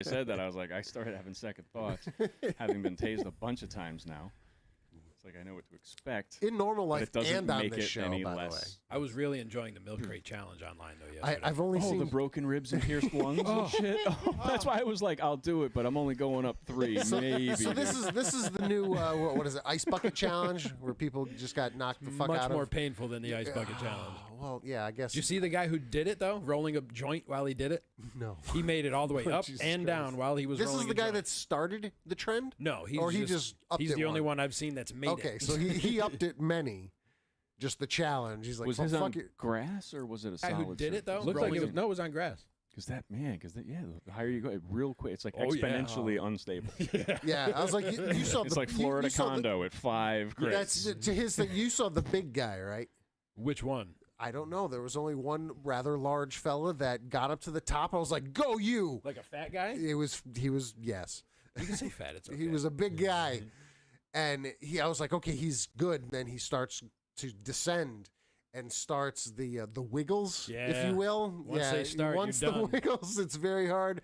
I said that, I was like, I started having second thoughts, having been tased a bunch of times now. It's like I know what to expect. In normal life it doesn't and on make this it show, any by the way. less. I was really enjoying the milk crate challenge online, though, yesterday. I've only seen the broken ribs and pierced lungs and shit. That's why I was like, I'll do it, but I'm only going up 3, maybe. So this is the new what is it? Ice bucket challenge, where people just got knocked the fuck Much out more of. painful than the ice bucket challenge. Well, yeah, I guess. Did you see the guy who did it though, rolling a joint while he did it? No. He made it all the way up Jesus and Christ. down while he was This rolling is the a guy joint. that started the trend? No, he's or he just upped he's it the only one. one I've seen that's made it. Okay, so he upped it many. Just the challenge. He's like, was well, his fuck on it. grass or was it a The guy solid who did it though, surface? looked like it was, no, it was on grass. Because the higher you go, real quick, it's like Oh, yeah. exponentially unstable. Yeah, I was like, you saw It's the like Florida you saw condo at 5 grades. That's to his thing. You saw the big guy, right? Which one? I don't know. There was only one rather large fella that got up to the top. I was like, "Go you!" Like a fat guy? He was yes. You can say fat. It's okay. He was a big guy, and I was like, "Okay, he's good." And then he starts to descend and starts the wiggles, if you will. Once they start, once you're the done. wiggles, it's very hard.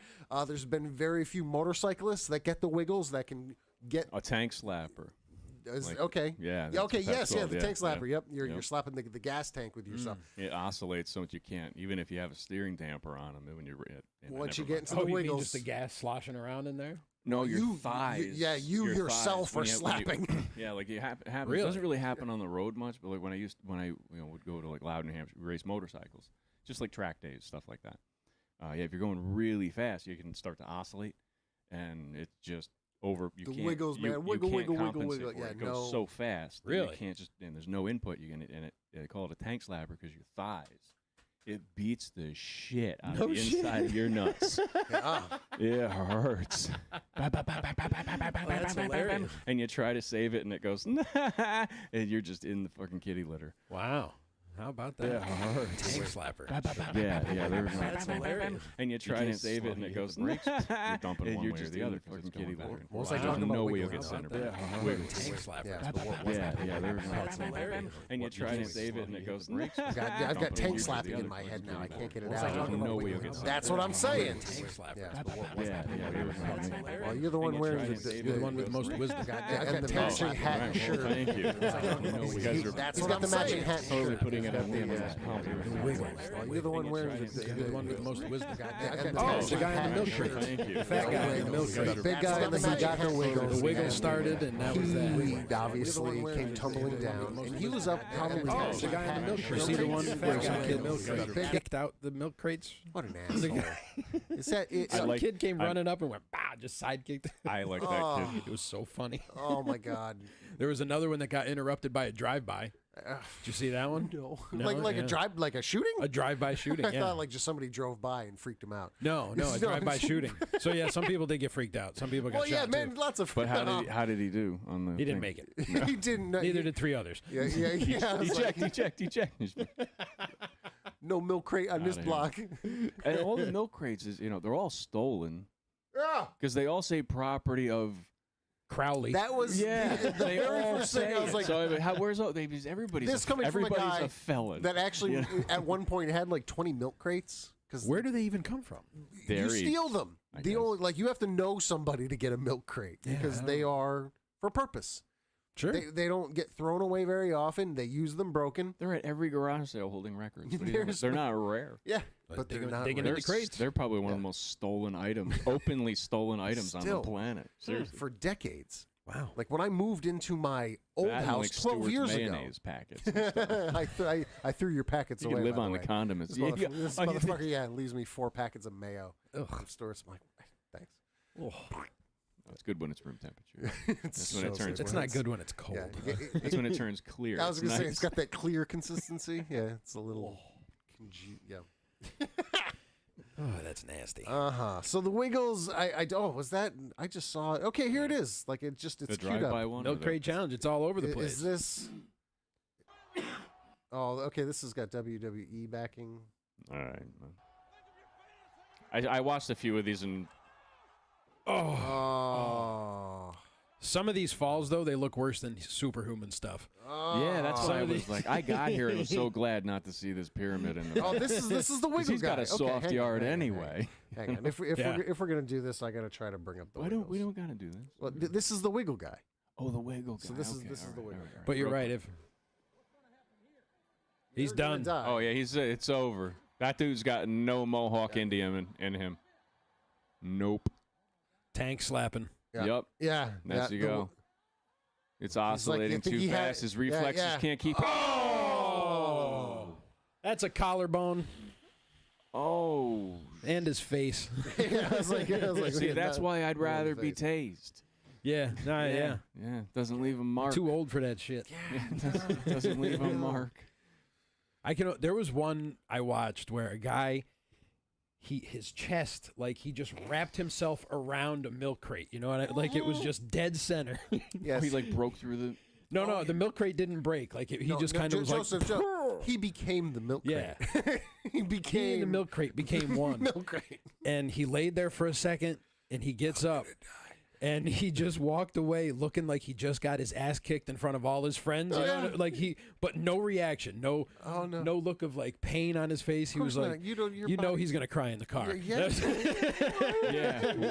There's been very few motorcyclists that get the wiggles that can get. A tank slapper. Okay. Yeah. Okay. that's Yes. called, The tank slapper. Yep. You're Yep. slapping the gas tank with yourself. It oscillates so much you can't, even if you have a steering damper on them. When you're Once you get into Oh, the you mean wiggles, just the gas sloshing around in there? no, your thighs. you your yourself thighs, are when you- slapping. Yeah, like it happens. Really? It doesn't really happen on the road much, but like when I would go to like Loudon, New Hampshire, race motorcycles, just like track days, stuff like that. If you're going really fast, you can start to oscillate, and it's just over. You The can't, wiggles, you, man. you Wiggle, can't wiggle, wiggle, compensate wiggle. for Yeah, it. It goes no. so fast. that Really? You can't just, and there's no input. You can, and they call it a tank slapper because your thighs. It beats the shit out of the inside of your nuts. It hurts. That's hilarious. And you try to save it, and it goes, and you're just in the fucking kitty litter. Wow. How about that? It hurts. Tank slapper. Yeah. That's hilarious. And you try to save it, and it goes, you're dumping one you're way or just the in other the 'cause fucking it's kitty going litter. back. What was I There's talking about? no way you'll Wiggles. get center. Tank slapper. Yeah. That's hilarious. And you try to save it, and it goes, I've got tank slapping in my head now. I can't get it out. There's no way you'll get center. That's what I'm saying. Tank slapper. Well, you're the one wearing You're the one with the most wisdom. I've got the matching hat and shirt. Thank you. That's what I'm saying. Totally putting it on the Wiggles. Well, you're the one wearing You're the one with the most wisdom. Oh, the guy in the milk crate. Thank you. The fat guy in the milk The crate. big guy that he got the wiggles. The wiggle started, and that was that. He obviously came tumbling down, and he was up probably. Oh, the guy in the milk crate. See the one where some kid kicked out the milk crates? What an asshole! Is that it? Some kid came running up and went, bah, just sidekicked. I like that kid. It was so funny. Oh my god! There was another one that got interrupted by a drive-by. Did you see that one? No, No, like yeah. a shooting. A drive-by shooting, I yeah. thought like just somebody drove by and freaked him out. No, a No, drive-by shooting. So yeah, some people did get freaked out. Some people got Well, yeah, shot man, too. lots of. But how did he do on the? He didn't thing? make it. he didn't. Neither did 3 others. Yeah. I was like, He checked. no milk crate on this Outta here. block. And all the milk crates is, they're all stolen Yeah. because they all say property of. Crowley. That was the they very all first thing say I was it. like. So where's all? Everybody's This coming from a everybody's guy a felon. That actually, at one point, had like 20 milk crates. Because Where do they even come from? you Dairy, steal them. I The guess. only you have to know somebody to get a milk crate because they are for purpose. Sure. They don't get thrown away very often. They use them broken. They're at every garage sale holding records. What do you know? There's- They're not rare. Yeah, But but they're digging- not. digging rare. into crates. They're probably one of the most stolen items, openly stolen items on Still. the planet. Seriously. For decades. Wow. Like when I moved into my old That and, house like 12 Stewart's years mayonnaise packets. and stuff. ago, I threw your packets You away. can live by on the the way. condiments. This, Yeah, this yeah. motherfucker, yeah, leaves me 4 packets of mayo. Ugh. From stores. I'm like, thanks. It's good when it's room temperature. It's when it turns- It's not good when it's cold. Yeah, That's when it turns clear. I was It's going to say nice. it's got that clear consistency. Yeah, it's a little. Yeah. Oh, that's nasty. So the Wiggles, was that? I just saw it. Okay, here it is. Like it's the queued up. drive-by one. or Milk the- crate challenge. It's all over the place. Is this? Oh, okay. This has got WWE backing. All right. I watched a few of these and Oh. Some of these falls, though, they look worse than superhuman stuff. Yeah, that's why I was like, I got here and was so glad not to see this pyramid in the. Oh, this is the wiggle He's guy. got a soft yard anyway. Hang on. If we're gonna do this, I gotta try to bring up the. We don't gotta do this? Well, this is the wiggle guy. Oh, the wiggle guy. So this is the wiggle guy. But you're right. If he's done. Oh yeah, it's over. That dude's got no Mohawk Indian in him. Nope. Tank slapping. Yeah. Yep. Yeah. There you go. It's oscillating too fast. His reflexes can't keep up. Oh! That's a collarbone. Oh. And his face. I was like, see, that's why I'd rather be tased. Yeah. Yeah. Yeah. Doesn't leave a mark. Too old for that shit. Yeah. Doesn't leave a mark. There was one I watched where a guy, his chest, like he just wrapped himself around a milk crate. You know what like it was just dead center. Yes. He like broke through the. No, the milk crate didn't break. Like he just kind of was Joseph, like. He became the milk crate. Yeah. He and the milk crate became one. Milk crate. And he laid there for a second, and he gets up. And he just walked away looking like he just got his ass kicked in front of all his friends. You know? Like but no reaction, no look of like pain on his face. He was like, you know he's gonna cry in the car. Yeah.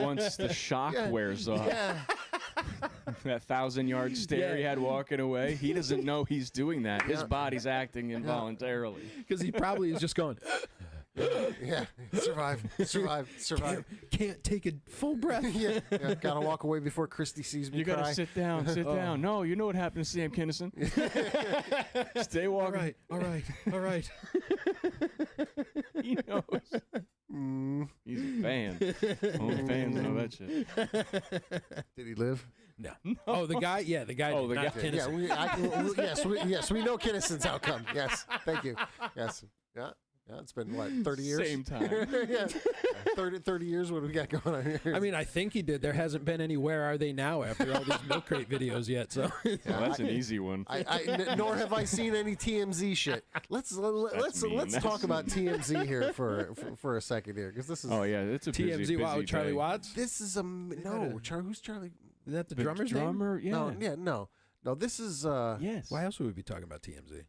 Once the shock wears off. Yeah. That 1,000-yard stare he had walking away. He doesn't know he's doing that. His body's acting involuntarily. Because he probably is just going. Yeah, survive. Can't take a full breath. Yeah, gotta walk away before Christy sees me. You cry. gotta sit down. No, you know what happened to Sam Kinison. Stay walking. All right. He knows. He's a fan. Only fans know that shit. Did he live? No. Oh, the guy? Yeah, the guy. Oh, the guy. Kinnison. Yes, we know Kinnison's outcome. Yes, thank you. Yes, yeah. Yeah, it's been, 30 years? Same time. Yeah. 30 years, what do we got going on here? I mean, I think he did. There hasn't been any Where Are They Now after all these milk crate videos yet. So that's an easy one. Nor have I seen any TMZ shit. Let's talk about TMZ here for a second here, because this is... Oh, yeah, it's a TMZ, busy wow, Charlie day. Watts? This is a... No, who's Charlie? Is that the drummer's drummer? name? Yeah. No, this is... Yes. Why else would we be talking about TMZ?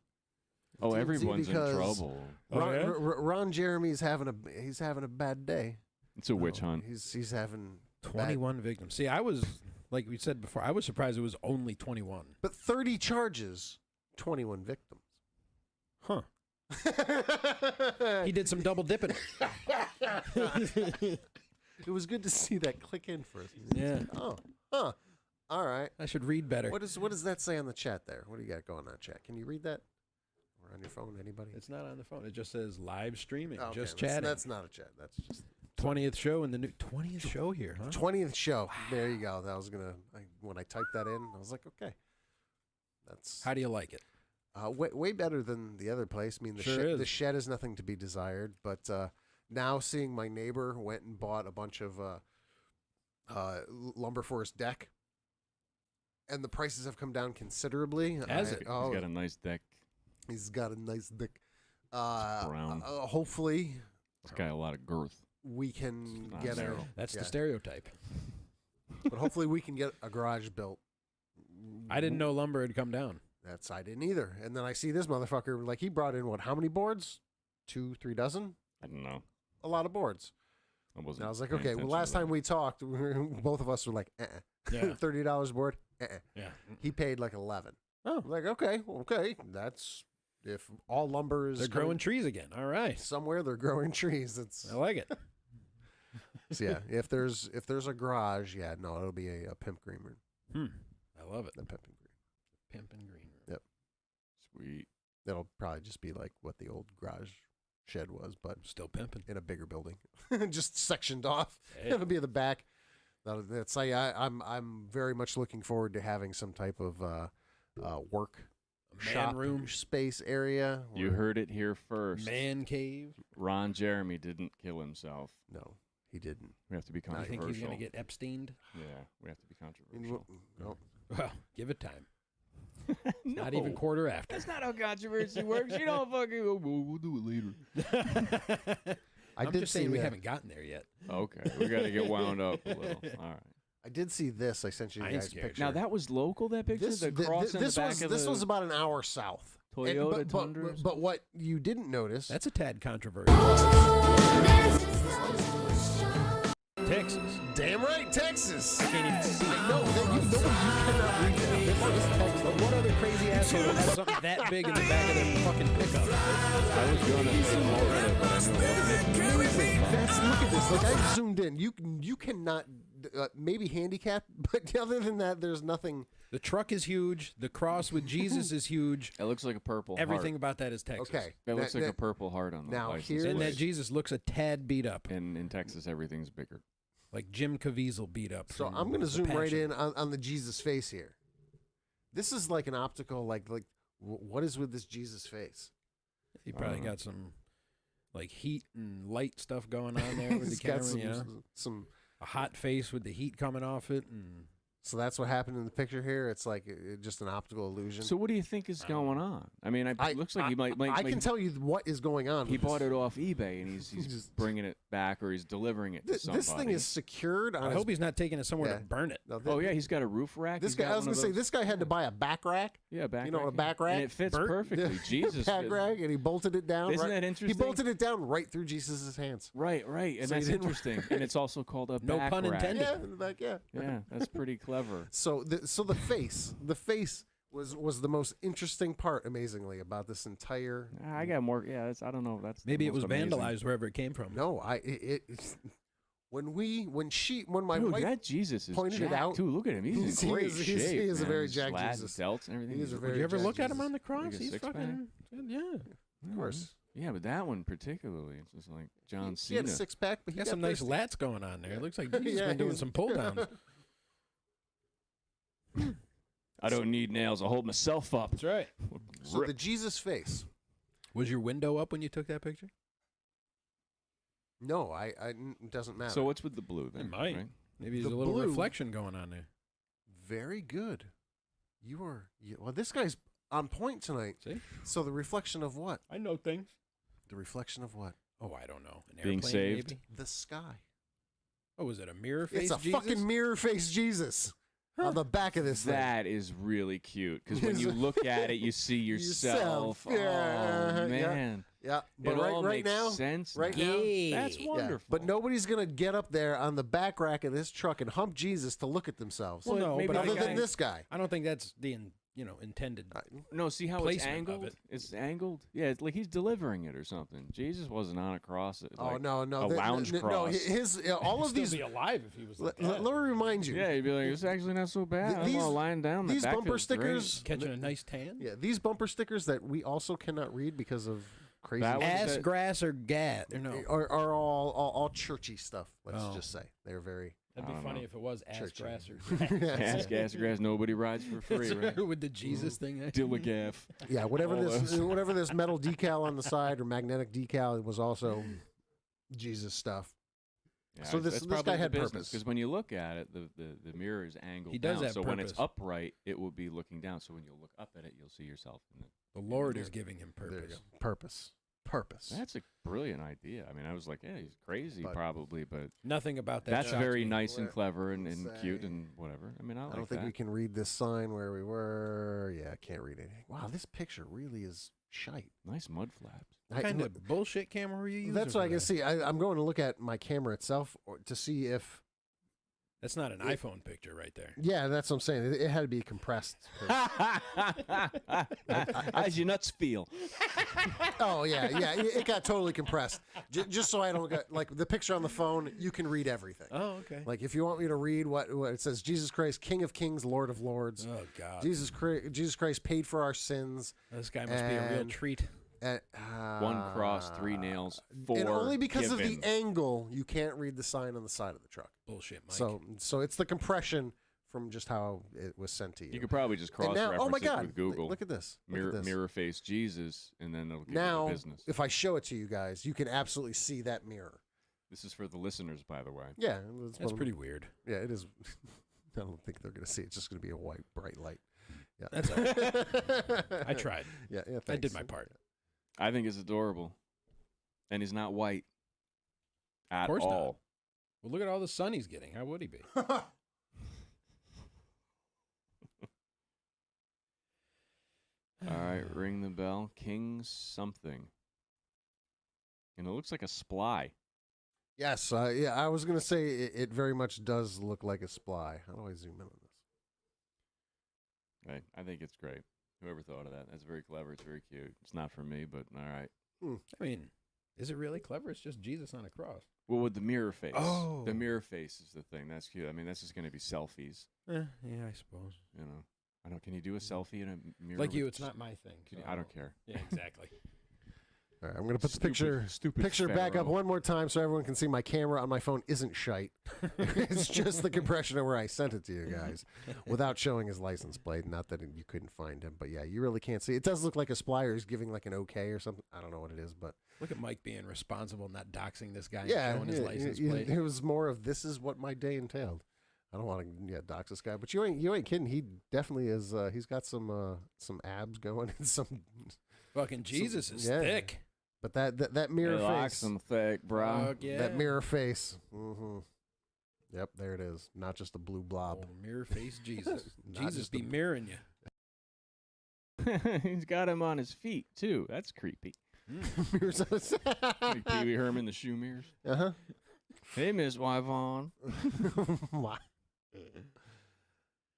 Oh, everyone's in trouble. Ron Jeremy's having a bad day. It's a witch hunt. He's having 21 victims. See, I was, like we said before, I was surprised it was only 21. But 30 charges, 21 victims. Huh. He did some double dipping. It was good to see that click in for us. Yeah. Oh, huh. All right. I should read better. What does that say on the chat there? What do you got going on, chat? Can you read that? Or on your phone, anybody? It's not on the phone. It just says live streaming, okay, just chatting. That's not a chat. That's just 20th show in the new 20th show here, huh? 20th show. There you go. That was when I typed that in, I was like, okay. That's. How do you like it? Way better than the other place. I mean, the shed is nothing to be desired, but now seeing my neighbor went and bought a bunch of lumber for his deck, and the prices have come down considerably. He's got a nice deck. He's got a nice dick. Brown. Hopefully, it's got a lot of girth. We can get narrow. That's the stereotype. But hopefully, we can get a garage built. I didn't know lumber had come down. I didn't either. And then I see this motherfucker, like he brought in how many boards? 2-3 dozen? I don't know. A lot of boards. And I was like, okay. Well, last time we talked, both of us were like, Yeah. $30 board. Yeah. He paid like 11. Oh, I'm like, okay. That's if all lumber is. They're growing trees again. All right. Somewhere they're growing trees. I like it. So yeah, if there's a garage, it'll be a pimp green room. I love it. The pimping green. Pimping green room. Yep. Sweet. It'll probably just be like what the old garage shed was, but still pimping in a bigger building, just sectioned off. Hey. It'll be in the back. That's I'm very much looking forward to having some type of work shop room space area. You heard it here first. Man cave. Ron Jeremy didn't kill himself. No, he didn't. We have to be I controversial. think he's going to get Epsteined. Yeah, we have to be controversial. No. Well, give it time. No. Not even quarter after. That's not how controversy works. You don't fucking. We'll do it later. I'm just saying we haven't gotten there yet. Okay, we got to get wound up a little. All right. I did see this. I sent you I the ain't guys' scared. picture. Now that was local. That picture, this the cross in the back of this the was about an hour south. Toyota Tundra. But what you didn't notice. That's a tad controversial. Texas. Damn right, Texas. I can't even see. I know that you cannot read that. This is Texas. But what other crazy asshole would have something that big in the back of their fucking pickup? I was gonna zoom over it, but I knew it wasn't. Look at this. Like I zoomed in. You cannot maybe handicap, but other than that, there's nothing. The truck is huge. The cross with Jesus is huge. It looks like a purple Everything heart. about that is Texas. Okay, That looks like a purple heart on the now license here's- And plate. that Jesus looks a tad beat up. In Texas, everything's bigger. Like Jim Caviezel beat up. So from I'm going to The zoom right Passion. in on the Jesus face here. This is like an optical, like what is with this Jesus face? He probably got some like heat and light stuff going on there with the He's got camera. some, You know? some. A hot face with the heat coming off it. And So that's what happened in the picture here. It's like just an optical illusion. So what do you think is going on? I mean, it looks like he might. I can tell you what is going on. He with bought this. it off eBay and he's Just- bringing it back or he's delivering it to somebody. This thing is secured on I his. hope he's not taking it somewhere Yeah. to burn it. No, Oh yeah, he's got a roof rack. This He's guy. got I was one going of to say those- this guy had to buy a back rack. Yeah, back. You know, rack. a back rack? And it fits Bert? perfectly. Jesus. back rack, and he bolted it down. Isn't right, that interesting? He bolted it down right through Jesus' hands. Right, and So he that's didn't- interesting. And it's also called a No back pun rack. intended. Yeah, in the back. Yeah. Yeah, that's pretty clever. So the face was the most interesting part, amazingly, about this entire. I got more. Yeah, I don't know. That's the Maybe it most was amazing. vandalized wherever it came from. No, when my Dude, wife that Jesus is pointed it jacked, out- too. Look at him. He's He in great is- shape. he is a man. very His jacked slats, Jesus. delts and everything. He is a Would very you ever jacked look at him Jesus. on the cross? Like a He's six-pack? fucking yeah. Of course. Yeah, but that one particularly, it's just like John He Cena. had a six pack, but He got some nice lats going on there. It looks like Jesus Yeah, been doing he's- some pull downs. I don't need nails. I'll hold myself up. That's right. So the Jesus face. Was your window up when you took that picture? No, it doesn't matter. So what's with the blue then? It might. Right? Maybe there's The a little blue- reflection going on there. Very good. Well, this guy's on point tonight. See? So the reflection of what? I know things. The reflection of what? Oh, I don't know. An Being airplane, saved? maybe? The sky. Oh, was it a mirror face It's a Jesus? fucking mirror face Jesus on the back of this thing. That is really cute because when you look at it, you see yourself. Yeah, Oh man, Yeah, but it all right makes now, sense. right now. now, That's yeah. wonderful. But nobody's gonna get up there on the back rack of this truck and hump Jesus to look at themselves. Well, no, maybe but the other guy- than this guy. I don't think that's the intended. No, see how it's placement of angled? it. It's angled. Yeah, it's like he's delivering it or something. Jesus wasn't on a cross. Oh like no, no, a lounge no, cross. his all He'd of still these. be alive if he was like Let me remind you. Yeah, you'd be like, it's actually not so bad. These- I'm all lying down. these the back bumper feels great. stickers- catching a nice tan. Yeah, these bumper stickers that we also cannot read because of crazy. That one- Ass, that- grass, or gat. Or no. are all churchy stuff. Let's Oh. just say they're very. That'd I be don't funny know. if it was ass, Churchy. grass, or Ass, gas, grass. Nobody rides for free, right? with the Jesus thing. Dilligaff. Yeah, whatever All this those. whatever this metal decal on the side or magnetic decal, it was also Jesus stuff. Yeah, So this- that's this probably guy had the business purpose. because when you look at it, the mirror is angled He does down. have So when it's purpose. upright, it will be looking down. So when you look up at it, you'll see yourself in it. The Lord is giving him There you purpose. go. Purpose. That's a brilliant idea. I mean, I was like, yeah, he's crazy But- probably, but Nothing about that. that's shocked very me. nice and Let- clever and say- cute and whatever. I mean, I I like don't think that. we can read this sign where we were. Yeah, I can't read anything. Wow, this picture really is shite. Nice mud flaps. What kind of bullshit camera were you using? That's for what I can that? see. I'm going to look at my camera itself to see if. That's not an iPhone picture right there. Yeah, that's what I'm saying. It had to be compressed. How's your nuts feel? Oh yeah, it got totally compressed. Just so I don't get like the picture on the phone. You can read everything. Oh, okay. Like if you want me to read what it says, Jesus Christ, King of Kings, Lord of Lords. Oh God. Jesus Christ paid for our sins. This guy must be a real And- treat. And, One cross, 3 nails, 4 and only because of the given. angle, you can't read the sign on the side of the truck. Bullshit, Mike. So it's the compression from just how it was sent to you. You could probably just And cross-reference now, oh my it God, with Google. look at this. Look mirror, at this. mirror face Jesus, and then it'll give Now, you the business. if I show it to you guys, you can absolutely see that mirror. This is for the listeners, by the way. Yeah, That's pretty weird. Yeah, it is. I don't think they're going to see it. It's just going to be a white, bright light. Yeah, That's all right. I tried. Yeah, I did thanks. my part. I think it's adorable, and he's not white at course not. all. Well, look at all the sun he's getting. How would he be? All right, ring the bell. King something. And it looks like a sply. Yes, yeah, I was going to say it very much does look like a sply. How do I zoom in on this? Right. I think it's great. Whoever thought of that. That's very clever. It's very cute. It's not for me, but all right. I mean, is it really clever? It's just Jesus on a cross. Well, with the mirror face. Oh. The mirror face is the thing. That's cute. I mean, that's just going to be selfies. Yeah, I suppose. You know. I don't. Can you do a selfie in a mirror? Like you, it's not my thing. I don't care. Yeah, exactly. All right, I'm going to put the picture back up one more time so everyone can see my camera on my phone isn't shite. It's just the compression of where I sent it to you guys without showing his license plate. Not that you couldn't find him, but yeah, you really can't see. It does look like a splier is giving like an okay or something. I don't know what it is, but look at Mike being responsible, not doxing this guy yeah, and showing his license plate. It was more of this is what my day entailed. I don't want to dox this guy, but you ain't kidding. He definitely is. He's got some abs going and some. Fucking Jesus is thick. But that mirror face, some thick, bro. Yeah. that mirror face. Mm-hmm. Yep, there it is. Not just a blue blob. Oh, mirror face Jesus. Jesus be mirroring you. He's got him on his feet too. That's creepy. Mirrors on his Like Pee Wee Herman, the shoe mirrors. Uh-huh. Hey, Miss Wyvon.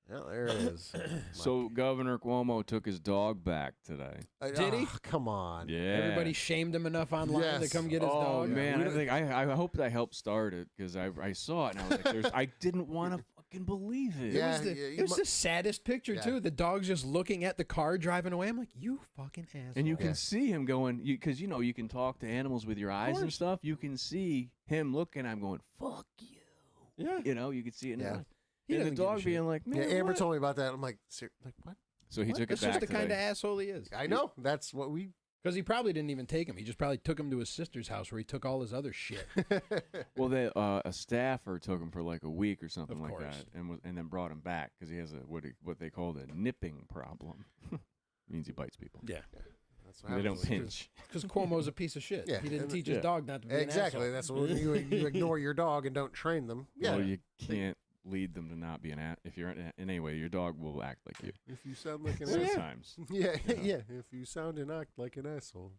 Well, there it is. So Governor Cuomo took his dog back today. Did he? Come on. Yeah. Everybody shamed him enough online to Yes. come get his Oh dog. man, I hope that helped start it because I saw it and I was like, I didn't want to fucking believe it. Yeah. It was the saddest picture too. The dog's just looking at the car driving away. I'm like, you fucking asshole. And you can see him going, because you can talk to animals with your eyes and stuff. You can see him looking. I'm going, fuck you. Yeah. You can see it. Yeah. And the dog being like, man, Amber what? told me about that. I'm like what? So he took it That's back just the today. kind of asshole he is. I know. That's what we. Because he probably didn't even take him. He just probably took him to his sister's house where he took all his other shit. Well, a staffer took him for like a week or something like course. that, and then brought him back because he has what they call a nipping problem. Means he bites people. Yeah. That's what They don't happens. pinch. Because Cuomo's a piece of shit. Yeah. He didn't teach his Yeah. dog not to be an Exactly. asshole. That's what you ignore your dog and don't train them. Yeah. Well, you can't lead them to not be an ass. If you're in any way, your dog will act like you. If you sound like an asshole. Sometimes. Yeah, You know. yeah. If you sound and act like an asshole.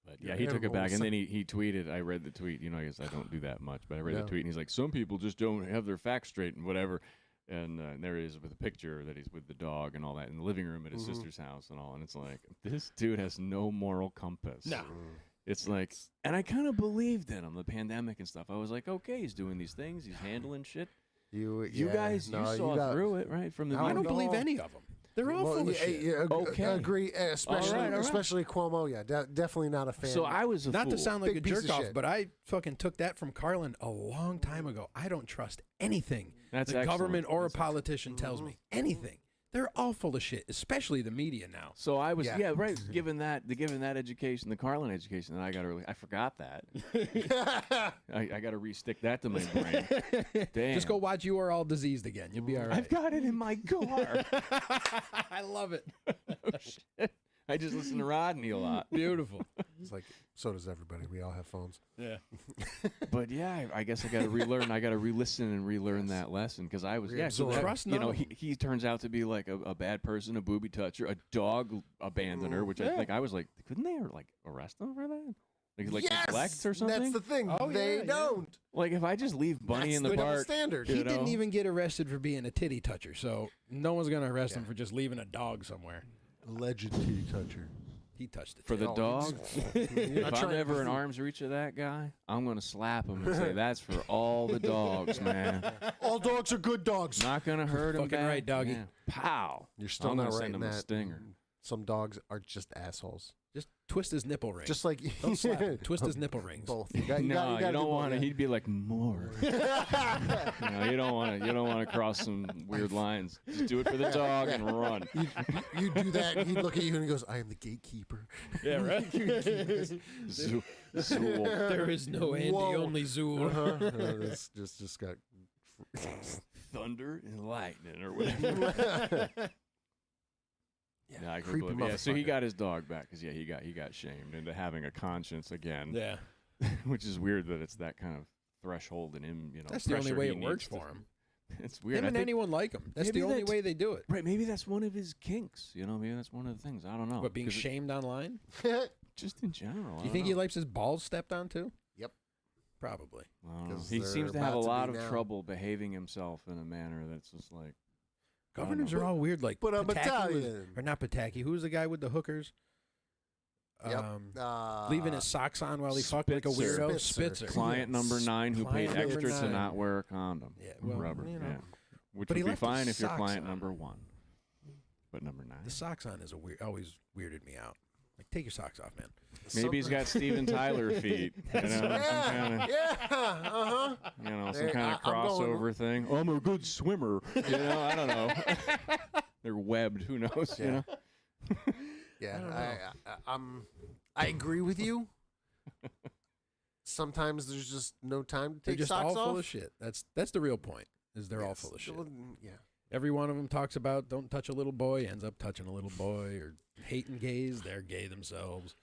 But Your yeah, he took it back, animals. and then he tweeted. I read the tweet. I guess I don't do that much, but I read No. the tweet, and he's like, "Some people just don't have their facts straight and whatever." And there he is with a picture that he's with the dog and all that in the living room at his sister's house and all. And it's like, this dude has no moral compass. No. It's like, and I kind of believed in him, the pandemic and stuff. I was like, okay, he's doing these things, he's handling shit. You guys, you saw through it, right? From the I don't beginning. believe any of them. They're all full of shit. Okay. Agree. Especially, all right. especially Cuomo. Yeah, definitely not a fan. So I was a Not fool. to sound like Big a piece of jerk off, shit. but I fucking took that from Carlin a long time ago. I don't trust anything That's the excellent. government or That's a politician tells me. Anything. They're all full of shit, especially the media now. So I was, Yeah. right. Given that education, the Carlin education, then I forgot that. I got to re-stick that to my brain. Damn. Just go watch You Are All Diseased again. You'll be all right. I've got it in my car. I love it. Oh, shit. I just listen to Rodney a lot. Beautiful. It's like, so does everybody. We all have phones. Yeah. But yeah, I guess I got to relearn. I got to re-listen and relearn that lesson because I was so that, Trust you know no. he turns out to be like a bad person, a booby toucher, a dog abandoner, which I was like, couldn't they like arrest him for that? Like yes! neglect or something? That's the thing. Oh, they yeah, yeah. don't. Like if I just leave Bunny That's in the the double park, standard. He you know? didn't even get arrested for being a titty toucher, so no one's going to arrest him for just leaving a dog somewhere. Alleged titty toucher. He touched it. for the Oh, dog. If I'm ever in arm's reach of that guy, I'm gonna slap him and say, "That's for all the dogs, man. All dogs are good dogs. Not gonna hurt him." Fucking bad. right, doggy. Yeah. Pow. You're still I'm not gonna right send in him a that. stinger. Some dogs are just assholes. Just twist his nipple ring. Just like Don't slap him. Twist his nipple rings. both. You got, No, you you don't want to. to. He'd be like more. You don't want to. You don't want to cross some weird lines. Just do it for the dog and run. You do that, and he'd look at you and he goes, "I am the gatekeeper." Yeah, right? Zool. There is no Andy, Whoa. only Zool. It's just got. Thunder and lightning or whatever. Yeah, I creepy couldn't believe. Yeah, so he motherfucker. got his dog back because he got shamed into having a conscience again. Yeah. Which is weird that it's that kind of threshold in him. That's the only pressure way he it works needs for him. It's weird. Him and anyone like him. That's the only way they do it. Right. Maybe that's one of his kinks. You know, maybe that's one of the things. I don't know. But being shamed online? Just in general. Do you think he likes his balls stepped on too? Yep. Probably. He seems to have a lot of trouble behaving himself in a manner that's just like. Governors are all weird. Like, but a battalion. Or not Pataki. Who's the guy with the hookers? Yep. Leaving his socks on while he fucked like a weirdo. Spitzer. Client number 9 who paid extra to not wear a condom. Yeah, well, rubber. You know. Yeah. Which would be fine if you're client number 1. But number 9. The socks on is always weirded me out. Like, take your socks off, man. Maybe he's got Steven Tyler feet. You know, some kind of crossover thing. I'm a good swimmer. You know, I don't know. They're webbed. Who knows? You know. Yeah, I agree with you. Sometimes there's just no time to take just socks all off. full of shit. That's the real point. Is they're all full of shit. Yeah. Every one of them talks about don't touch a little boy, ends up touching a little boy, or hating gays. They're gay themselves.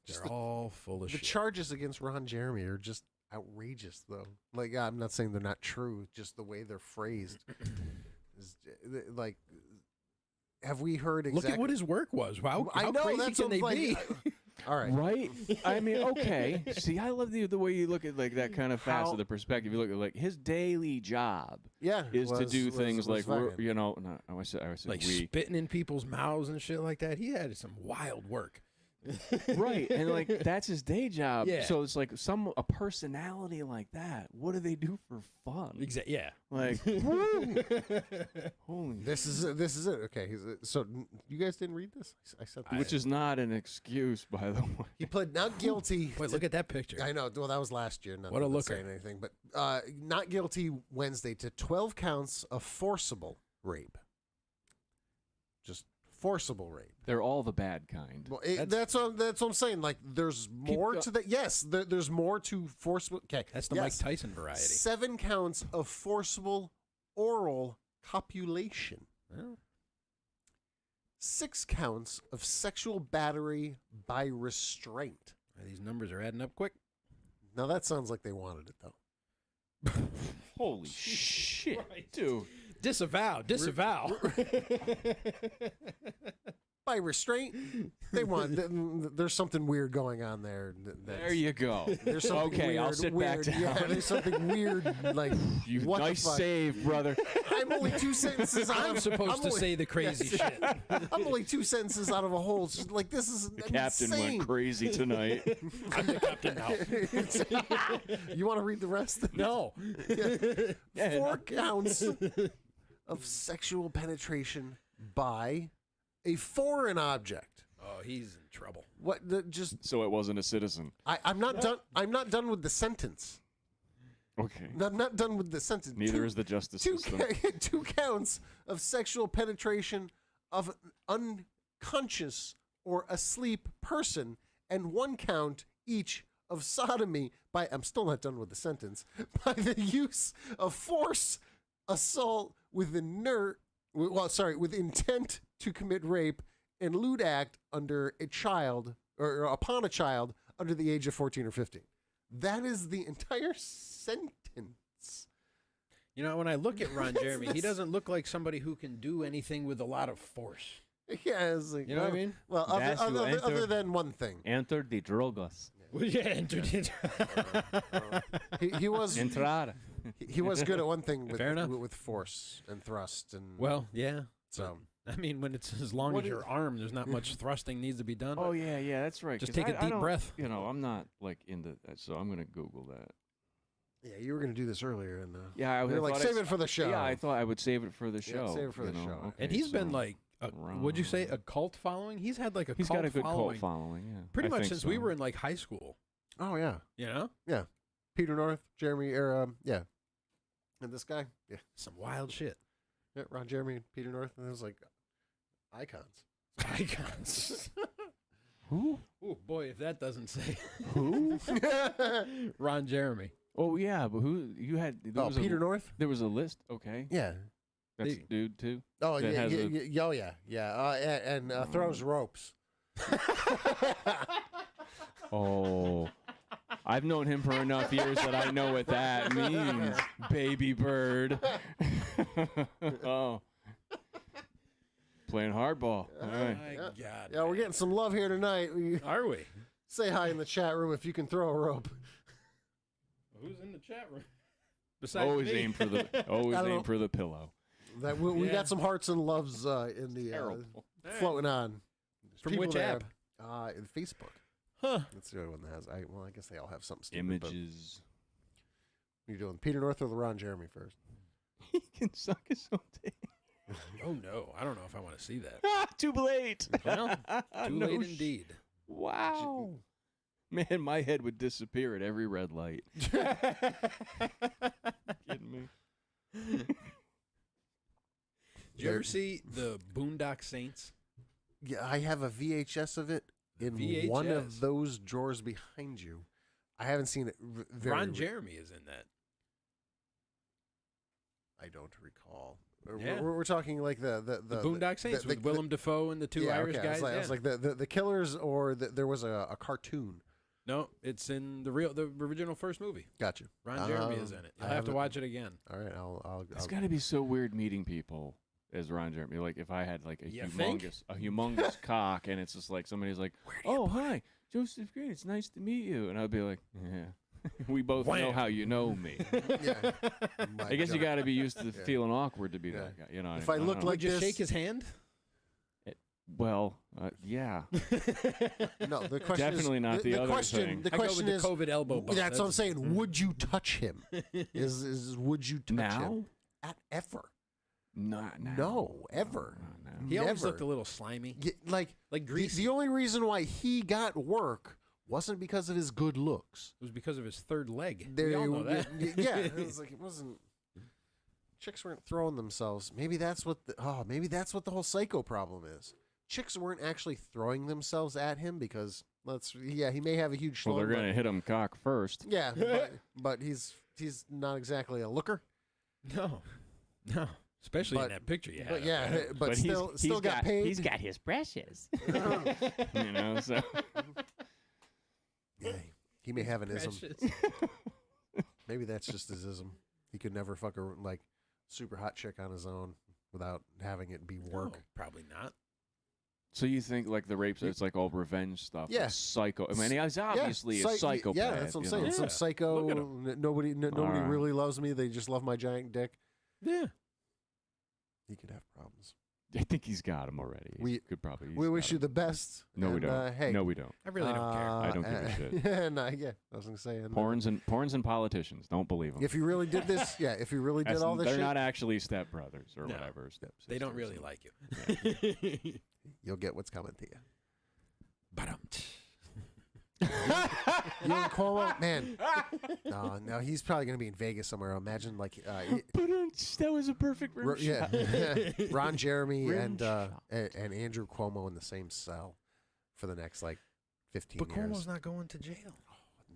They're all full of shit. The charges against Ron Jeremy are just outrageous, though. Like, I'm not saying they're not true, just the way they're phrased. Like, have we heard exactly? Look at what his work was. Wow, I know, crazy that's can they be? All right. Right? I mean, okay. See, I love the way you look at like that kind of facet of the perspective. You look at like his daily job is to do things like, you know, I said like spitting in people's mouths and shit like that. He had some wild work. Right, and like that's his day job. Yeah. So it's like a personality like that. What do they do for fun? Exactly. Yeah. Like, holy. This is it. Okay. So you guys didn't read this? I said Which is not an excuse, by the way. He pled not guilty. Wait, look at that picture. I know. Well, that was last year. Not what a looker. saying anything, but not guilty Wednesday to 12 counts of forcible rape. Just forcible rape. They're all the bad kind. Well, that's what I'm saying. Like, there's more to that. Yes, there's more to forcible. Okay, that's the Mike Tyson variety. 7 counts of forcible oral copulation. Oh. 6 counts of sexual battery by restraint. These numbers are adding up quick. Now that sounds like they wanted it though. Holy shit, dude. Disavow. By restraint, they want. There's something weird going on there. There you go. There's something okay, weird, I'll sit back down. Yeah, there's something weird. Like, you what nice the fuck? save, brother. I'm only 2 sentences out I'm of. supposed to say the crazy shit. I'm only 2 sentences out of a whole. It's like, this is the captain insane. went crazy tonight. I'm the captain now. You want to read the rest? No. 4 counts of sexual penetration by a foreign object. Oh, he's in trouble. What? Just so it wasn't a citizen. I'm not done. I'm not done with the sentence. Okay. I'm not done with the sentence. Neither is the justice system. 2 counts of sexual penetration of an unconscious or asleep person, and 1 count each of sodomy by. I'm still not done with the sentence. By the use of force, assault with with intent to commit rape and lewd act under a child or upon a child under the age of 14 or 15. That is the entire sentence. You know, when I look at Ron Jeremy, he doesn't look like somebody who can do anything with a lot of force. Yeah, it's like, you know what I mean? Well, other than one thing. Enter the drogas. Well, yeah, entered it. He was Entrar. He was good at one thing with with force and thrust and. Well, yeah. So I mean, when it's as long as your arm, there's not much thrusting needs to be done. Oh yeah, that's right. Just take a deep breath. You know, I'm not like into that, so I'm gonna Google that. Yeah, you were gonna do this earlier, and yeah, we were like, save it for the show. Yeah, I thought I would save it for the show. Save it for the show. Okay, and he's been like, would you say a cult following? He's had like a cult following. He's got a good cult following. Yeah, pretty much since we were in like high school. Oh yeah, you know. Yeah, Peter North, Jeremy, yeah, and this guy, yeah, some wild shit. Yeah, Ron Jeremy, Peter North, and it was like icons. Icons. Who? Oh boy, if that doesn't say who. Ron Jeremy. Oh yeah, but who you had? Peter North. There was a list. Okay. Yeah. That's a dude too. Oh yeah, and throws ropes. Oh, I've known him for enough years that I know what that means, baby bird. Oh. Playing hardball. All right. My God. Yeah, we're getting some love here tonight. Are we? Say hi in the chat room if you can throw a rope. Who's in the chat room? Besides Always me? aim for the pillow. That we got some hearts and loves in the floating on. There's From people which there. app? Facebook. Huh. That's the only one that has. I guess they all have something stupid. Images. What are you doing, Peter North or Ron Jeremy first? He can suck his own dick. Oh no, I don't know if I want to see that. Too late. Well, too No late indeed. Wow. Man, my head would disappear at every red light. Kidding me? Did you ever see the Boondock Saints? Yeah, I have a VHS of it in one of those drawers behind you. I haven't seen it. Ron Jeremy is in that. I don't recall. Yeah. We're talking like the Boondock Saints with Willem Dafoe and the two Irish guys. I was like the Killers, or there was a cartoon. No, it's in the original first movie. Gotcha. Ron Jeremy is in it. I'll have to watch it again. All right, I'll It's got to be so weird meeting people as Ron Jeremy. Like if I had like a think? humongous cock, and it's just like somebody's like, "Oh, hi, Joseph Green. It's nice to meet you," and I'd be like, "Yeah." We both know how you know me. Yeah. I guess you got to be used to feeling awkward to be that guy. You know. If I look like would you this, shake his hand? Yeah. No, the question Definitely is, not the other thing. The I go question with is, the COVID elbow bump. that's what I'm saying. Would you touch him? Is would you touch him? Ever? Not now. No, ever. No. He always Never. looked a little slimy. Like greasy. The only reason why he got work wasn't because of his good looks. It was because of his third leg. There We all know that. Yeah, it was like it wasn't. Chicks weren't throwing themselves. Maybe that's what the whole psycho problem is. Chicks weren't actually throwing themselves at him because he may have a huge schlong. Well, they're gonna hit him cock first. Yeah, but he's not exactly a looker. No, especially in that picture you had. But yeah, but But still he's got paid. He's got his brushes. You know, so Yeah, he may have an ism. Precious. Maybe that's just his ism. He could never fuck a super hot chick on his own without having it be work. No, probably not. So you think like the rapes, it's like all revenge stuff? Yeah. Like psycho. I mean, he's obviously a psychopath. Yeah, that's what I'm you saying. know? Some Look psycho. at him. Nobody Alright. really loves me. They just love my giant dick. Yeah. He could have problems. I think he's got him already. We wish you the best. No, we and, don't. Hey, No, we don't. I really don't care. I don't give a shit. Yeah, I was gonna say. Porns and politicians. Don't believe them. If you really did this, if you really did all this, they're shit, not actually stepbrothers or No. whatever. They don't really like you. you'll get what's coming to you. Ba-dum. You and Cuomo, man. No, he's probably gonna be in Vegas somewhere. Imagine That was a perfect rim shot. Ron Jeremy Rim and shot. Andrew Cuomo in the same cell for the next 15 But years. Cuomo's not going to jail.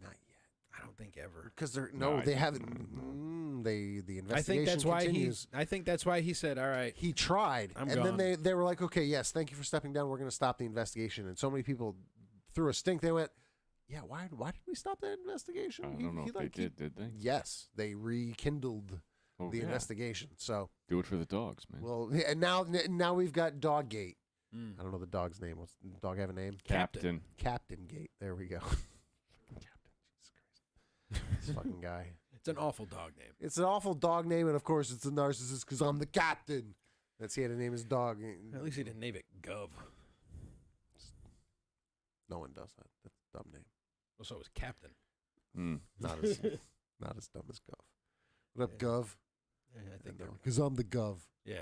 Not yet, I don't think ever. because No, they haven't. The investigation I think that's why continues. I think that's why he said, "All right." He tried, I'm and gone. then they were like, "Okay, yes, thank you for stepping down. We're going to stop the investigation." And so many people threw a stink. They went, "Yeah, why did we stop that investigation?" I don't know if they did they? Yes, they rekindled Oh, the yeah. investigation. So, Do it for the dogs, man. well, and now we've got Doggate. Mm. I don't know the dog's name. What's the dog have a name? Captain. Captain Gate. There we go. Captain. Jesus Christ. This fucking guy. It's an awful dog name. It's an awful dog name, and of course it's a narcissist because I'm the captain. That's he had to name his dog. At least he didn't name it Gov. No one does that. That's a dumb name. Well, so it was Captain. Not as dumb as Gov. What up, Gov? Yeah, I think they're. Because I'm the Gov. Yeah.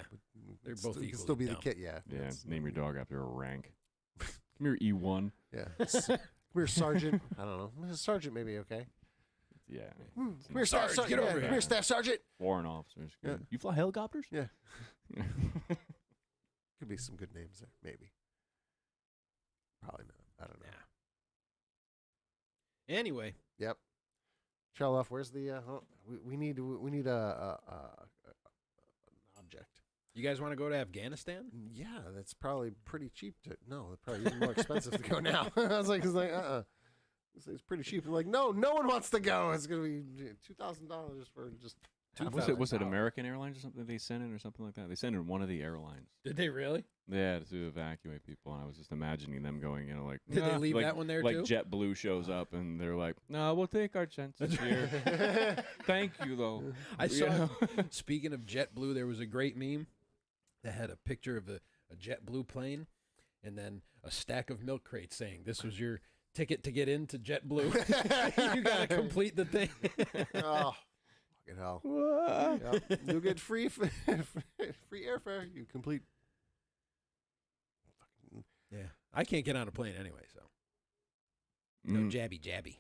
They're It's both still, equally can still be dumb. the kid. Yeah. Yeah, that's- name your dog after a rank. Come here, E1. Yeah. Come here, Sergeant. I don't know. Sergeant may be okay. Yeah. Come here, Staff Sarge, Sergeant. get over Come here. here, Staff Sergeant. Foreign officers. Yeah. You fly helicopters? Yeah. Could be some good names there, maybe. Probably not. I don't know. Yeah. Anyway, Yep. Cheloff, where's the? We need an object. you guys want to go to Afghanistan? Yeah, that's probably pretty cheap to. No, it's probably even more expensive to go now. I was like, It's pretty cheap. I'm like, no one wants to go. It's gonna be $2,000 for just. Was it American Airlines or something they sent in or something like that? They sent in one of the airlines. Did they really? Yeah, to evacuate people, and I was just imagining them going, like. Did they leave that one there like too? Like JetBlue shows up, and they're like, "No, we'll take our chances here. Thank you, though." I saw. Speaking of JetBlue, there was a great meme that had a picture of a JetBlue plane, and then a stack of milk crates saying, "This was your ticket to get into JetBlue. You gotta complete the thing." Oh. Hell. Yep. You'll get free airfare. You complete. Yeah, I can't get on a plane anyway, so no jabby.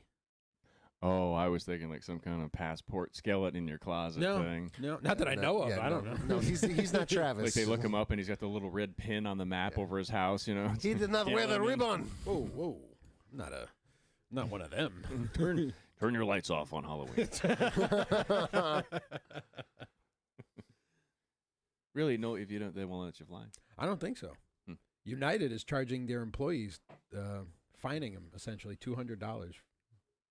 Oh, I was thinking like some kind of passport skeleton in your closet thing. No, not that I know of. I don't know. No, he's not Travis. Like they look him up and he's got the little red pin on the map over his house. He did not wear the ribbon. Whoa, not one of them. Turn your lights off on Halloween. Really? No, if you don't, they won't let you fly. I don't think so. United is charging their employees, fining them essentially $200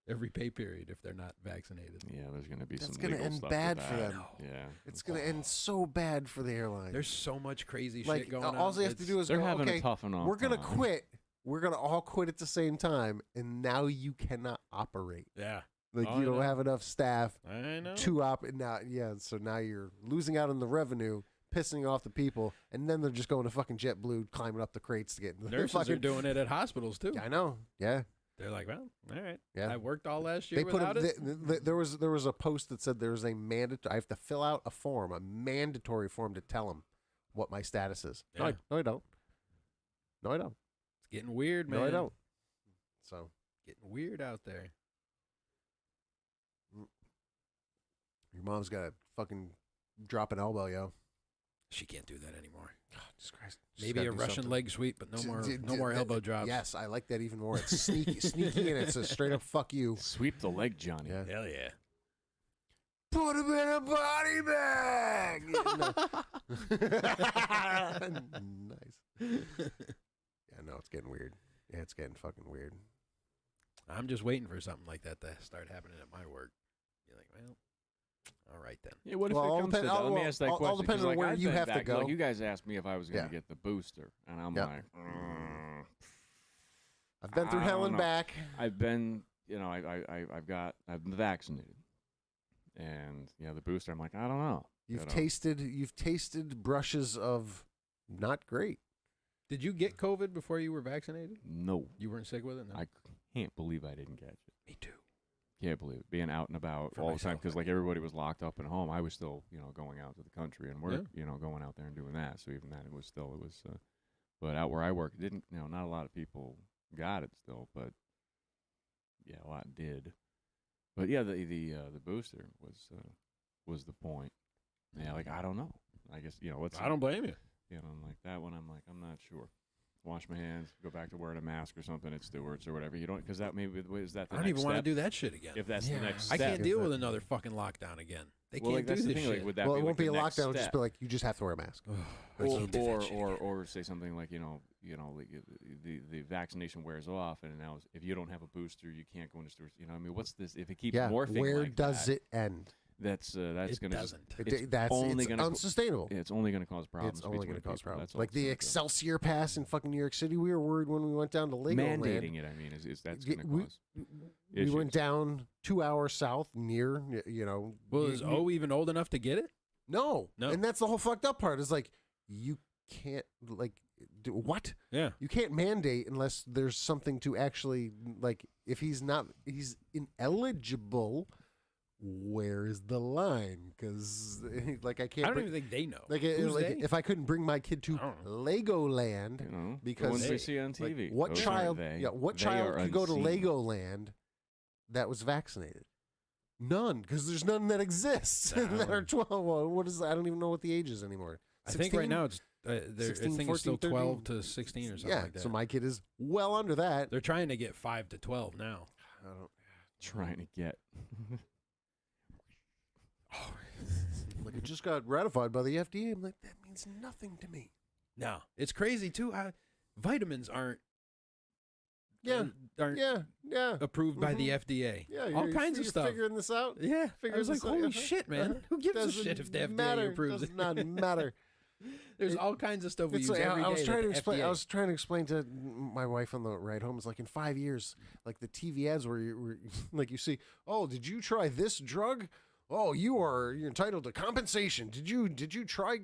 every pay period if they're not vaccinated. Yeah, there's going to be That's some going to legal end stuff bad with for that. them. Yeah. It's going to end so bad for the airline. There's so much crazy like, shit going on. All they have to do is they're go, having okay, a tough enough we're going to time. quit. We're going to all quit at the same time, and now you cannot operate. Yeah. Like, you don't have enough staff I know. to operate. Now, so now you're losing out on the revenue, pissing off the people, and then they're just going to fucking JetBlue, climbing up the crates to get in the Nurses are doing it at hospitals, too. Yeah, I know. Yeah. They're like, well, all right. Yeah. I worked all last year They put without it. there was a post that said there's a mandatory. I have to fill out a form, a mandatory form to tell them what my status is. Yeah. No, I don't. No, I don't. It's getting weird, man. No, I don't. So Getting weird out there. your mom's got to fucking drop an elbow, yo. She can't do that anymore. God, Jesus Christ. She's Maybe gotta a do Russian something. leg sweep, but no more elbow drops. Yes, I like that even more. It's sneaky, and it's a straight up fuck you. Sweep the leg, Johnny. Yeah. Hell yeah. Put him in a body bag. Nice. Yeah, no, it's getting weird. Yeah, it's getting fucking weird. I'm just waiting for something like that to start happening at my work. You're like, well, all right then. Yeah, what if Well, it comes to that? Let me ask that question. all depends 'cause, on where I've you been have to go. Like, you guys asked me if I was going to Yeah. get the booster, and I'm Yep. like, I've been through I hell don't and know. back. I've been, I've been vaccinated, and the booster. I'm like, I don't know. You've tasted brushes of not great. Did you get COVID before you were vaccinated? No, You weren't sick with it? No. I can't believe I didn't catch it. Me too. Can't believe it. Being out and about For all the time myself, because like everybody was locked up at home. I was still, going out to the country and work, Yeah. going out there and doing that. So even that, it was. But out where I work, it didn't. Not a lot of people got it still, but yeah, a lot did. But yeah, the booster was the point. Yeah, like I don't know. I guess let's. I don't blame you. Like that one. I'm like, I'm not sure. Wash my hands, go back to wearing a mask or something at Stewart's or whatever. You don't, because that maybe is that. The I don't next even want to step? do that shit again. If that's the next I step. can't deal with another fucking lockdown again. They Well, can't like, that's do the this thing. shit. Like, would that Well, be it like won't be the a next lockdown. It'll step? just be like you just have to wear a mask. Or say something like like the vaccination wears off, and now if you don't have a booster, you can't go into stores. What's this? If it keeps morphing, where like does that, it end? That's It going to doesn't. It's unsustainable. It's only going to cause problems. It's only going to between cause people. problems. That's all Like it's the gonna do. Excelsior Pass in fucking New York City. We were worried when we went down to Legoland. Mandating it. I mean, is that's going to We- cause. We went issues. down 2 hours south near, Well, is O even old enough to get it? No. No. And that's the whole fucked up part is like, you can't, do what? Yeah. You can't mandate unless there's something to actually, if he's ineligible, where is the line? Because, I can't. I don't even think they know. Who's Who's they? if I couldn't bring my kid to I don't Legoland, the because ones they- we see on TV. what Those child? aren't they. Yeah, what They child are could go to unseen. Legoland that was vaccinated? None, because there's none that exists that are 12. Well, what is? I don't even know what the age is anymore. I think right 16? now it's I 16, think it's still 14, 12 to 16 or something Yeah, like that. so my kid is well under that. They're trying to get 5 to 12 now. I don't, Trying to get. it just got ratified by the FDA. I'm like, that means nothing to me. No, it's crazy too. Vitamins aren't aren't approved by the FDA. Yeah, all kinds of stuff. Figuring this out. Yeah, I was like, holy shit, man! Who gives a shit if the FDA approves it? Does not matter. There's all kinds of stuff we use like, every day. I was trying to explain to my wife on the ride home. It's like in 5 years, like the TV ads where like you see, oh, did you try this drug? Oh, you're entitled to compensation. Did you try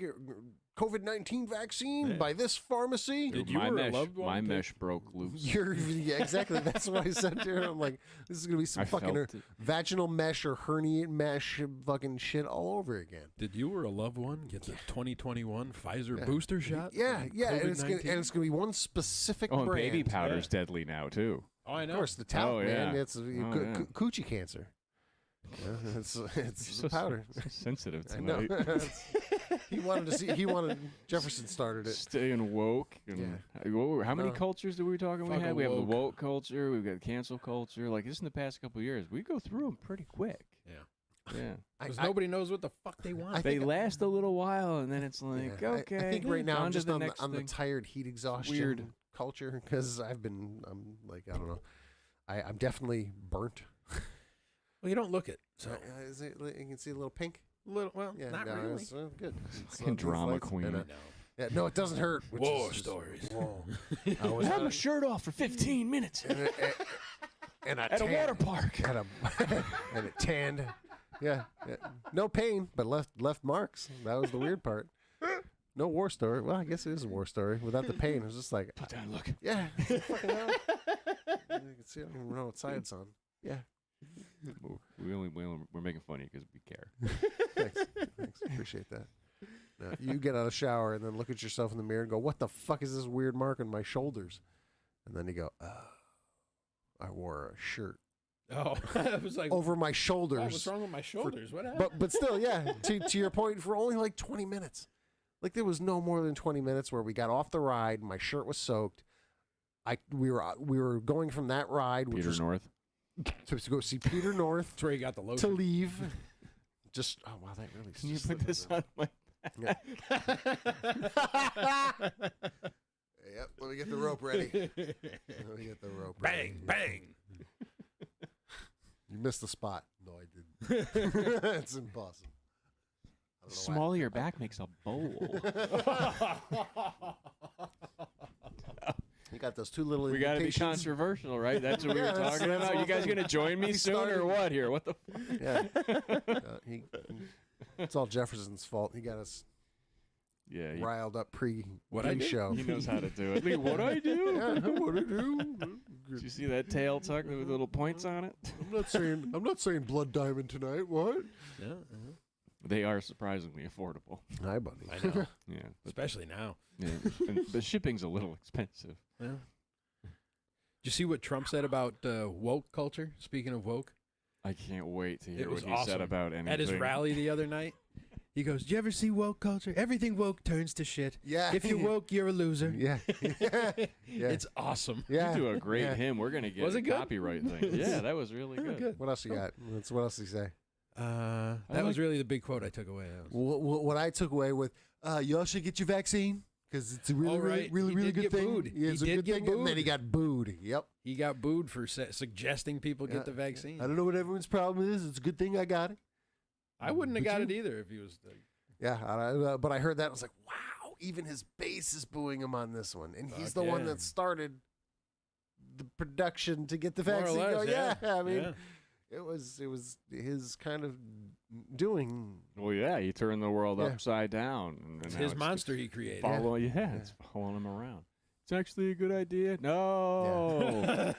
COVID-19 vaccine by this pharmacy? Dude, my mesh broke loose. Yeah, exactly. That's what I said to her. I'm like, this is gonna be some fucking vaginal mesh or hernia mesh fucking shit all over again. Did you or a loved one get the 2021 Pfizer booster shot? Yeah, and it's gonna be one specific brand. Baby powder's deadly now too. Oh, I know. Of course, the talc, man. It's coochie cancer. Yeah, it's so powder. So sensitive tonight. Jefferson started it. Staying woke. And how many cultures do we talking we have? We have the woke culture. We've got cancel culture. Like this in the past couple of years, we go through them pretty quick. Yeah. Because nobody knows what the fuck they want. They last a little while, and then it's like, okay. I think right now I'm just on the tired heat exhaustion Weird culture because I'm like, I don't know. I'm definitely burnt. Well, you don't look it. So you can see a little pink. Not really. It's good. It's drama queen. No, it doesn't hurt. War stories. Whoa. I was having a shirt off for 15 minutes at a water park. And it tanned. Yeah. No pain, but left marks. That was the weird part. No war story. Well, I guess it is a war story. Without the pain, it was just like... Put down, look. Yeah. Fucking hell. You can see, I don't even know what side it's on. Yeah. We're making fun of you because we care. Thanks. Appreciate that. Now, you get out of the shower and then look at yourself in the mirror and go, what the fuck is this weird mark on my shoulders? And then you go, I wore a shirt. Oh, I was like, over my shoulders. Oh, what's wrong with my shoulders? What happened? But still, yeah, to your point, for only like 20 minutes. Like there was no more than 20 minutes where we got off the ride, my shirt was soaked. We were going from that ride, which was North. To go see Peter North. That's where you got the lotion. To leave. Just, oh, wow, that really... Can you put this on my back? Yep, let me get the rope ready. Bang, bang. You missed the spot. No, I didn't. It's impossible. The smaller your back makes a bowl. You got those two little We got to be controversial, right? That's what we were talking about. You guys going to join me soon or what here? What the it's all Jefferson's fault. He got us riled up pre-show. He knows how to do it. What I do? Yeah, what I do. Did you see that tail tuck with little points on it? I'm not saying blood diamond tonight. What? Yeah. They are surprisingly affordable. Hi, buddy. I know. Yeah, especially now. Yeah, and the shipping's a little expensive. Yeah. Did you see what Trump said about woke culture? Speaking of woke, I can't wait to hear what he awesome. said about anything. At his rally the other night, he goes, "Do you ever see woke culture? Everything woke turns to shit. Yeah. If you're woke, you're a loser." Yeah. It's awesome. Yeah. You do a great hymn. We're gonna get a copyright thing. Yeah, that was really good. What else you got? What else did he say? That was really the big quote I took away. What I took away with, y'all should get your vaccine because it's a really good thing. Yeah, it's a good thing. And then he got booed. Yep. He got booed for suggesting people get the vaccine. I don't know what everyone's problem is. It's a good thing I got it. I wouldn't have got it either if he was. Yeah, but I heard that. I was like, wow, even his base is booing him on this one. And he's the one that started the production to get the vaccine. More or less, I mean, it was his kind of doing. Well, yeah, he turned the world upside down. And it's his monster he created. It's following him around. It's actually a good idea. No.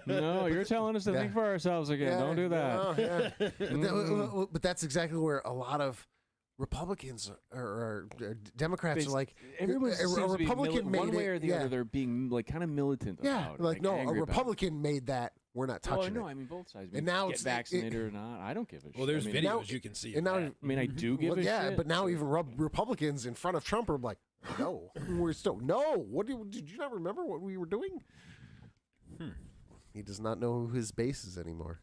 No, you're telling us to think for ourselves again. Don't do that. But that's exactly where a lot of Republicans or Democrats are like, everyone seems a Republican made one way or the it, other. They're being like kind of militant about it. Like no, a Republican made that. We're not touching it. No, I mean both sides. And now get vaccinated or not, I don't give a shit. Well, there's videos you can see. And now, I mean, I do give a shit. Yeah, but now even Republicans in front of Trump are like, no, we're still no. What did you not remember what we were doing? He does not know who his base is anymore.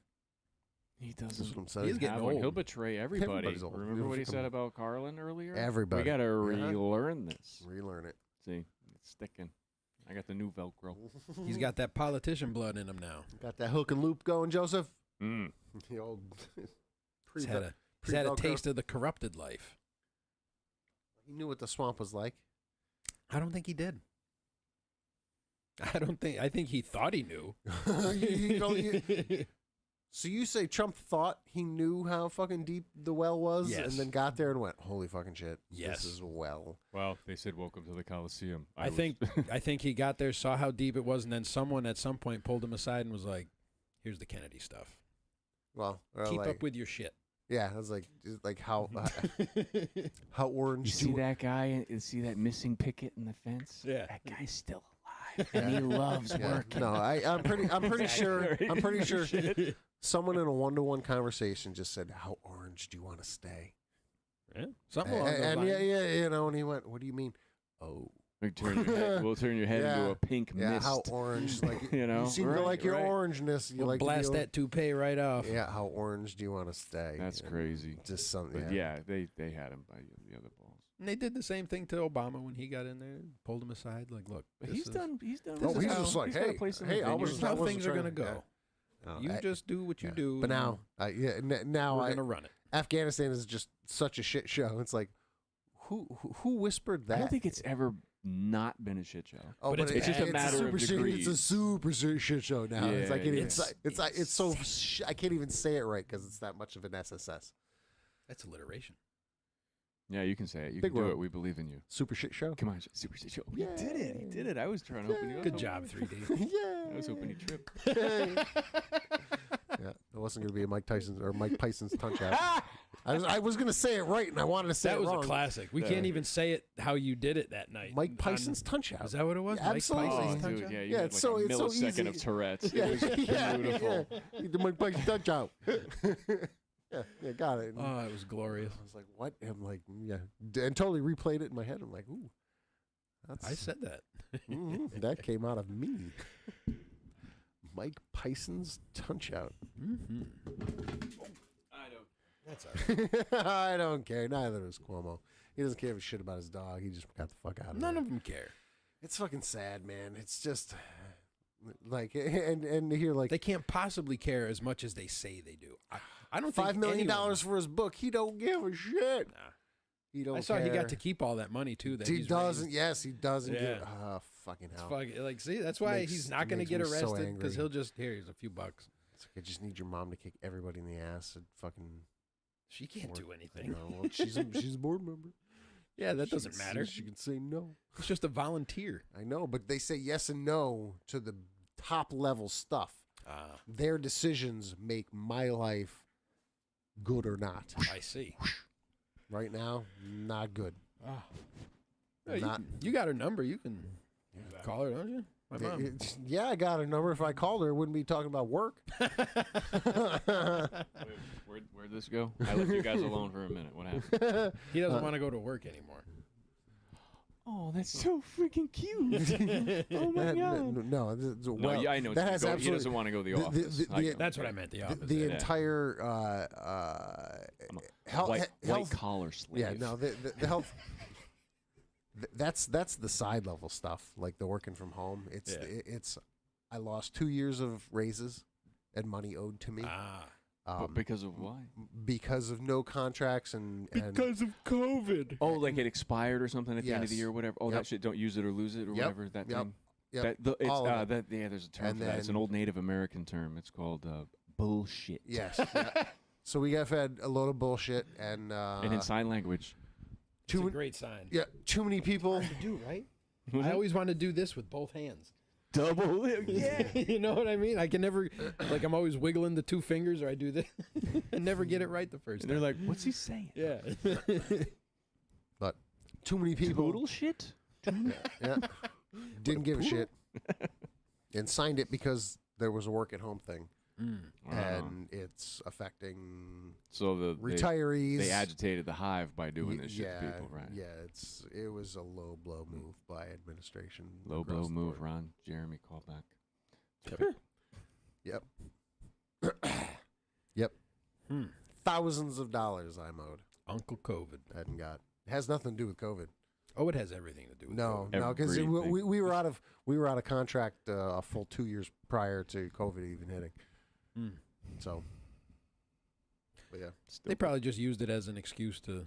He doesn't. That's what I'm saying. He's getting old. He'll betray everybody. Everybody's old. Remember what he said about Carlin earlier? Everybody. We got to relearn this. Relearn it. See, it's sticking. I got the new Velcro. He's got that politician blood in him now. Got that hook and loop going, Joseph. Mm. The old. He's had a taste of the corrupted life. He knew what the swamp was like. I don't think he did. I think he thought he knew. So you say Trump thought he knew how fucking deep the well was, Yes. and then got there and went, "Holy fucking shit! Yes. This is a well." Well, they said welcome to the Coliseum. I think he got there, saw how deep it was, and then someone at some point pulled him aside and was like, "Here's the Kennedy stuff. Well, Keep up with your shit." Yeah, I was like how how orange. You see that guy? You see that missing picket in the fence? Yeah. That guy's still alive, and he loves working. No, I'm pretty sure. I'm pretty sure someone in a one-to-one conversation just said, "How orange do you want to stay?" Yeah. Something along those And lines. yeah, and he went, "What do you mean?" Oh. We'll turn your head into a pink mist. How orange? Like You know, you seem to right, like your right. orangeness. You We'll like to blast be that toupee right off. Yeah, how orange do you want to stay? That's And crazy. Just something. But yeah, they had him by the other balls. And they did the same thing to Obama when he got in there, pulled him aside, like, "Look, But this he's is done. Oh, he's how- just like, he's got a hey, place in the hey, I vineyard. was this is how wasn't things are trying gonna to- go. No, You just do what you do. But now, now we're gonna run it." Afghanistan is just such a shit show. It's like, who whispered that? I don't think it's ever not been a shit show. Oh, but it's just a matter of super shit, degrees. It's a super shit show now. It's Yeah, like it's so I can't even say it right because it's that much of an SSS. That's alliteration. Yeah, you can say it. You Big can do word. it. We believe in you. Super shit show. Come on, super shit show. Yeah. He did it. He did it. I was trying to open you up. Good job, 3D. Yeah. I was hoping he tripped. Yeah, it wasn't going to be a Mike Tyson's punch out. I was going to say it right, and I wanted to say That it was wrong. a classic. We can't even say it how you did it that night. Mike Tyson's punch out. Is that what it was? Yeah, absolutely. Mike Oh, Tyson's dude, touch-out? yeah, you Yeah, had it's like so- a it's so millisecond easy. of Tourette's. Yeah, It was yeah, beautiful. Yeah. The Mike Tyson's touch out. Yeah, got it. Oh, it was glorious. I was like, what? I'm like, yeah, and totally replayed it in my head. I'm like, ooh, I said that. that came out of me. Mike Tyson's punch out. Mm-hmm. I don't. That's all right. I don't care. Neither does Cuomo. He doesn't give a shit about his dog. He just got the fuck out of None there. of them care. It's fucking sad, man. It's just like and to hear like They can't possibly care as much as they say they do. I don't think $5 million anyone- for his book. He don't give a shit. Nah. He don't. I saw he care. got to keep all that money too. That He he's doesn't. raised. Yes, he doesn't. Yeah. Give, fucking It's hell. like see, that's why Makes- he's not going to makes get me so arrested because angry. he'll just here's a few bucks. It's like I just need your mom to kick everybody in the ass and fucking. She can't do You anything. know, well, she's a board member. Yeah, that She doesn't can matter. She can say no. It's just a volunteer. I know, but they say yes and no to the top level stuff. Their decisions make my life good or not. I see. Right now, not good. Yeah, Not- you got her number. You can call her, don't you? My mom. Yeah, I got her number. If I called her, I wouldn't be talking about work. Where'd this go? I left you guys alone for a minute. What happened? He doesn't want to go to work anymore. Oh, that's so freaking cute. Oh my god. No, No, yeah, I know. That has he absolutely. doesn't want to go to the the- office. the- I know. That's what I meant. The office. The Yeah. entire I'm a health, white health collar slave. Yeah, no, the health. That's the side level stuff, like the working from home. It's Yeah. it's. I lost 2 years of raises and money owed to me But because of why? because of no contracts and of COVID. Oh, like it expired or something at the end of the Yes. year, or whatever. Oh, Yep. that shit. Don't use it or lose it or Yep. whatever. That Yep. thing. Yep. It's, All of it. yeah, there's a term And for that. It's an then- old Native American term. It's called bullshit. yes. Yeah. So we got fed a load of bullshit and And in sign language, It's a too great sign. yeah too many people. To do right. I always want to do this with both hands. double. Yeah. You know what I mean? I can never, like, I'm always wiggling the two fingers, or I do this, and never get it right the first And time. they're like, "What's he saying? Yeah. But too many people. Total shit." Yeah. Didn't give a shit. And signed it because there was a work at home thing. And it's affecting So retirees. they agitated the hive by doing this shit yeah, to people, right? Yeah, it was a low blow move by administration. Low across blow the move, board. Ron. Jeremy, call back. Yep. Yep. Thousands of dollars I'm owed. Uncle COVID. Hadn't got. It has nothing to do with COVID. Oh, it has everything to do with No, COVID. no, because we were out of contract a full 2 years prior to COVID even hitting. So, but yeah, they probably just used it as an excuse to,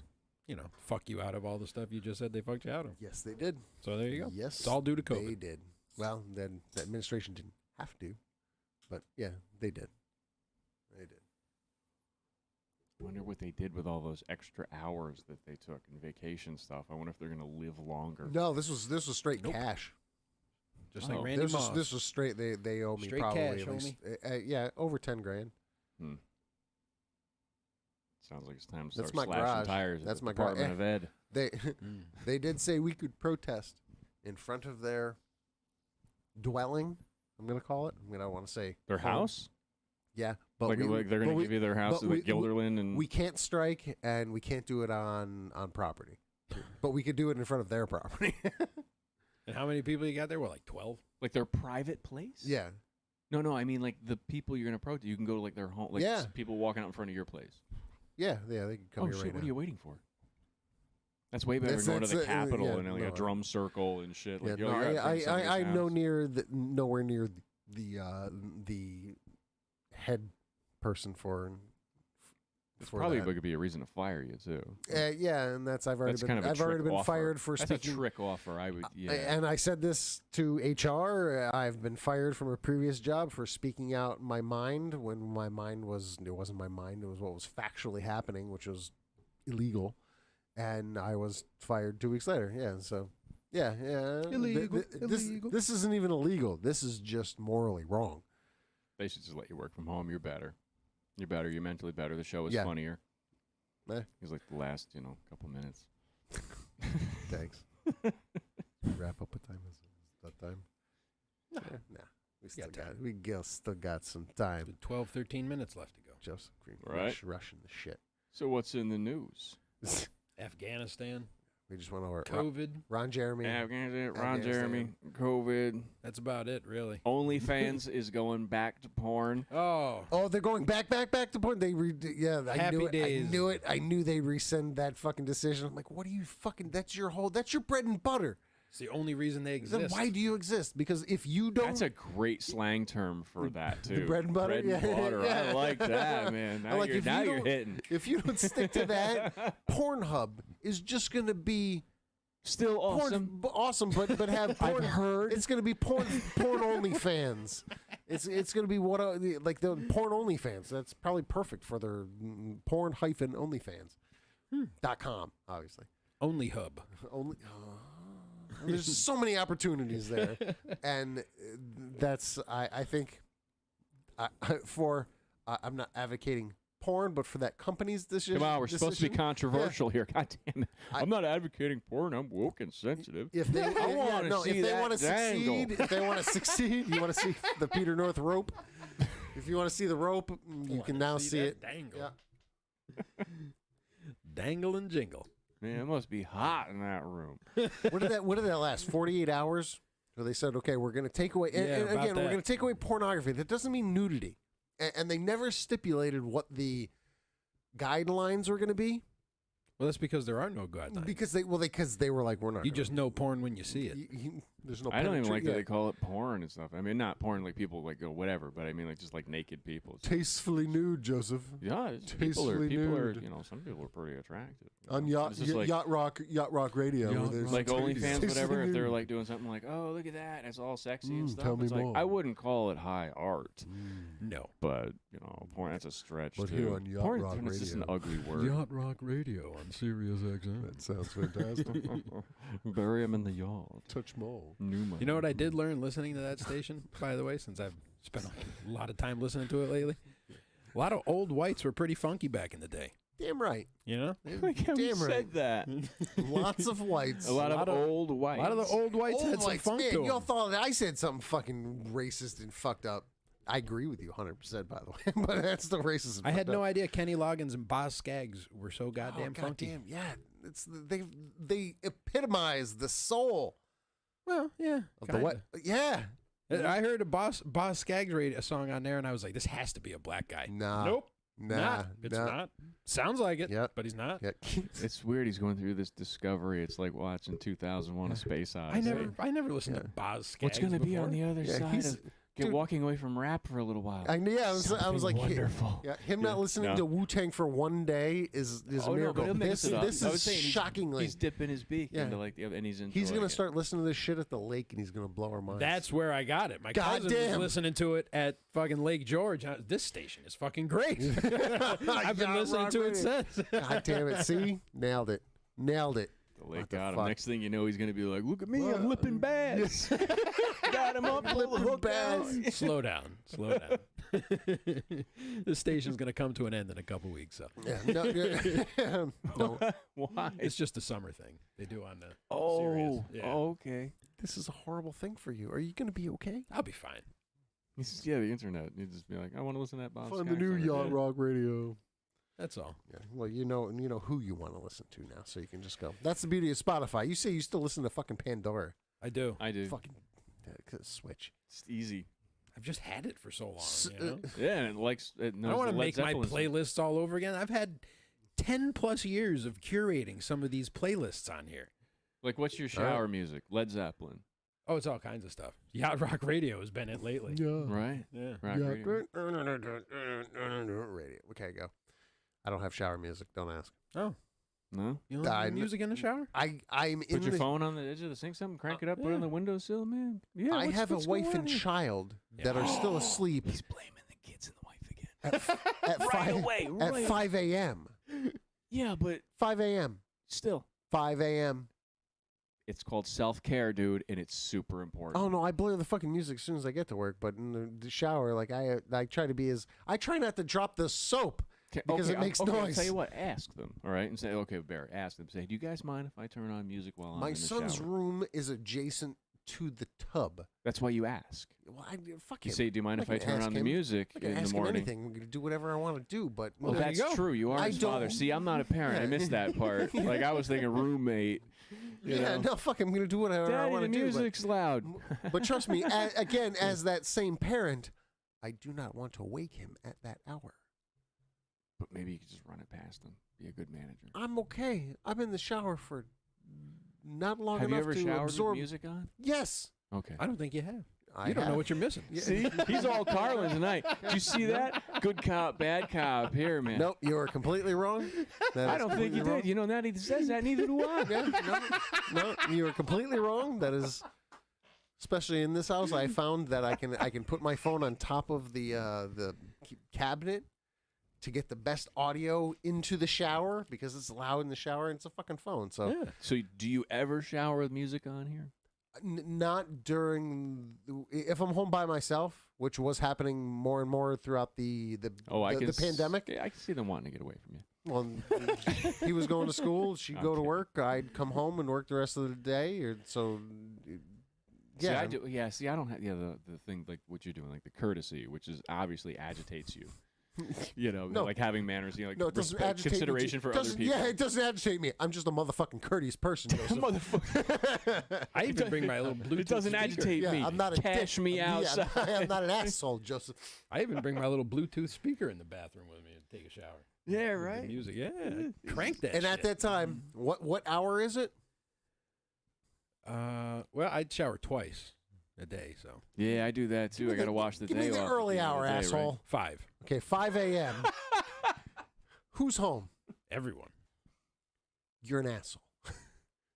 fuck you out of all the stuff you just said they fucked you out of. Yes, they did. So there you go. Yes, it's all due to COVID. They did. Well, then the administration didn't have to, but yeah, they did. They did. I wonder what they did with all those extra hours that they took and vacation stuff. I wonder if they're going to live longer. No, this was straight cash. Just like Randy Moss. This was straight. They owe me Straight probably cash, at least, yeah, over $10,000. Sounds like it's time to That's start my slashing garage. tires. That's at the my Department of Ed. They did say we could protest in front of their dwelling. I'm gonna call it. I want to say Their house. Yeah, but like they're going to give you their house like Gilderland, and we can't strike and we can't do it on property, but we could do it in front of their property. And how many people you got there? Well, like 12. like their private place. Yeah. No, I mean like the people you're going to protest. You can go to like their home. Like people walking out in front of your place. Yeah, they can come here right now. What are you waiting for? That's way better than going to the Capitol and like a drum circle and shit. Like, I'm nowhere near the head person for. It's probably going to be a reason to fire you too. Yeah, and I've already been fired for speaking. That's a trick offer. I would. Yeah. And I said this to HR. I've been fired from a previous job for speaking out my mind when my mind it wasn't my mind. It was what was factually happening, which was illegal, and I was fired 2 weeks later. Yeah, so yeah. Illegal. This isn't even illegal. This is just morally wrong. They should just let you work from home. You're better. You're better. You're mentally better. The show is funnier. It's like the last, couple minutes. Thanks. Wrap up. What time is it? Is that time? Nah. We still got some time. 12, 13 minutes left to go. Joseph Green, rushing the shit. So what's in the news? Afghanistan. We just went over COVID. Ron Jeremy. Jeremy. COVID. That's about it, really. OnlyFans is going back to porn. Oh, they're going back to porn. Happy days. I knew it. I knew they'd rescind that fucking decision. I'm like, what are you fucking? That's your bread and butter. It's the only reason they exist. Then why do you exist? Because if you don't, that's a great slang term for that too. The bread and butter. Bread and butter. Yeah. I like that, man. Now you're hitting. If you don't stick to that, Pornhub is just going to be still awesome. Awesome, but have porn. I've heard it's going to be porn only fans. It's going to be like the porn only fans. That's probably perfect for their porn-onlyfans.com, obviously. Only hub. There's so many opportunities there, and that's I think I'm not advocating porn, but for that company's decision. Come on, we're supposed to be controversial here. God damn it! I'm not advocating porn. I'm woke and sensitive. If they want to succeed, you want to see the Peter North rope. If you want to see the rope, you can now see it. Dangle. Yeah. Dangle and jingle. Man, it must be hot in that room. What did that last? 48 hours? So they said, okay, we're going to take away, and again, we're going to take away pornography. That doesn't mean nudity. And they never stipulated what the guidelines were going to be. Well, that's because there are no guidelines. Because they were like, we're not. You just know porn when you see it. There's no. I don't even like that they call it porn and stuff. I mean, not porn like people like go whatever, but I mean like just like naked people. Tastefully nude, Joseph. Yeah, people are some people are pretty attractive. On Yacht Rock Radio, like OnlyFans, whatever. If they're like doing something like, oh, look at that, it's all sexy and stuff. Tell me more. I wouldn't call it high art. No, but porn, that's a stretch but too. Here on Yacht porn Rock is just an Radio. ugly word. Yacht Rock Radio on Sirius XM. That sounds fantastic. Bury him in the yacht. Touch more. You know what I did learn listening to that station, by the way, since I've spent a lot of time listening to it lately? A lot of old whites were pretty funky back in the day. Damn right. You know? Damn right. Said that. Lots of whites. A lot of old whites. A lot of the old whites had some funk to them. Y'all thought that I said something fucking racist and fucked up. I agree with you 100%, by the way, but that's still racist. I had no idea Kenny Loggins and Boz Scaggs were so goddamn funky. Goddamn, yeah. They epitomize the soul. Well, yeah. Of the what? Yeah. I heard a Boz Scaggs a song on there, and I was like, this has to be a black guy. Nah. Nope. It's not. Sounds like it, but he's not. Yep. It's weird. He's going through this discovery. It's like watching 2001: A Space Odyssey. I never listened to Boz Scaggs. What's going to be on the other side he's- of walking away from rap for a little while? I was like, wonderful. him not listening to Wu-Tang for one day is a miracle. No, this is saying shockingly. He's dipping his beak into and he's into He's gonna start listening to this shit at the lake, and he's gonna blow our minds. That's where I got it. My cousin was listening to it at fucking Lake George. This station is fucking great. I've been listening to it since. God damn it! See, nailed it. The lake got him. Next thing you know, he's gonna be like, "Look at me, I'm lipping bass. Got him up, lipping bass." Slow down. This station's gonna come to an end in a couple weeks. So. Yeah, no. Why? It's just a summer thing they do on the. Oh, series. okay. This is a horrible thing for you. Are you gonna be okay? I'll be fine. The internet. You just be like, I want to listen to that Bob. Find the new Yacht Rock Radio. That's all. Yeah. Well, you know who you want to listen to now, so you can just go. That's the beauty of Spotify. You say you still listen to fucking Pandora. I do. Fucking switch. It's easy. I've just had it for so long. Yeah, and it I don't want to make my playlists all over again. I've had 10 plus years of curating some of these playlists on here. Like, what's your shower music? Led Zeppelin. Oh, it's all kinds of stuff. Yacht Rock Radio has been it lately. Yeah. Right? Yeah. Rock radio. Radio. Okay, go. I don't have shower music. Don't ask. Oh. No? You don't have music in the shower? I'm in Put your phone on the edge of the sink, something, crank it up, put it on the windowsill, man. Yeah, I have a wife and child that are still asleep. He's blaming the kids and the wife again. At right away. At 5 a.m. Yeah, but 5 a.m. Still. 5 a.m. It's called self-care, dude, and it's super important. Oh no, I blare the fucking music as soon as I get to work, but in the shower, like I try to be I try not to drop the soap. Because it makes noise. I'll tell you what, ask them, all right? And say, okay, Barry, ask them. Say, do you guys mind if I turn on music while I'm in the shower? My son's room is adjacent to the tub. That's why you ask. Well, fuck you him. say, do you mind if I turn on the music in the morning? Anything. I'm going to do whatever I want to do, but... Well, that's true. You are his father. See, I'm not a parent. I missed that part. Like, I was thinking roommate. No, fuck, I'm going to do whatever I want to do. Daddy, the music's loud. But trust me, again, as that same parent, I do not want to wake him at that hour. But maybe you could just run it past him. Be a good manager. I'm okay. I'm in the shower for not long enough to absorb. Have you ever showered with music on? Yes. Okay. I don't think you have. You don't know what you're missing. See? He's all Carlin tonight. Did you see that? Good cop, bad cop. Here, man. Nope, you are completely wrong. I don't think you did. You know, now he says that, neither do I. No, you are completely wrong. That is... Especially in this house, I found that I can put my phone on top of the cabinet to get the best audio into the shower because it's loud in the shower and it's a fucking phone. So, So do you ever shower with music on here? Not during if I'm home by myself, which was happening more and more throughout the pandemic. Yeah, I can see them wanting to get away from you. Well, he was going to school. She'd go to work. I'd come home and work the rest of the day. Yeah, I do. Yeah, see, I don't have the thing like what you're doing, like the courtesy, which is obviously agitates you. You know, like having manners, like respect, consideration for other people. Yeah, it doesn't agitate me. I'm just a motherfucking courteous person. Motherfucker. I even bring my little Bluetooth It doesn't speaker. agitate me. I'm not a Cash me outside. I'm not an asshole, Joseph. I even bring my little Bluetooth speaker in the bathroom with me to take a shower. Yeah, right. The music, crank that. And shit. at that time, what hour is it? Well, I'd shower twice a day, so. Yeah, I do that too. I got to wash the day off. Give me the early hour, day, asshole. Right? 5. Okay, 5 a.m. Who's home? Everyone. You're an asshole.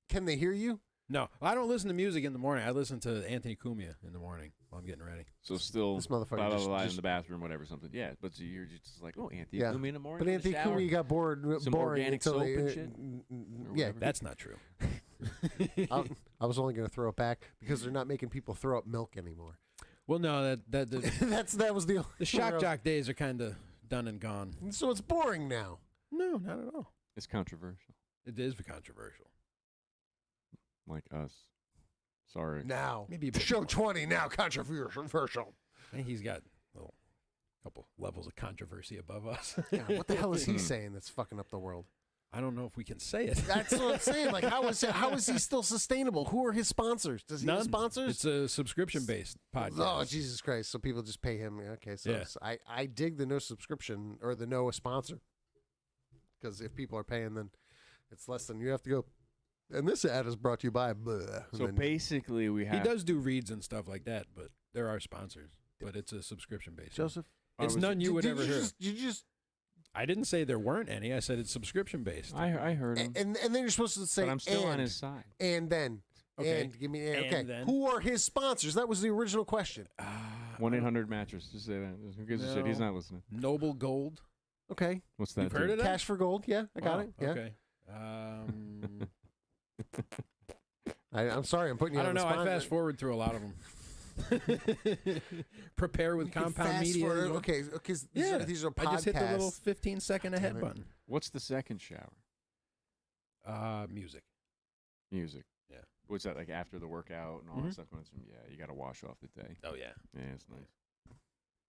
Can they hear you? No, I don't listen to music in the morning. I listen to Anthony Cumia in the morning while I'm getting ready. So still, this motherfucker in the bathroom, whatever, something. Yeah, but so you're just like, oh, Anthony Cumia in the morning. But Anthony Cumia got boring. Some organic soap and shit. Yeah, that's not true. I was only going to throw it back because they're not making people throw up milk anymore. Well, no, that was the shock jock days are kind of done and gone. So it's boring now. No, not at all. It's controversial. It is controversial. Like us. Sorry. Now, maybe show 20 now controversial. I think he's got a couple levels of controversy above us. Yeah, what the hell is he saying that's fucking up the world? I don't know if we can say it. That's what I'm saying. Like, how is he still sustainable? Who are his sponsors? Does he have sponsors? It's a subscription-based podcast. Oh, Jesus Christ. So people just pay him. Okay, so I dig the no subscription or the no sponsor. Because if people are paying, then it's less than you have to go. And this ad is brought to you by. So basically, we have. He does do reads and stuff like that, but there are sponsors. But it's a subscription-based. Joseph? It's none you would ever hear. You just. I didn't say there weren't any. I said it's subscription-based. I heard him. And then you're supposed to say, but I'm still on his side. And then. Okay. And give me. Okay. And then. Who are his sponsors? That was the original question. 1-800-Mattress. Just say that. Who gives a shit? He's not listening. Noble Gold. Okay. What's that? You've heard of that? Cash for Gold. Yeah, I got it. Yeah. Okay. I'm sorry. I'm putting you I on don't the know. spot. I fast forward through a lot of them. Prepare with Compound Media. Okay, because these are podcasts. I just hit the little 15-second ahead button. What's the second shower? Music. Music. Yeah. What's that, like after the workout and all that stuff? When it's, you got to wash off the day. Oh, yeah. Yeah, it's nice.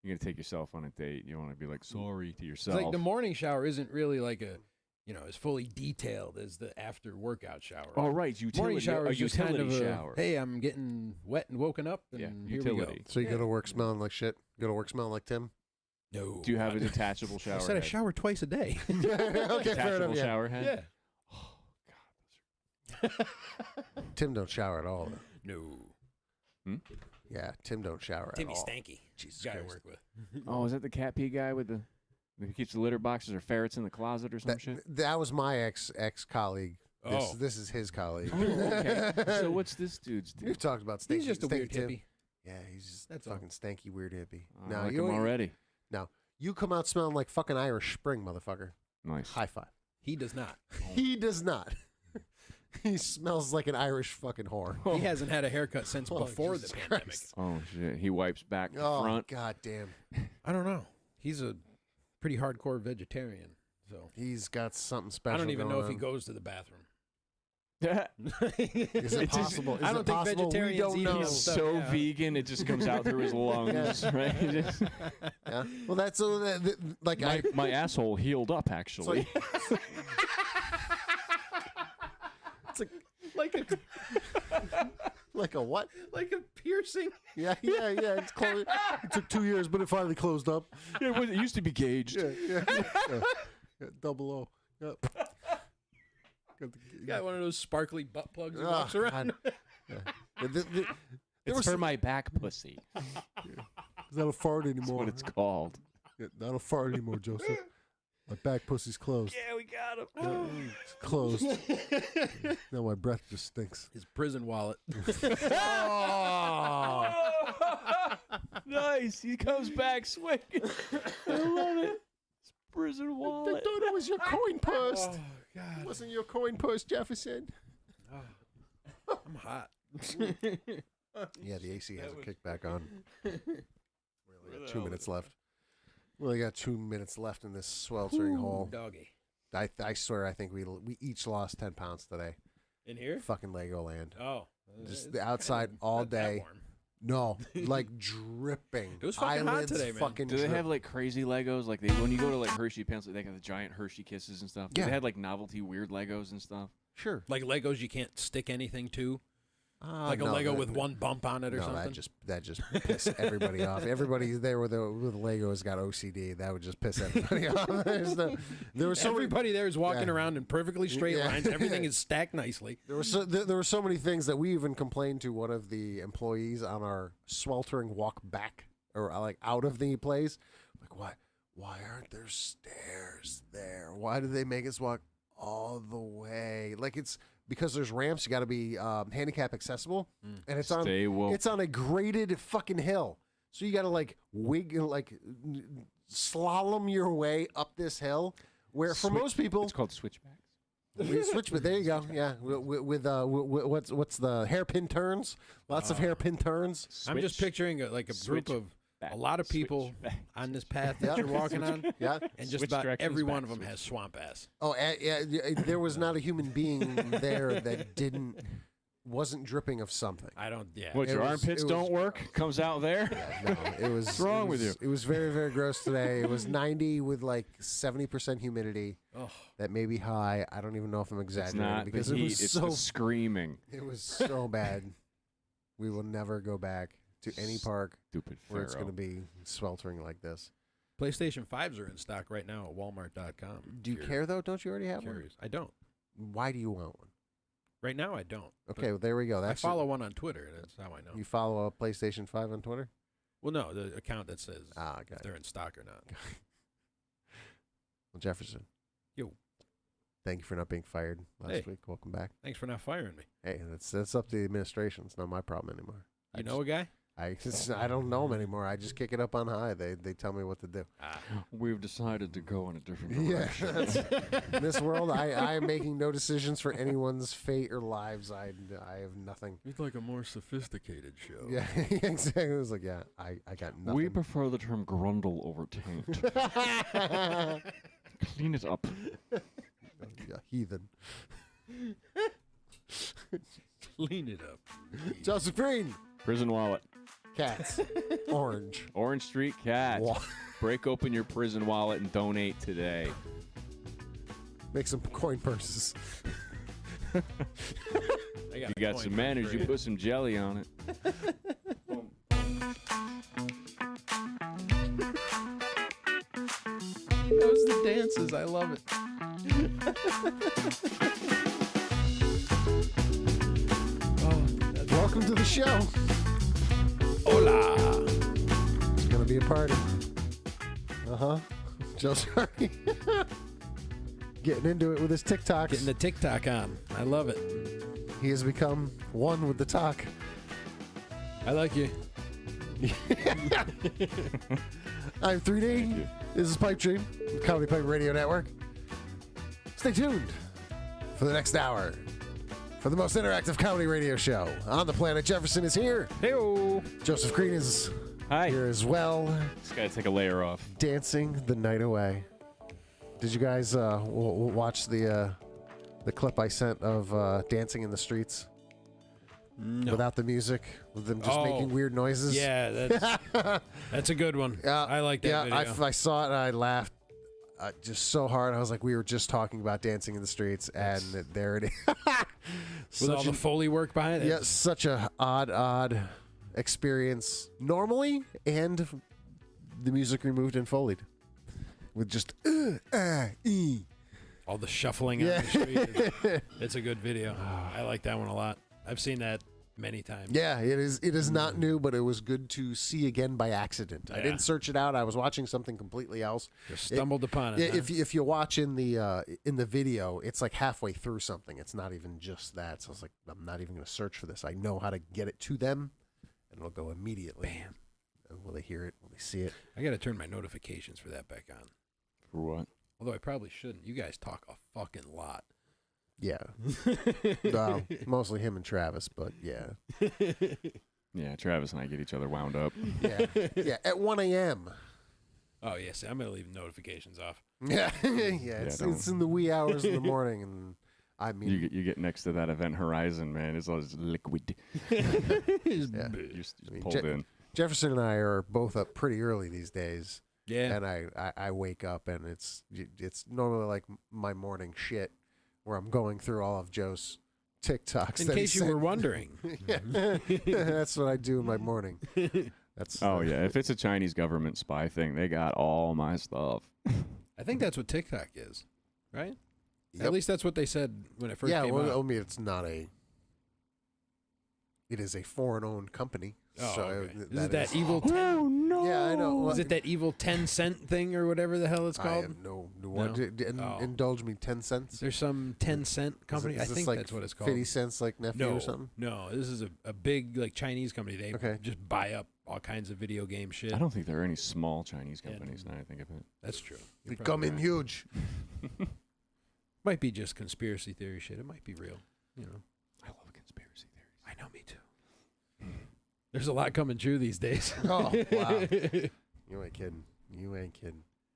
You're going to take yourself on a date. You want to be like, sorry to yourself. It's like the morning shower isn't really like as fully detailed as the after workout shower. Oh, right. Morning shower is just kind of shower. Hey, I'm getting wet and woken up, and here we go. So you go to work smelling like shit? Go to work smelling like Tim? No. Do you have a detachable shower I said head? I shower twice a day. Okay, fair enough. Yeah. Shower head? Yeah. Oh, God. Tim don't shower at all. No. Yeah, Tim don't shower Timmy at all. Stanky. Jesus guy I Christ. work with. Oh, is that the cat pee guy with the... He keeps the litter boxes or ferrets in the closet or some shit? That was my ex colleague. Oh. This is his colleague. Oh, okay. So what's this dude's deal? We've talked about stanky. He's just a weird Tim. hippie. Yeah, he's just That's fucking stanky weird hippie. I like him already. Now, you come out smelling like fucking Irish Spring, motherfucker. Nice. High five. He does not. He does not. He smells like an Irish fucking whore. He hasn't had a haircut since before the Jesus pandemic. Christ. Oh, shit. He wipes back the Oh, front. god damn. I don't know. He's a pretty hardcore vegetarian, so He's got something special. I don't even know if he going goes to the bathroom. Yeah. Is it possible? I don't think vegetarians We don't eat know. his He's stuff, so yeah. vegan, it just comes out through his lungs, right? Just, Yeah. Well, that's like my asshole healed up, actually. like a what? Like a piercing. Yeah. It's closed. It took 2 years, but it finally closed up. Yeah, it used to be gauged. Yeah. Double O. Yep. Got one of those sparkly butt plugs that Oh, walks around. It's for my back pussy. It's not a fart That's anymore. what it's called. Yeah, not a fart anymore, Joseph. My back pussy's closed. Yeah, we got him. Yeah, it's closed. Now my breath just stinks. His prison wallet. Oh. Nice. He comes back swinging. I love it. It's prison wallet. I thought it was your coin purse. Oh, God. It wasn't your coin purse, Jefferson. I'm hot. Yeah, the AC hasn't kicked back on. We only got 2 minutes left. We only got 2 minutes left in this sweltering hole. Doggy. I swear, I think we each lost 10 pounds today. In here? Fucking Legoland. Oh. Just the outside all Not that day. warm. No, like dripping. It was fucking hot Eyelids today, man. fucking Do they drip. have like crazy Legos? Like when you go to like Hershey, Pennsylvania, they got the giant Hershey Kisses and stuff. Do Yeah. they had like novelty weird Legos and stuff? Sure. Like Legos you can't stick anything to? Like a no, Lego that- with one bump on it or no, something? that just piss everybody off. Everybody there with Legos got OCD. That would just piss everybody off. There was so many, Everybody there is walking Yeah. around in perfectly straight Yeah. lines. Everything is stacked nicely. there were so many things that we even complained to one of the employees on our sweltering walk back or like out of the place. Like, why aren't there stairs there? Why do they make us walk all the way? Like it's because there's ramps. You got to be handicap accessible, and it's Stay woke. it's on a graded fucking hill. So you got to like slalom your way up this hill. Where for most people, It's called switchbacks. we switch, but there you go. Yeah, with what's the hairpin turns? Lots of hairpin turns. I'm just picturing a group of a lot of people Switchback. on this path that you're walking on, Yeah. and just Switch about directions every back, one of them switch. has swamp ass. Oh, yeah. There was not a human being there that didn't wasn't dripping of something. I don't. Yeah. What, your armpits don't work? Comes out there? No, it was. What's wrong with you? It was very, very gross today. It was 90 with like 70% humidity. Oh. That may be high. I don't even know if I'm It's exaggerating not because the it heat, was it's so. the screaming. It was so bad. We will never go back to any park Stupid where it's Pharaoh. going to be sweltering like this. PlayStation 5s are in stock right now at Walmart.com. Do you care though? Don't you already have Curious. I don't. one? Why do you want one? Right now, I don't. Okay, well, there we go. I That's follow one on Twitter. That's how I know. You follow a PlayStation 5 on Twitter? Well, no, the account that says Okay. if they're in stock or not. Well, Jefferson. Yo. Thank you for not being fired last week. Welcome back. Thanks for not firing me. Hey, that's up to the administration. It's not my problem anymore. You know a guy? I don't know them anymore. I just kick it up on high. They tell me what to do. We've decided to go in a different Yeah, direction. in this world, I am making no decisions for anyone's fate or lives. I have nothing. It's like a more sophisticated show. Yeah, exactly. It was like, yeah, I got nothing. We prefer the term grundle over taint. Clean it up. Yeah, heathen. Clean it up. Joseph Green. Prison wallet. Cats. Orange. Orange Street Cat. Break open your prison wallet and donate today. Make some coin purses. You got some manners, you put some jelly on it. He knows the dances. I love it. Welcome to the show. Hola. It's going to be a party. Joe Sargi. Getting into it with his TikToks. Getting the TikTok on. I love it. He has become one with the talk. I like you. I'm 3D. This is Pipe Dream, Comedypipe Radio Network. Stay tuned for the next hour for the most interactive comedy radio show on the planet. Jefferson is here. Hey-o. Joseph Green is Hi. here as well. Just gotta take a layer off. Dancing the night away. Did you guys watch the clip I sent of dancing in the streets? No. Without the music, with them just making weird noises. Yeah, that's a good one. I like that video. I saw it and I laughed just so hard. I was like, we were just talking about dancing in the streets, and there it is. With all the Foley work behind it. Yeah, such a odd experience normally, and the music removed and Foleyed. With just all the shuffling on the street. It's a good video. I like that one a lot. I've seen that many times. Yeah, it is not new, but it was good to see again by accident. Yeah. I didn't search it out. I was watching something completely else. Just stumbled upon it. If you watch in the video, it's like halfway through something. It's not even just that. So I was like, I'm not even going to search for this. I know how to get it to them, and it'll go immediately. Bam. And will they hear it? Will they see it? I got to turn my notifications for that back on. For what? Although I probably shouldn't. You guys talk a fucking lot. Yeah. Well, mostly him and Travis, but yeah. Yeah, Travis and I get each other wound up. Yeah. Yeah. At 1 a.m. Oh, yes. I'm going to leave notifications off. Yeah. It's in the wee hours in the morning, and I mean, you get next to that event horizon, man. It's always liquid. yeah. You're just pulled in. Jefferson and I are both up pretty early these days. Yeah. And I wake up, and it's normally like my morning shit, where I'm going through all of Joe's TikToks. In case you were wondering. Yeah. That's what I do in my morning. That's yeah. If it's a Chinese government spy thing, they got all my stuff. I think that's what TikTok is, right? Yep. At least that's what they said when it first came out. I mean, it's not a. It is a foreign-owned company. Oh, so okay. Is it that evil? Oh no! Yeah, I know. Is it that evil 10-cent thing or whatever the hell it's I called? have no. Indulge me 10 cents. There's some 10-cent company. Is I this think like that's what it's called. 50 cents like nephew or something? No, this is a big like Chinese company. They just buy up all kinds of video game shit. I don't think there are any small Chinese companies now I think of it. That's true. They come in huge. Might be just conspiracy theory shit. It might be real. You know. I love conspiracy theories. I know, me too. There's a lot coming true these days. Oh, wow. You ain't kidding.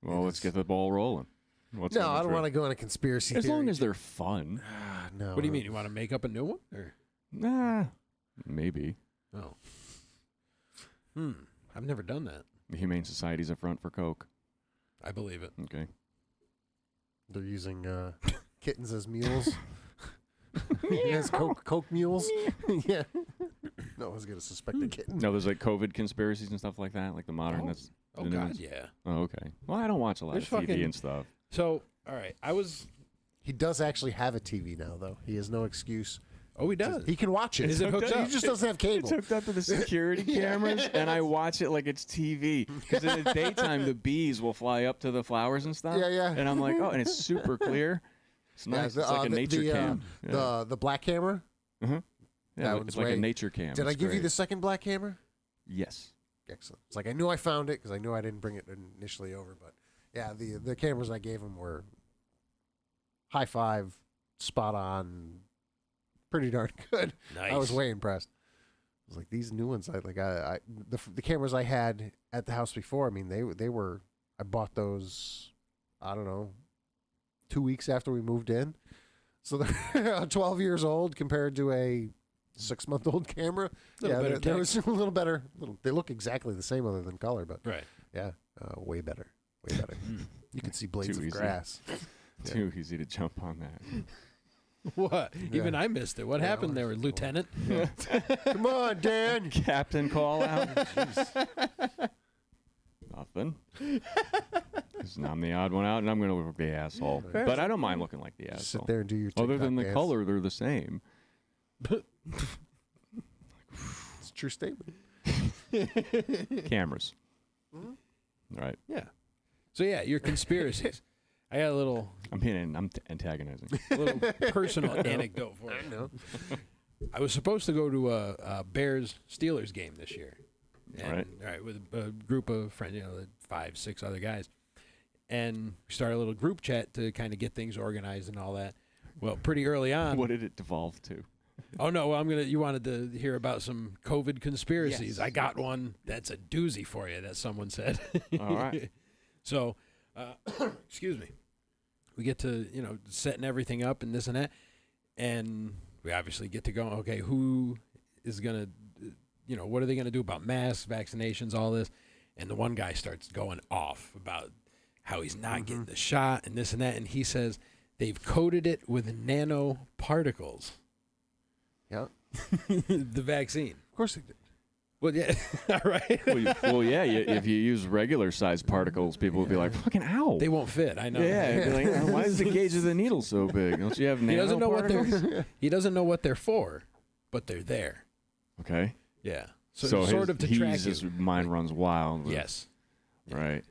Well, let's get the ball rolling. No, I don't want to go on a conspiracy theory. As long as they're fun. No. What do you mean? You want to make up a new one? Or? Nah, maybe. Oh. I've never done that. The Humane Society's a front for Coke. I believe it. Okay. They're using kittens as mules. Yes, Coke mules. Yeah. No one's gonna suspect a kitten. No, there's like COVID conspiracies and stuff like that, like the modern. Oh. That's Oh, the new God, ones. yeah. Oh, okay. Well, I don't watch a lot There's of TV fucking- and stuff. So, all right, He does actually have a TV now, though. He has no excuse. Oh, he does. He can watch it. Is it hooked He up? just doesn't have cable. It's hooked up to the security cameras, and I watch it like it's TV. Because in the daytime, the bees will fly up to the flowers and stuff. Yeah, yeah. And I'm like, oh, and it's super clear. It's nice. It's like a nature cam. The black camera. Yeah, that like- one's it's like a great. nature cam. Did I It's give you great. the second black camera? Yes. Excellent. It's like I knew I found it because I knew I didn't bring it initially over, but yeah, the cameras I gave him were high five, spot on, pretty darn good. Nice. I was way impressed. I was like, these new ones, the cameras I had at the house before. I mean, they were. I bought those. I don't know, 2 weeks after we moved in, so they're 12 years old compared to a 6-month-old camera. Little better there was a little better. They look exactly the same other than color, but Right. yeah, way better. Way better. You could see blades Too of easy. grass. Too easy to jump on that. What? Even I missed it. What happened there, Lieutenant? Come on, Dan. Captain call out. Nothing. 'Cause I'm the odd one out, and I'm going to look like the asshole. But I don't mind looking like the asshole. Sit there and do your TikTok Other than the dance. color, they're the same. It's a true statement. Cameras. Right. Yeah. So, yeah, your conspiracies. I got a little I'm antagonizing. personal anecdote for you. I know. I was supposed to go to a Bears-Steelers game this year. And, Right. Right, with a group of friends, 5, 6 other guys. And we started a little group chat to kind of get things organized and all that. Well, pretty early on. What did it devolve to? Oh no! Well, you wanted to hear about some COVID conspiracies. Yes. I got one that's a doozy for you. That someone said. All right. So, excuse me. We get to setting everything up and this and that, and we obviously get to go. Okay, who is gonna, what are they gonna do about masks, vaccinations, all this? And the one guy starts going off about how he's not getting the shot and this and that, and he says they've coated it with nanoparticles. Yeah. The vaccine. Of course they did. Well, yeah, all right. Well, yeah. If you use regular sized particles, people will be like, "Fucking ow!" They won't fit. I know. Yeah. It'd be like, "Oh, why is the gauge of the needle so big? Don't you have He doesn't know what nanoparticles?" they're. He doesn't know what they're for, but they're there. Okay. Yeah. So sort of to track his you. mind runs wild. with- Yes. Right.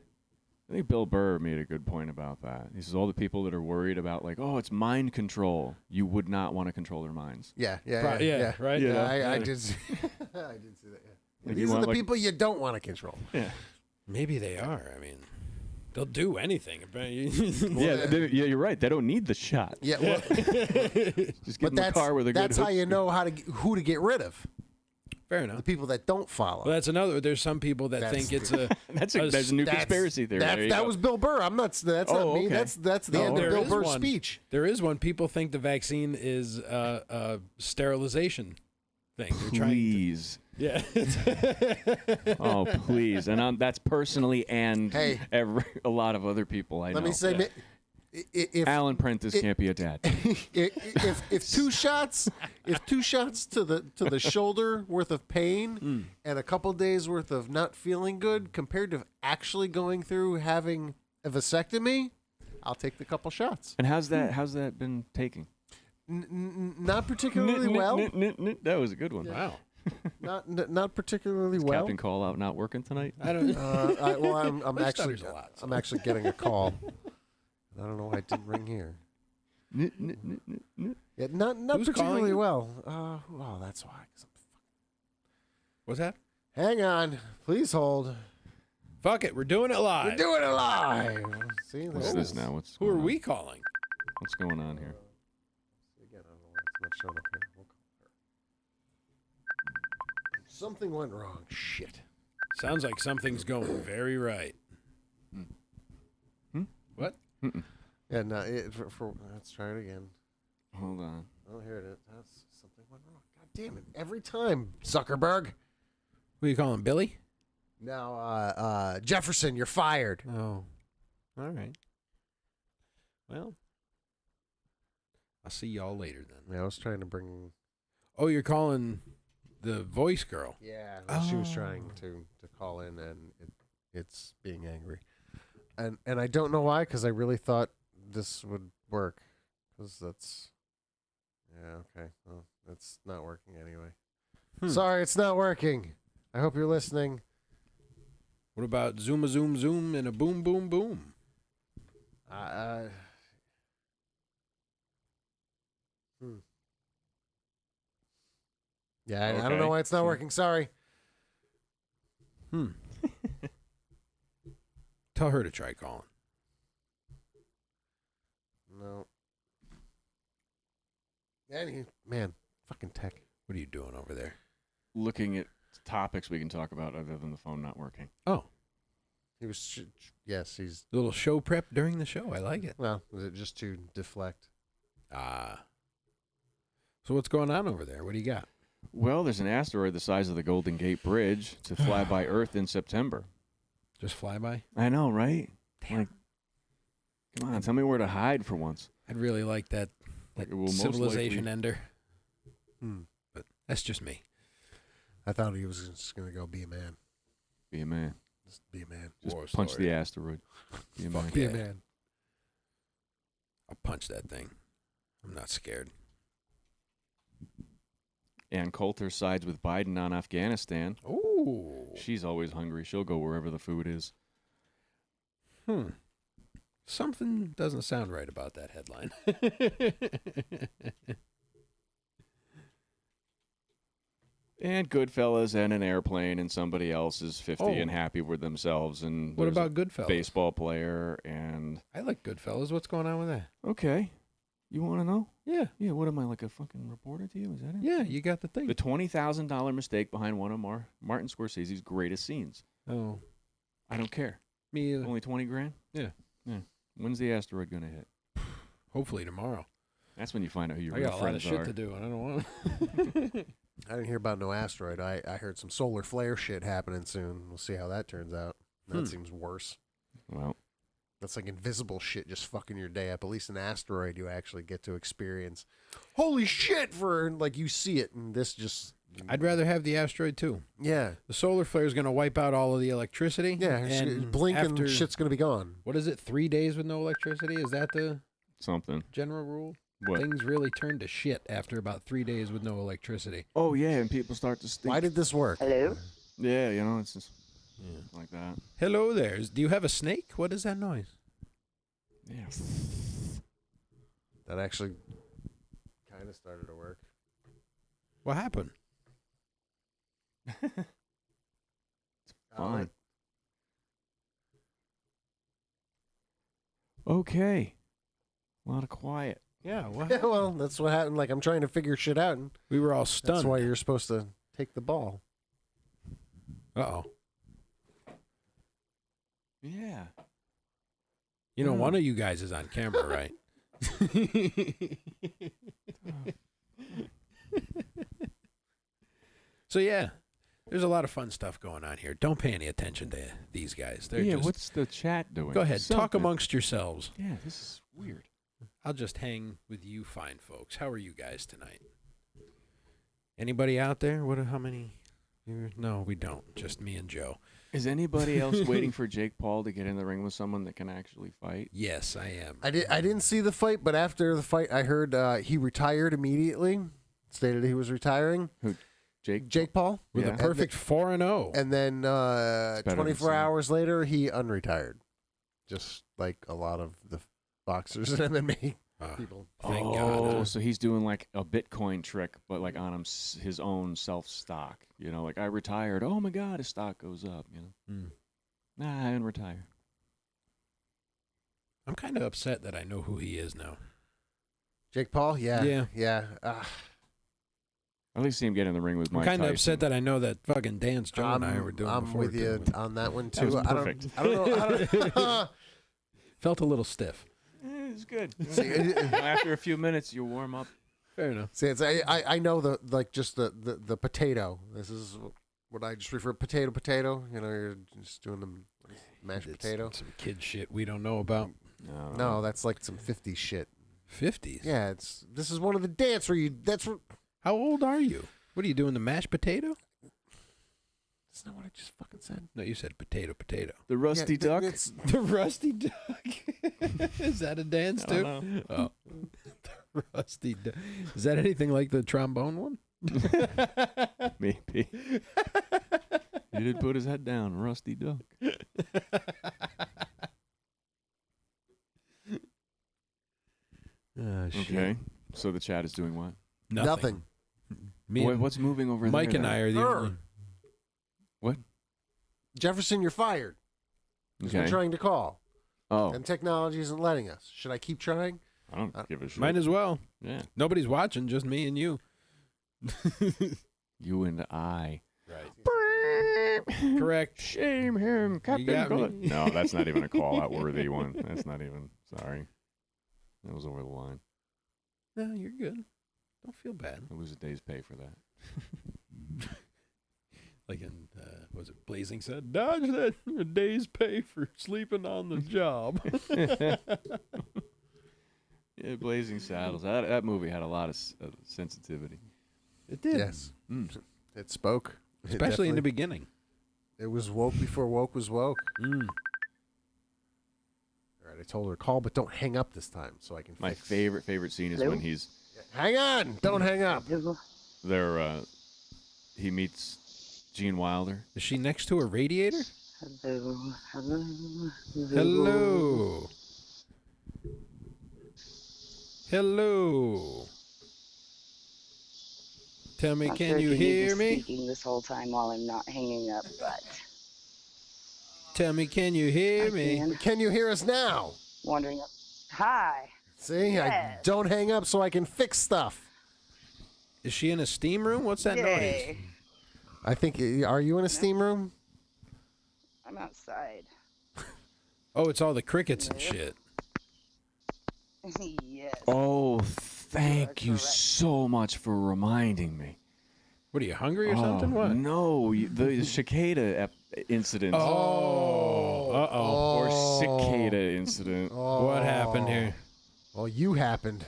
I think Bill Burr made a good point about that. He says all the people that are worried about it's mind control. You would not want to control their minds. Yeah. Right. Yeah. Yeah, I did. I did see that. Yeah. Like, you These are want, the people you don't want to control. Yeah. Maybe they are. I mean, they'll do anything. Yeah, you're right. They don't need the shot. Yeah. Well, Just get in the car with a good that's how hook. you know who to get rid of. Fair The enough. people that don't follow. Well, that's another. There's some people that That's- think it's a. There's a new That's- conspiracy theory. There you That go. was Bill Burr. I'm not. That's not me. okay. That's the end there of Bill is Burr's one. speech. There is one. People think the vaccine is a sterilization thing. They're trying to, Please. yeah. Oh, please. And that's personally and Hey. a lot of other people I know. Let me say, if Alan Prentice can't be a dad. if two shots to the shoulder worth of pain and a couple days worth of not feeling good compared to actually going through having a vasectomy, I'll take the couple shots. And how's that been taking? Not particularly well. That was a good one. Wow. Not particularly well. Captain Call Out not working tonight? I don't. I'm Which actually stutters a lot, so. I'm actually getting a call. I don't know why it didn't ring here. Yeah, not Who's particularly calling you? well. Oh, that's why. 'Cause What's that? hang on, please hold. Fuck it. We're doing it live. We're doing it live. See, What's there it this is. now? What's Who are going on? we calling? What's going on here? Again, I don't know why it's not showing up here. We'll call her. Something went wrong. Shit. Sounds like something's going very right. What? Yeah, no. Let's try it again. Hold on. Oh, here it is. Something went wrong. God damn it. Every time, Zuckerberg. What do you call him, Billy? No, Jefferson, you're fired. Oh. All right. Well, I'll see y'all later then. Yeah, I was trying to bring... Oh, you're calling the voice girl? Yeah, well, she was trying to call in, and it's being angry. And I don't know why, because I really thought this would work. Because that's... Yeah, okay. Well, that's not working anyway. Sorry, it's not working. I hope you're listening. What about zoom a zoom zoom and a boom boom boom? Yeah, I don't know why it's not working. Sorry. Tell her to try calling. No. Man, fucking tech. What are you doing over there? Looking at topics we can talk about other than the phone not working. Oh. He was, yes, he's... A little show prep during the show. I like it. Well, was it just to deflect? So what's going on over there? What do you got? Well, there's an asteroid the size of the Golden Gate Bridge to fly by Earth in September. Just fly by? I know, right? Damn. Like, come on, tell me where to hide for once. I'd really like that It will most civilization likely- ender. But that's just me. I thought he was just going to go be a man. Be a man. Just be a man. Just War punch story. the asteroid. Be a man. Be Yeah. a man. I'll punch that thing. I'm not scared. Ann Coulter sides with Biden on Afghanistan. Ooh. She's always hungry. She'll go wherever the food is. Something doesn't sound right about that headline. And Goodfellas and an airplane, and somebody else is 50 and happy with themselves. And What there's about a Goodfellas? baseball player and I like Goodfellas. What's going on with that? okay, you want to know? Yeah. Yeah. What am I, like a fucking reporter to you? Is that it? Yeah, you got the thing. The $20,000 mistake behind one of Martin Scorsese's greatest scenes. Oh, I don't care. me either. Only 20 grand. Yeah. When's the asteroid gonna hit? Hopefully tomorrow. That's when you find out who your I real got a lot of friends shit are. to do, and I don't want to. I didn't hear about no asteroid. I heard some solar flare shit happening soon. We'll see how that turns out. That seems worse. Well, That's like invisible shit just fucking your day up. At least an asteroid you actually get to experience. Holy shit, for like you see it, and this just... I'd rather have the asteroid too. Yeah. The solar flare is going to wipe out all of the electricity. Yeah, and blink after, and shit's going to be gone. What is it? 3 days with no electricity? Is that the something. general rule? What? Things really turn to shit after about 3 days with no electricity. Oh yeah, and people start to stink. Why did this work? Hello? Yeah, it's just like that. Hello there. Do you have a snake? What is that noise? Yeah. That actually kind of started to work. What happened? It's fine. Okay. A lot of quiet. Yeah, what? Yeah, well, that's what happened. Like, I'm trying to figure shit out, and We were all stunned. that's why you're supposed to take the ball. Uh-oh. Yeah. You know, one of you guys is on camera, right? So, yeah, there's a lot of fun stuff going on here. Don't pay any attention to these guys. They're Yeah, just... what's the chat doing? Go ahead. Talk Something. amongst yourselves. Yeah, this is weird. I'll just hang with you fine folks. How are you guys tonight? Anybody out there? How many? No, we don't. Just me and Joe. Is anybody else waiting for Jake Paul to get in the ring with someone that can actually fight? Yes, I am. I didn't see the fight, but after the fight, I heard he retired immediately. Stated he was retiring. Who? Jake Paul. With Yeah. a perfect 4-0. And then better than 24 some. hours later, he unretired. Just like a lot of the boxers and MMA people. Thank oh, God. so he's doing like a Bitcoin trick, but like on his own self stock. You know, like I retired. Oh my God, his stock goes up. You know, Nah, I didn't retire. I'm kind of upset that I know who he is now. Jake Paul? Yeah. At least see him get in the ring with I'm Mike kind of Tyson. upset that I know that fucking dance Joe and I were doing I'm before. with you too. on that one, That too. was I perfect. don't know. Felt a little stiff. It's good. See, After a few minutes, you warm up. Fair enough. See, I know the potato. This is what I just refer potato. You know, you're just doing the mashed potato. Some kid shit we don't know about. No, that's like some 50s shit. 50s? Yeah, this is one of the dance where How old are you? What are you doing, the mashed potato? That's not what I just fucking said. No, you said potato. The rusty duck? The rusty duck. Is that a dance, too? Oh. The rusty duck. Is that anything like the trombone one? Maybe. He did put his head down, rusty duck. Okay. So the chat is doing what? Nothing. What's moving over Mike there? Mike and I are the only... What? Jefferson, you're fired. Okay. We're trying to call. Oh. And technology isn't letting us. Should I keep trying? I don't give a shit. Might as well. Yeah. Nobody's watching, just me and you. You and I. Right. Correct. Shame him, Captain Good. Me. No, that's not even a call-out worthy one. That's not even. Sorry. That was over the line. No, you're good. Don't feel bad. I lose a day's pay for that. Like in, was it Blazing said, dodge that a day's pay for sleeping on the job. Yeah, Blazing Saddles. That movie had a lot of sensitivity. It did. Yes. It spoke. Especially in the beginning. It was woke before woke was woke. Mm. All right, I told her to call, but don't hang up this time so I can My fix. favorite scene is when he's... Hang on! Don't hang up. He meets Gene Wilder. Is she next to a radiator? Hello. Hello. Hello. Tell me, can you hear me? Speaking this whole time while I'm not hanging up, but Tell me, can you hear me? Can you hear us now? Wondering. Hi. See, Yes. I don't hang up so I can fix stuff. Is she in a steam room? What's that noise? Yay. I think. Are you in a steam room? I'm outside. Oh, it's all the crickets and shit. Yes. Oh, thank you so much for reminding me. What are you, hungry or something? What? No, the cicada incident. Oh. Uh-oh. Or cicada incident. Oh. What happened here? Well, you happened.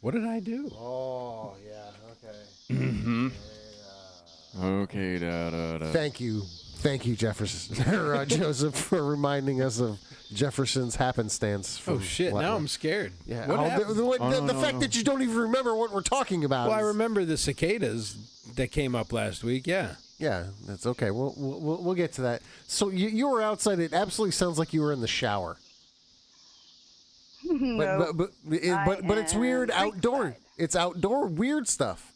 What did I do? Oh, yeah, okay. Mm-hmm. Okay, da. Thank you, Jefferson, or, Joseph, for reminding us of Jefferson's happenstance. Oh, shit, now I'm scared. Yeah, What happened? the fact that you don't even remember what we're talking about. Well, I remember the cicadas that came up last week, yeah. Yeah, that's okay. We'll get to that. So you were outside. It absolutely sounds like you were in the shower. No, But it's weird I am outdoor. inside. It's outdoor weird stuff.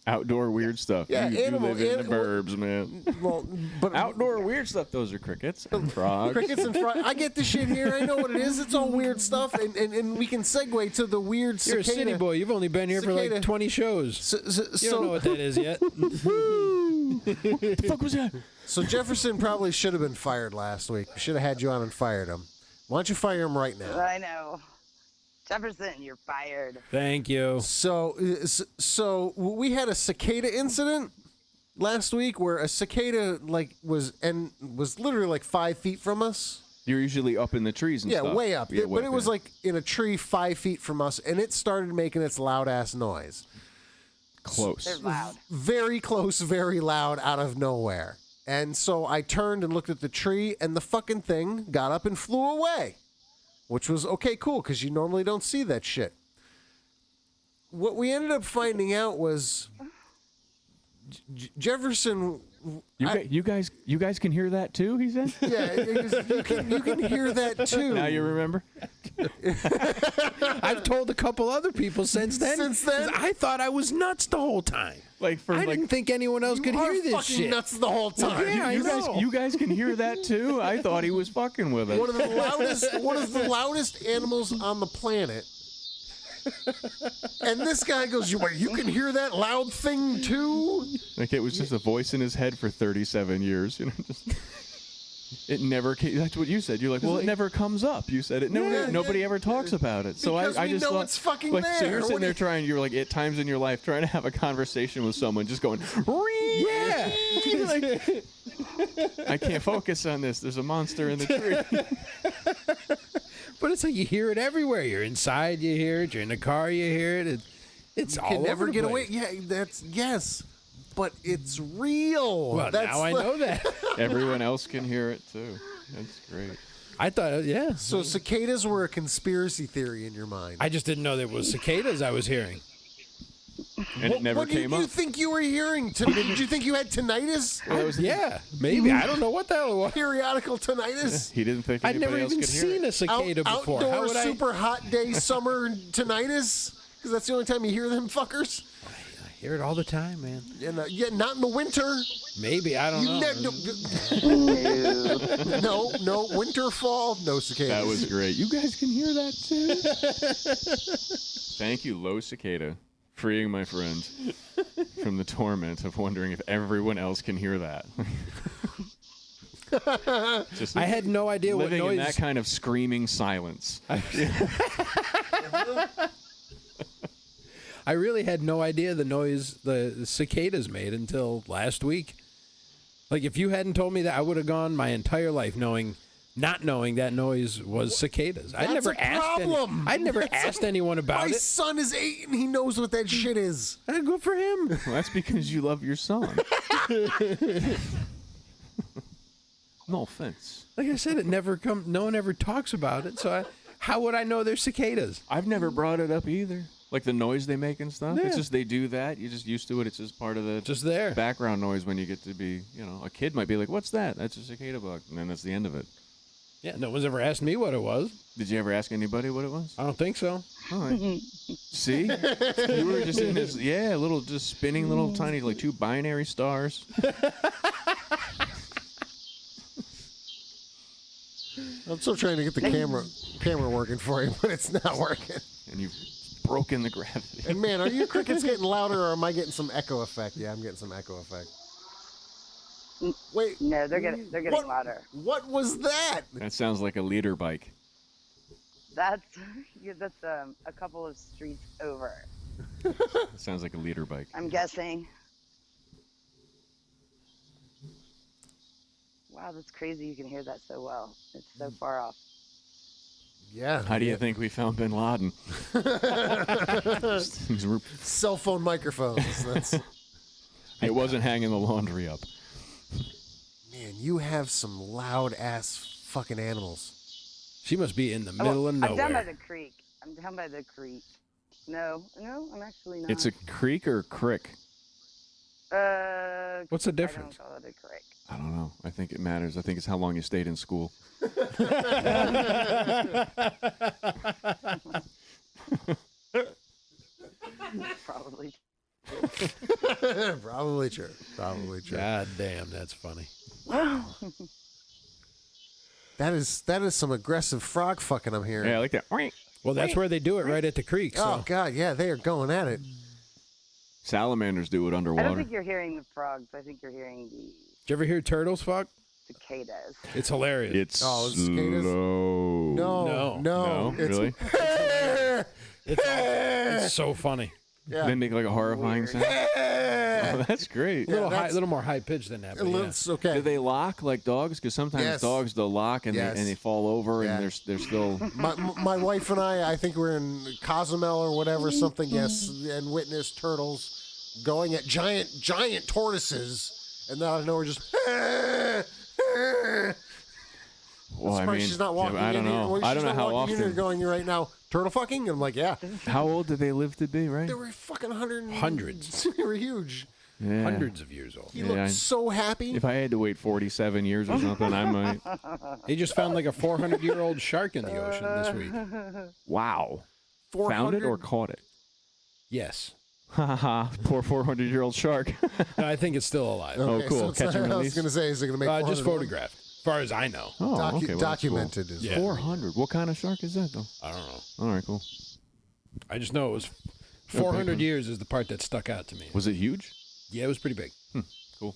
Outdoor weird stuff. Yeah, you animal- live in the burbs, man. Well, but Outdoor weird stuff. Those are crickets and frogs. crickets and frogs. I get the shit here. I know what it is. It's all weird stuff, and we can segue to the weird You're cicada. a city boy. You've only been here for Cicada. like 20 shows. So, You don't know what that is yet. What the fuck was that? So Jefferson probably should have been fired last week. We should have had you on and fired him. Why don't you fire him right now? I know. Jefferson, you're fired. Thank you. So we had a cicada incident last week where a cicada was literally like 5 feet from us. You're usually up in the trees and Yeah, stuff. way up. Yeah, But it was like in a tree 5 feet from us, and it started making its loud ass noise. close. They're loud. Very close, very loud, out of nowhere. And so I turned and looked at the tree, and the fucking thing got up and flew away. Which was, okay, cool, because you normally don't see that shit. What we ended up finding out was Jefferson... You guys can hear that too, he said? Yeah, you can hear that too. Now you remember? I've told a couple other people since then. 'Cause I thought I was nuts the whole time. Like for I didn't think anyone else could You are hear this fucking shit. nuts the whole time. Yeah, I know. you guys can hear that too? I thought he was fucking with us. One of the loudest animals on the planet. And this guy goes, you can hear that loud thing too? Like it was just a voice in his head for 37 years, you know. Just... It never came. That's what you said. You're like, well, it never comes up. You said it. Nobody ever talks about it. So I just know thought, it's fucking like, there. so you're sitting What there trying. You're like, at times in your life, trying to have a conversation with someone, just going, Yeah. You're like, I can't focus on this. There's a monster in the tree. But it's like you hear it everywhere. You're inside, you hear it. You're in the car, you hear it. It's all can never over the get place. away. Yeah, yes, but it's real. Well, That's now I know that. Everyone else can hear it too. That's great. I thought, yeah. So cicadas were a conspiracy theory in your mind. I just didn't know there was cicadas I was hearing. And it never what came did you up. think you were hearing? Did you think you had tinnitus? Yeah, maybe. I don't know what the hell it was. Periodical tinnitus? He didn't think I'd anybody never else even could hear seen it. a cicada before. How Outdoor would I? super hot day summer tinnitus? Because that's the only time you hear them fuckers. I hear it all the time, man. And, yeah, not in the winter. Maybe. I don't know. No, winter, fall, no cicadas. That was great. You guys can hear that too. Thank you, Low Cicada, freeing my friend from the torment of wondering if everyone else can hear that. Just I had no idea what living noise. in that kind of screaming silence. I really had no idea the noise the cicadas made until last week. Like, if you hadn't told me that, I would have gone my entire life not knowing that noise was cicadas. I'd never asked anyone about My it. son is 8 and he knows what that shit is. Good for him. Well, that's because you love your son. No offense. Like I said, no one ever talks about it. So how would I know they're cicadas? I've never brought it up either. Like the noise they make and stuff. Yeah. It's just they do that. You're just used to it. It's just part of the Just there. background noise when you get to be, a kid might be like, what's that? That's a cicada bug. And then that's the end of it. Yeah, no one's ever asked me what it was. Did you ever ask anybody what it was? I don't think so. All right. See? You were just in this, little, just spinning little tiny, like 2 binary stars. I'm still trying to get the camera working for you, but it's not working. And you've broken the gravity. And man, are your crickets getting louder or am I getting some echo effect? Yeah, I'm getting some echo effect. Wait. No, they're getting louder. What was that? That sounds like a leader bike. That's a couple of streets over. It sounds like a leader bike. I'm guessing. Wow, that's crazy. You can hear that so well. It's so far off. Yeah. How do you think we found Bin Laden? Cell phone microphones. It wasn't hanging the laundry up. Man, you have some loud ass fucking animals. She must be in the middle of nowhere. I'm down by the creek. No, I'm actually not. It's a creek or a crick? What's the difference? I don't call it a creek. I don't know. I think it matters. I think it's how long you stayed in school. Probably. Probably true. God damn, that's funny. That is some aggressive frog fucking I'm hearing. Yeah, I like that. Well, that's where they do it, right at the creek. So. Oh God, yeah, they are going at it. Salamanders do it I underwater. don't think you're hearing the frogs. I think you're hearing the Did you ever hear turtles fuck? cicadas. It's hilarious. It's cicadas? slow. No, it's, really? It's so funny. Yeah. They make like a horrifying sound. Oh, that's great. A little more high pitched than that. But yeah. It's okay. Do they lock like dogs? Because sometimes Yes. dogs they'll lock and Yes. they fall over Yeah. and they're still. My wife and I think we're in Cozumel or whatever, something, yes, and witnessed turtles going at giant tortoises, and then out of nowhere just. Well, I mean, she's not walking. I don't in know. Here. I don't know how often. You're often. going right now. Turtle fucking? And I'm like, yeah. How old did they live to be? Right? They were fucking Hundreds. They were huge. Yeah. Hundreds of years old. He looked so happy. If I had to wait 47 years or something, I might. They just found like a 400-year-old shark in the ocean this week. Wow. 400? Found it or caught it? Yes. Ha ha ha. Poor 400-year-old shark. No, I think it's still alive. Oh, cool. So it's Catch and not, I was release? going to say, is it going to make Just 400? photographed, as far as I know. Oh, okay. Well, that's cool. Documented is Yeah. 400. What kind of shark is that, though? I don't know. All right, cool. I just know it was 400 Okay. years is the part that stuck out to me. Was it huge? Yeah, it was pretty big. Cool.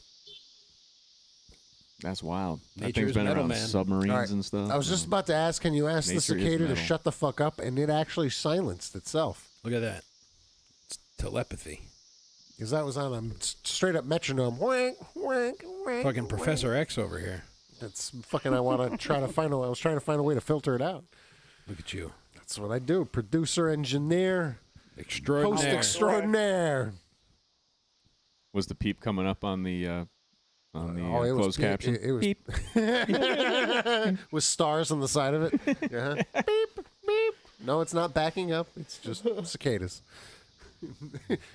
That's wild. That Nature's thing's been metal, around man. submarines All right. and stuff. I was just about to ask, can you ask the Nature is cicada to metal. shut the fuck up? And it actually silenced itself. Look at that. It's telepathy. Because that was on a straight up metronome. Wank, wank, wank. Fucking Professor X over here. That's fucking, I want to try to find I was trying to find a way to filter it out. Look at you. That's what I do. Producer, engineer, host Extraordinaire. extraordinaire. Was the peep coming up on the it was closed caption? It was Peep. with stars on the side of it. Yeah. Beep, beep. No, it's not backing up. It's just cicadas.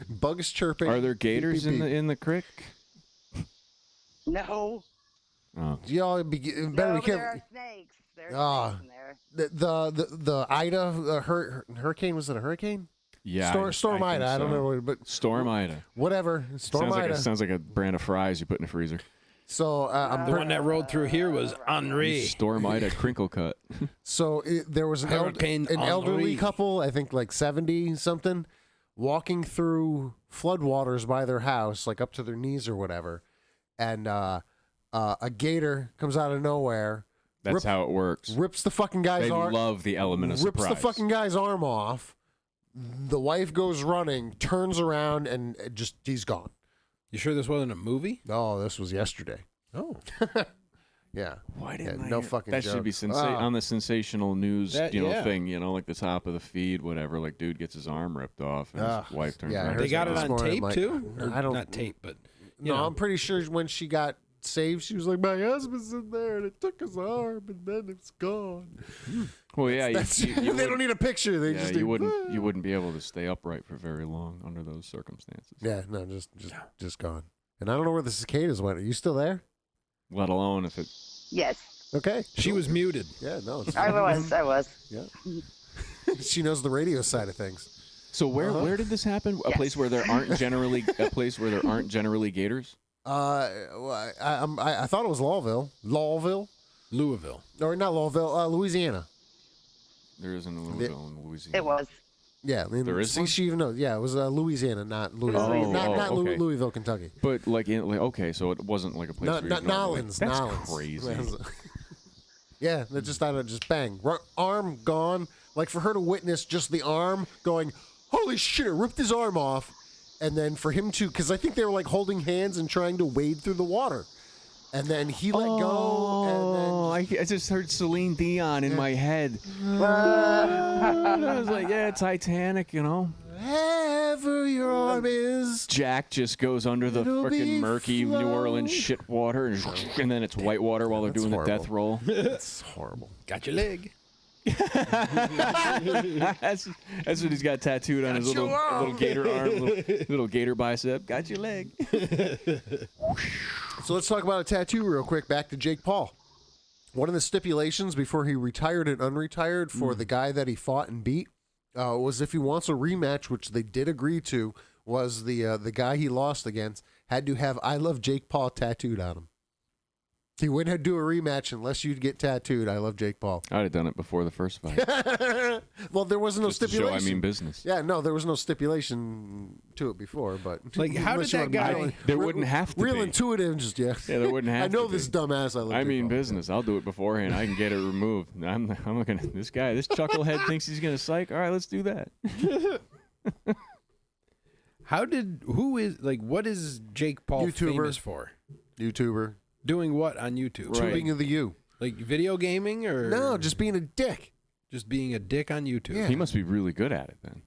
Bugs chirping. Are there gators Beep, beep, beep. in the creek? No. Oh. Y'all better No, be but there careful. are snakes. There Ah. are snakes in there. The Ida hurricane, was it a hurricane? Yeah. Storm Ida. I don't know, but Storm Ida. whatever. Storm Ida. Sounds like a brand of fries you put in the freezer. So The one that rolled through here was Henri. Storm Ida crinkle cut. there was an Hurricane elderly Henri. couple, I think like 70 something, walking through floodwaters by their house, like up to their knees or whatever, and a gator comes out of nowhere. That's how it works. Rips the fucking guy's They arm. love the element of Rips surprise. the fucking guy's arm off. The wife goes running, turns around, and he's gone. You sure this wasn't a movie? Oh, this was yesterday. Oh. Yeah. Why didn't I no hear- fucking That joke. should be Ah. on the sensational news, That- yeah. thing, like the top of the feed, whatever. Like, dude gets his arm ripped off, and Ah. his wife turns Yeah, I around. heard They got it this on morning, tape like, too? Or I don't- not tape, but No, know. I'm pretty sure when she got saved, she was like, "My husband's in there, and it took his arm, and then it's gone." Well, yeah, you They don't need a picture. They just you do, wouldn't be able to stay upright for very long under those circumstances. Yeah, no, just gone. And I don't know where the cicadas went. Are you still there? Let alone if it. Yes. Okay. she was muted. Yeah, no. I was. Yeah. She knows the radio side of things. So where did this happen? A Yes. place where there aren't generally gators. Well, I thought it was Louisville, Louisville. or not Louisville, Louisiana. There isn't a Louisville in Louisiana. It was. Yeah, There is see, one? she even knows. Yeah, it was Louisiana, not Louisville, Oh, not okay. Louisville, Kentucky. But okay, so it wasn't like a place. Not where you'd normally- Nolans. That's Nolans. crazy. Yeah, they just thought it just bang, arm gone. Like for her to witness just the arm going, holy shit! It ripped his arm off, and then for him to, because I think they were like holding hands and trying to wade through the water, and then he let go, and then I just heard Celine Dion in my head. I was like, yeah, Titanic, wherever your arm is. Jack just goes under the It'll frickin' be murky New Orleans shit water, and then it's white water while they're That's doing horrible. the death roll. It's horrible. Got your leg. that's what he's got tattooed on his little gator arm, little gator bicep. Got your leg. So let's talk about a tattoo real quick. Back to Jake Paul. One of the stipulations before he retired and unretired for the guy that he fought and beat was if he wants a rematch, which they did agree to, was the guy he lost against had to have "I love Jake Paul" tattooed on him. He wouldn't do a rematch unless you'd get tattooed "I love Jake Paul." I'd have done it before the first fight. Well, there wasn't no Just to show stipulation. I mean business. Yeah, no, there was no stipulation to it before, but Like, how unless did you that wanna be guy- real- There wouldn't have to real be. intuitive, just yeah. Yeah, there wouldn't have I know to this be. dumbass. I love. I Jake mean Paul. business. I'll do it beforehand. I can get it removed. I'm not gonna. This chucklehead thinks he's gonna psych. All right, let's do that. What is Jake Paul YouTuber. famous for? YouTuber. Doing what on YouTube? Right. Tubing of the U. Like video gaming or No, just being a dick. just being a dick on YouTube? Yeah. He must be really good at it then.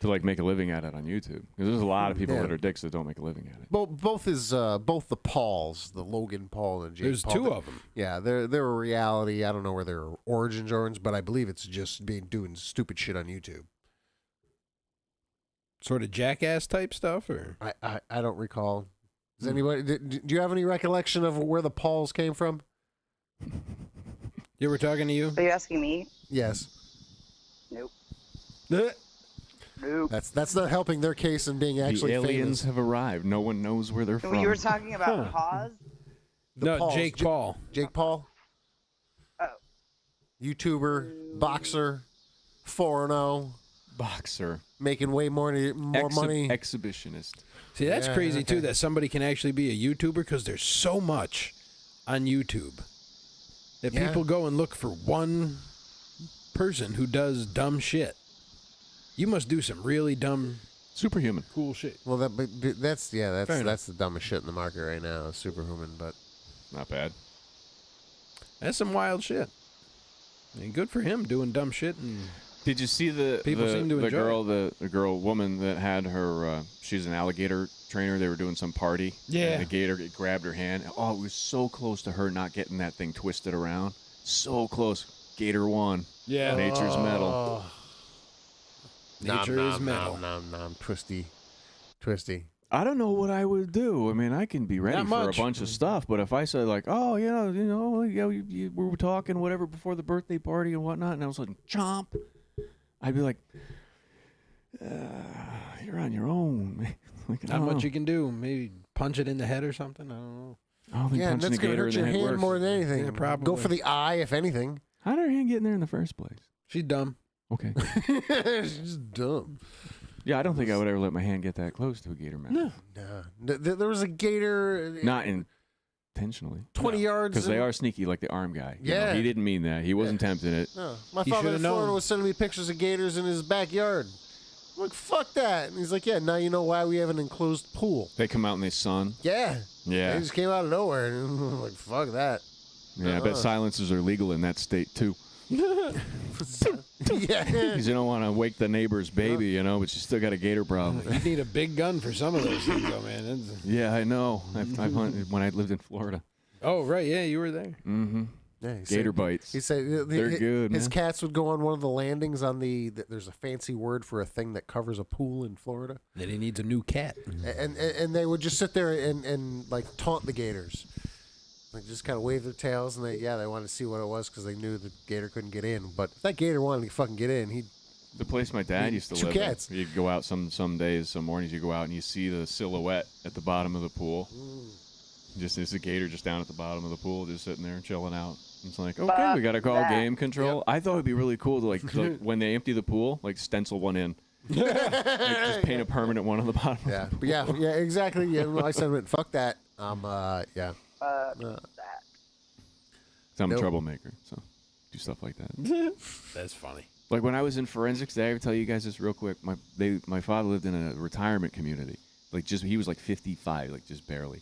To make a living at it on YouTube, because there's a lot of people Yeah. that are dicks that don't make a living at it. Both the Pauls, the Logan Paul and Jake There's Paul. two of them. Yeah, they're a reality. I don't know where their origins, but I believe it's just doing stupid shit on YouTube. Sort of jackass type stuff, or I don't recall. Does anybody? Do you have any recollection of where the Pauls came from? you were talking to you? Are you asking me? Yes. Nope. Eh. Nope. That's not helping their case in being actually The aliens famous. have arrived. No one knows where they're from. You were talking about Pause? The No, Pauls. Jake Paul. Jake Paul. Oh. YouTuber, boxer, 4-0, Boxer, making way more money. exhibitionist. See, that's Yeah, crazy okay. too. That somebody can actually be a YouTuber because there's so much on YouTube that people go and look for one person who does dumb shit. You must do some really dumb, Superhuman. cool shit. Well, that's the dumbest shit in the market right now, Superhuman. But Not bad. That's some wild shit. I mean, good for him doing dumb shit. And did you see the woman that had her? She's an alligator trainer. They were doing some party. Yeah. And the gator grabbed her hand. Oh, it was so close to her not getting that thing twisted around. So close. Gator won. Yeah. Nature's metal. Nature is metal. Twisty. I don't know what I would do. I mean, I can be ready for a bunch of stuff, but if I said like, oh yeah, we were talking whatever before the birthday party and whatnot, and I was like, chomp, I'd be like, you're on your own, man. Like, Not much you can do. Maybe punch it in the head or something. I don't know. I don't think Yeah, punching that's the going to gator hurt in your the head hand works. more than anything. Yeah, probably. Go for the eye, if anything. How did her hand get in there in the first place? She's dumb. Okay. She's just dumb. Yeah, I don't think I would ever let my hand get that close to a gator mouth. No. There was a gator. Not intentionally. 20 yards. Because they are sneaky like the arm guy. You know, Yeah. he didn't mean that. He wasn't tempting it. No. My He father should've in Florida known. was sending me pictures of gators in his backyard. I'm like, fuck that. And he's like, yeah, now you know why we have an enclosed pool. They come out in the sun. Yeah. Yeah. They just came out of nowhere. And I'm like, fuck that. Yeah, I bet silencers are legal in that state, too. Yeah. Because you don't want to wake the neighbor's baby, you know, but you still got a gator problem. You need a big gun for some of those things, though, man. Yeah, I know. I've hunted when I lived in Florida. Oh, right. Yeah, you were there. Mm-hmm. Yeah, Gator bites. He said They're good, His man. cats would go on one of the landings on there's a fancy word for a thing that covers a pool in Florida. Then he needs a new cat. And they would just sit there and like taunt the gators. Like just kind of wave their tails, and they wanted to see what it was because they knew the gator couldn't get in. But if that gator wanted to fucking get in, he'd. The place my dad used to Two live cats. in, you go out some days, some mornings, you go out and you see the silhouette at the bottom of the pool. Just it's a gator just down at the bottom of the pool, just sitting there chilling out. It's like, okay, we got to call game control. Yep. I thought it'd be really cool to like when they empty the pool, like stencil one in. Like, just paint a permanent one on the bottom. Yeah, but yeah, exactly. Yeah, my sentiment. Fuck that. Yeah. I'm a troublemaker, so do stuff like that. That's funny. Like when I was in forensics, did I ever tell you guys this real quick? My father lived in a retirement community. Like he was like 55, like just barely.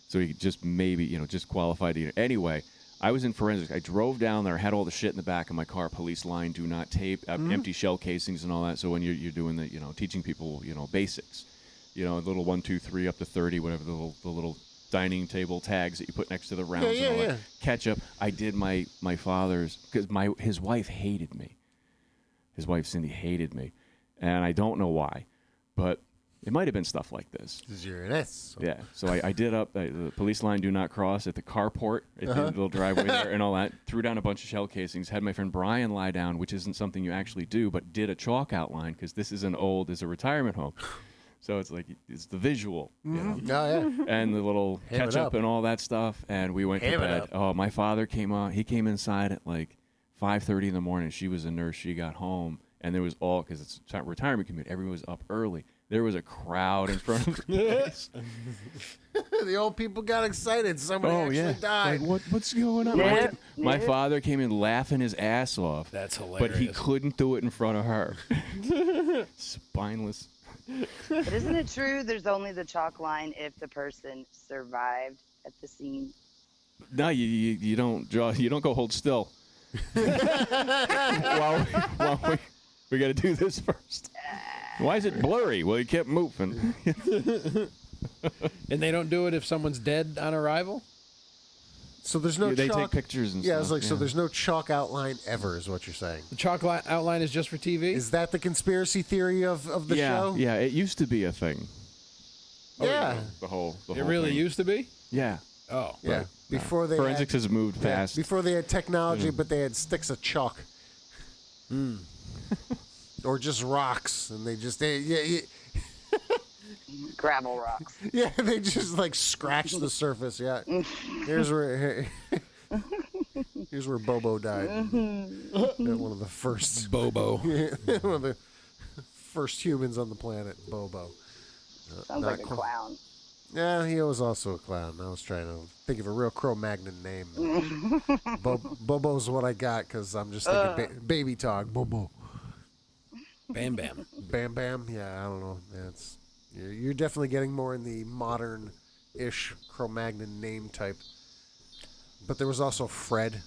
So he just maybe, just qualified to. Anyway, I was in forensics. I drove down there, had all the shit in the back of my car, police line, do not tape, empty shell casings and all that. So when you're doing the, teaching people, basics, a little 1, 2, 3 up to 30, whatever the little dining table tags that you put next to the rounds and all that. Ketchup. I did my father's because his wife hated me. His wife Cindy hated me, and I don't know why, but it might have been stuff like this. Because you're an S. So. Yeah, so I did up the police line do not cross at the carport at the little driveway there and all that. Threw down a bunch of shell casings. Had my friend Brian lie down, which isn't something you actually do, but did a chalk outline because this is a retirement home. So it's like it's the visual, Oh, yeah. and the little ketchup and all that stuff. And we went to bed. Oh, my father came on. He came inside at like 5:30 in the morning. She was a nurse. She got home, and there was because it's a retirement community. Everyone was up early. There was a crowd in front of the place. The old people got excited. Somebody actually died. Like, what's going on? My father came in laughing his ass off. That's hilarious. But he couldn't do it in front of her. Spineless. But isn't it true there's only the chalk line if the person survived at the scene? No, you don't draw. You don't go hold still. Well, we got to do this first. Why is it blurry? Well, he kept moving. And they don't do it if someone's dead on arrival? So there's no They chalk. take pictures and Yeah, stuff. it's like so. There's no chalk outline ever, is what you're saying. The chalk outline is just for TV? Is that the conspiracy theory of the show? Yeah, it used to be a thing. Yeah. The whole It really thing. used to be? Yeah. Oh. Yeah. Before they Forensics has moved past. Before they had technology, but they had sticks of chalk. Or just rocks, and they Gravel rocks. Yeah, they just like scratch the surface. Yeah, here's where Bobo died. One of the first Bobo. one of the first humans on the planet, Bobo. Sounds like a clown. Yeah, he was also a clown. I was trying to think of a real Cro-Magnon name. Bobo's what I got because I'm just thinking baby talk. Bobo. Bam Bam. Bam Bam. Yeah, I don't know. Yeah, you're definitely getting more in the modern-ish Cro-Magnon name type. But there was also Fred.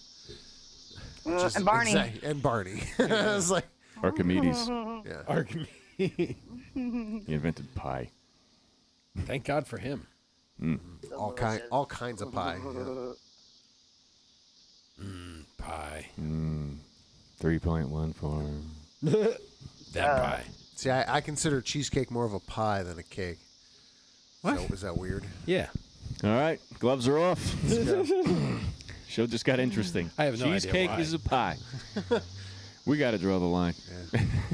And Barney. And Barney. I was like Archimedes. Yeah. Archimedes. He invented pie. Thank God for him. all kinds of pie. Yeah. Pie. 3.1 form. That pie. See, I consider cheesecake more of a pie than a cake. What? Is that weird? Yeah. All right, gloves are off. Show just got interesting. I have no idea Cheesecake why. is a pie. We got to draw the line.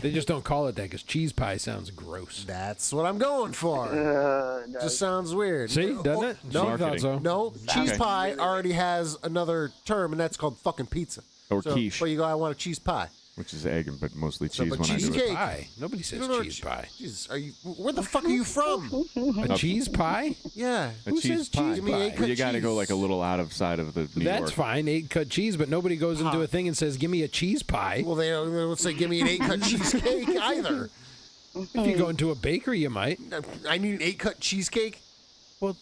They just don't call it that because cheese pie sounds gross. That's what I'm going for. Just sounds weird. See, doesn't it? No, She thought so. No, cheese Okay. pie already has another term, and that's called fucking pizza. Or So, quiche, But you go, I want a cheese pie. which is egg, but mostly So, cheese but when I do cheesecake- it. Pie. Nobody says You don't know cheese pie. Jesus, where the fuck are you from? A cheese pie? Yeah. A Who cheese says pie. cheese Give me pie? egg Well, you cut got to go cheese. like a little outside of the New That's York. fine, 8-cut cheese, but nobody goes into a thing and says, "Give me a cheese pie." Well, they don't say, give me an 8-cut cheesecake either. If you go into a bakery, you might. I need an 8-cut cheesecake? Well,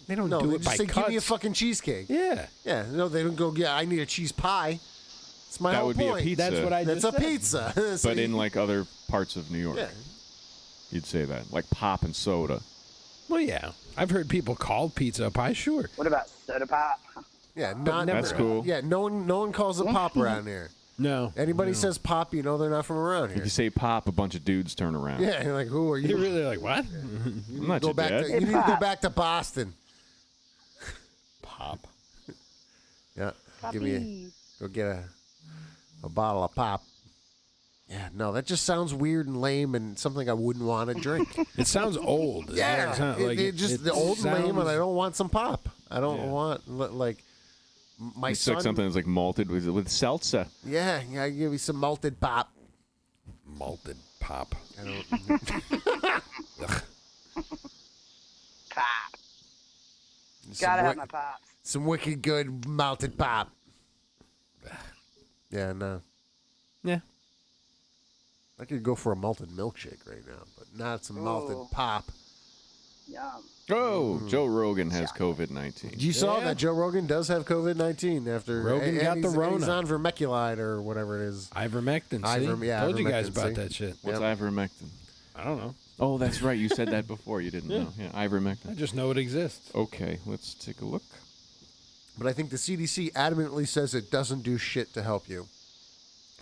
they don't No, do they it just by say, cuts. give me a fucking cheesecake. Yeah, Yeah, no, they don't go, yeah, I need a cheese pie. It's my That whole would be a point. pizza. that's what I That's just a said. pizza. So But in you- like other parts of New York, Yeah. you'd say that. Like pop and soda. Well, yeah, I've heard people call pizza a pie. Sure. What about soda pop? Yeah, not never- That's cool. Yeah, no one calls it pop around here. No. Anybody says pop, you know they're not from around If here. you say pop, a bunch of dudes turn around. Yeah, you're like, who are you? You're really like what? I'm not Go your back dad. to, you need to go back to Boston. Pop. Yeah, give me go get a bottle of pop. Yeah, no, that just sounds weird and lame and something I wouldn't want to drink. It sounds old. Yeah, It's not like it just it the old and lame, and I sounds- don't want some pop. I don't Yeah. want like my It's son. like something that's like malted with seltzer. Yeah, give me some malted pop. malted pop. I don't. Pop. some Gotta have wick- my pops. some wicked good malted pop. Yeah, no. Yeah. I could go for a malted milkshake right now, but not some malted Oh. pop. Yum. Oh, Joe Rogan has COVID-19. You saw Yeah. that Joe Rogan does have COVID-19 after Rogan got the he's Rona. on vermiculite or whatever it is. Ivermectin. See? Yeah, Told you guys ivermectin, about see? that shit. What's Yep. ivermectin? I don't know. Oh, that's right. You said that before. You didn't know. Yeah, I ivermectin. just know it exists. Okay, let's take a look. But I think the CDC adamantly says it doesn't do shit to help you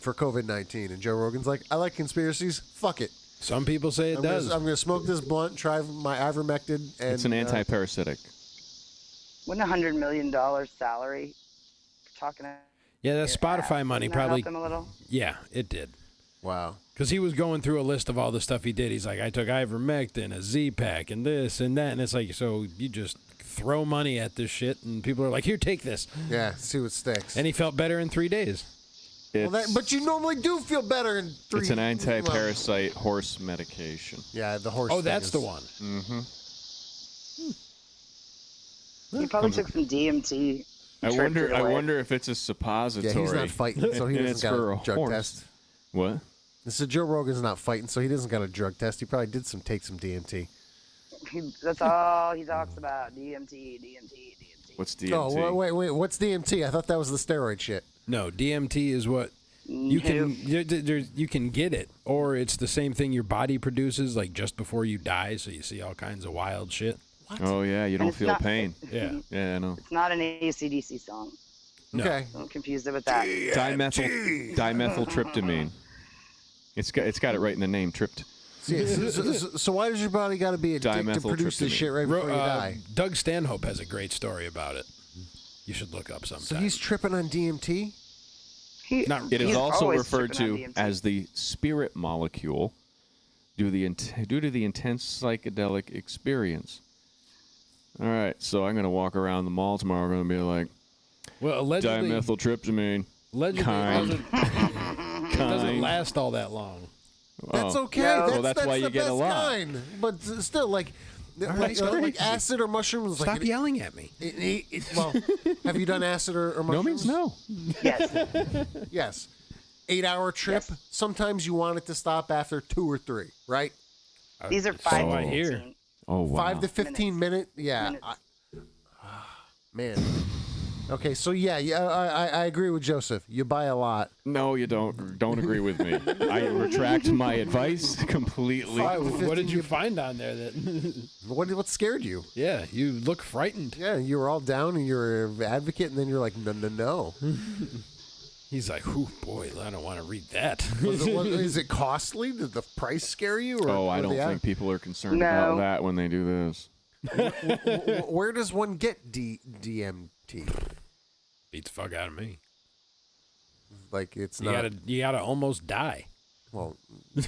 for COVID-19. And Joe Rogan's like, I like conspiracies. Fuck it. Some people say it I'm does. going to smoke this blunt, try my ivermectin. And, It's an anti-parasitic. Wouldn't $100 million salary talking to Yeah, that your Spotify ass, money wouldn't that probably. help him a little? Yeah, it did. Wow. Because he was going through a list of all the stuff he did. He's like, I took ivermectin, a Z-Pack, and this and that. And it's like, so you just throw money at this shit, and people are like, here, take this. Yeah, see what sticks. And he felt better in 3 days. But you normally do feel better in 3 It's an anti-parasite horse medication. Yeah, the horse Oh, thing that's is- the one. Mm-hmm. He probably took some DMT. I tripped wonder. it I away. wonder if it's a Yeah, suppository. he's not fighting, so he And doesn't it's got for a a drug horse. test. What? This is Joe Rogan's not fighting, so he doesn't got a drug test. He probably did take some DMT. That's all he talks about. DMT. What's DMT? Oh, wait. What's DMT? I thought that was the steroid shit. No, DMT is what you can you can get it, or it's the same thing your body produces like just before you die, so you see all kinds of wild shit. Oh yeah, you don't it's feel not- pain. Yeah. Yeah, I know. It's not an AC/DC song. No. Okay. Don't confuse it with that. Dimethyltryptamine. It's got it right in the name, tript. So why does your body got to be addicted to produce this Dimethyltryptamine. shit right before you die? Doug Stanhope has a great story about it. You should look up sometime. So he's tripping on DMT? It is He's also always referred tripping to on DMT. as the spirit molecule due to the intense psychedelic experience. All right, so I'm going to walk around the mall tomorrow. I'm going to be like, well, allegedly, dimethyltryptamine. kind. It doesn't Kind. last all that long. That's Oh. okay. No. Well, that's why the you get a best lot. kind. But still, like, Like acid or mushrooms. Stop yelling at me. Well, have you done acid or mushrooms? No means no. Yes. Yes. 8-hour trip. Yes. Sometimes you want it to stop after 2 or 3, right? These are 5 I to hear. 15. Oh, wow. 5 to 15 minute. Yeah. Minutes. Man. Okay, so I agree with Joseph. You buy a lot. No, you don't. Don't agree with me. I retract my advice completely. What did you find on there that? What scared you? Yeah, you look frightened. Yeah, you were all down and you're an advocate, and then you're like, no. He's like, "Ooh, boy, I don't want to read that." Is it costly? Did the price scare you? Or, I don't think people are concerned about that when they do this. Where does one get DMT? Beats the fuck out of me. Like it's You not. you gotta almost die. Well,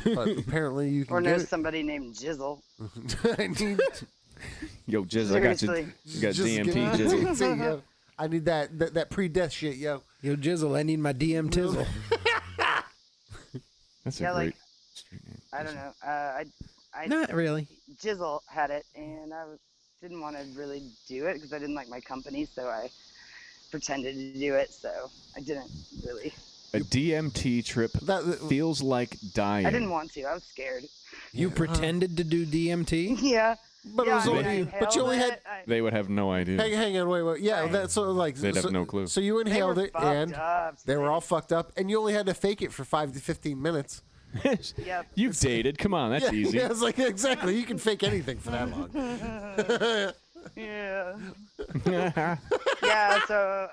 but apparently you can. Or know get somebody named Jizzle. I need. Yo, Jizz, I got you. You got Just DMT, get- Jizz. yo. I need that pre-death shit, yo. Yo, Jizzle, I need my DM Tizzle. That's a Yeah, great like, street name. I don't know. I Not really. Jizzle had it, and didn't want to really do it because I didn't like my company, so I pretended to do it. So I didn't really. A DMT trip feels like dying. I didn't want to. I was scared. You pretended to do DMT? Yeah. But yeah, it was only. I But you only inhaled had. it. They would have no idea. Hang on, wait. Yeah, that's so like. They'd have no clue. So you inhaled were it, fucked and up. they were all fucked up, and you only had to fake it for 5 to 15 minutes. Yep. You've dated. Come on, that's easy. Yeah, it's like exactly. You can fake anything for that long. Yeah. Yeah. So,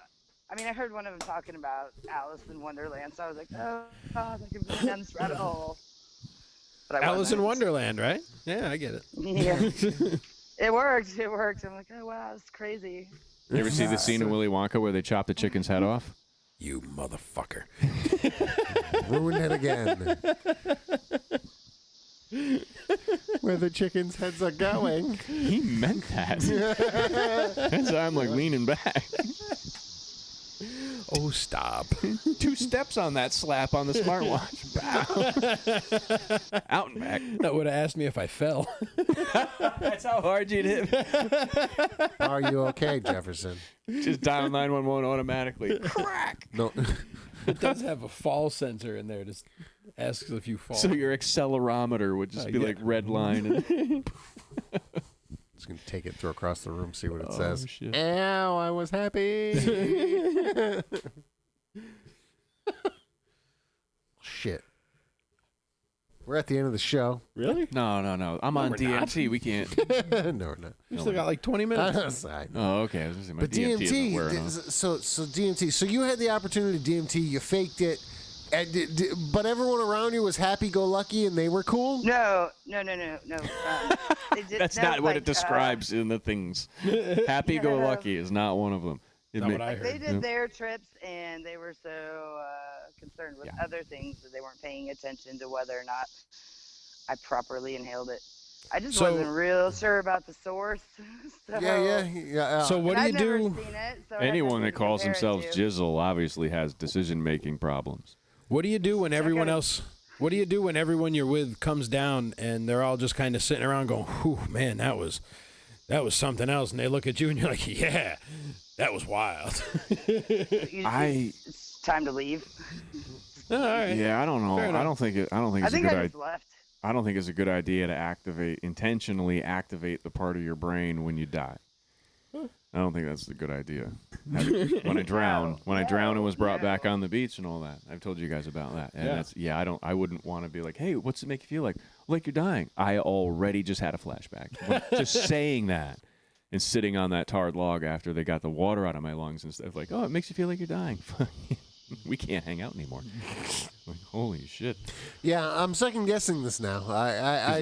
I mean, I heard one of them talking about Alice in Wonderland, so I was like, oh, God, I could be down this rabbit hole. But I Alice in wasn't. Wonderland, right? Yeah, I get it. Yeah. It worked. It worked. I'm like, oh wow, it's crazy. You ever see the scene in Willy Wonka where they chop the chicken's head off? You motherfucker. Ruined it again. Where the chicken's heads are going. He meant that. That's why I'm like leaning back. Oh, stop. 2 steps on that slap on the smartwatch. Bow. Out and back. That would have asked me if I fell. That's how hard you'd hit. Are you okay, Jefferson? Just dial 911 automatically. Crack. No. It does have a fall sensor in there. Just asks if you fall. So your accelerometer would just be like red line. And Just gonna take it, throw across the room, see what it Oh, says. shit. Ow! I was happy. Shit. We're at the end of the show. Really? No. I'm on we're DMT. not. We can't. No, we're not. You still got like 20 minutes. Oh, okay. I was gonna say my But DMT isn't wearing DMT, off. so DMT. So you had the opportunity to DMT. You faked it, and but everyone around you was happy-go-lucky, and they were cool. No. They did, That's no, not what like, it describes in the things. Happy-go-lucky is not one of them. Not what I They heard. did their trips, and they were so concerned with other things that they weren't paying attention to whether or not I properly inhaled it. I just So- wasn't real sure about the source. So, Yeah. So what do you I've never do? seen it, so I had Anyone nothing that to calls compare it themselves to. Jizzle obviously has decision-making problems. What do you do when everyone gotta- else? What do you do when everyone you're with comes down and they're all just kind of sitting around going, "Whew, man, that was something else," and they look at you and you're like, "Yeah, that was wild." It's time to leave. All right. Yeah, I don't know. Fair enough. I don't think I it's a think good I idea. just left. I don't think it's a good idea to intentionally activate the part of your brain when you die. I don't think that's a good idea. When I drowned and was brought back on the beach and all that, I've told you guys about that. And I wouldn't want to be like, hey, what's it make you feel like? Like you're dying. I already just had a flashback. Just saying that and sitting on that tarred log after they got the water out of my lungs and stuff, like, oh, it makes you feel like you're dying. We can't hang out anymore. Like, holy shit. Yeah, I'm second guessing this now.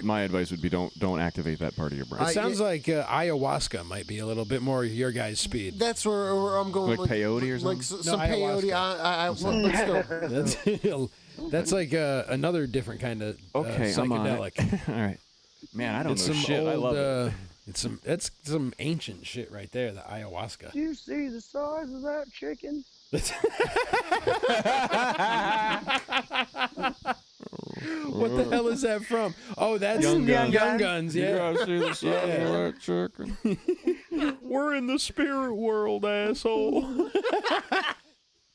My advice would be don't activate that part of your brain. It sounds like ayahuasca might be a little bit more your guys' speed. That's where I'm going. Like peyote or something? Like some ayahuasca. peyote. That's like another different kind of Okay, I'm on it. psychedelic. All right. Man, I don't It's know some shit. old. I love it. That's some ancient shit right there. The ayahuasca. Do you see the size of that chicken? What the hell is that from? Oh, that's Young Guns. Young Guns. You Yeah. gotta see the sun of that chicken. We're in the spirit world, asshole.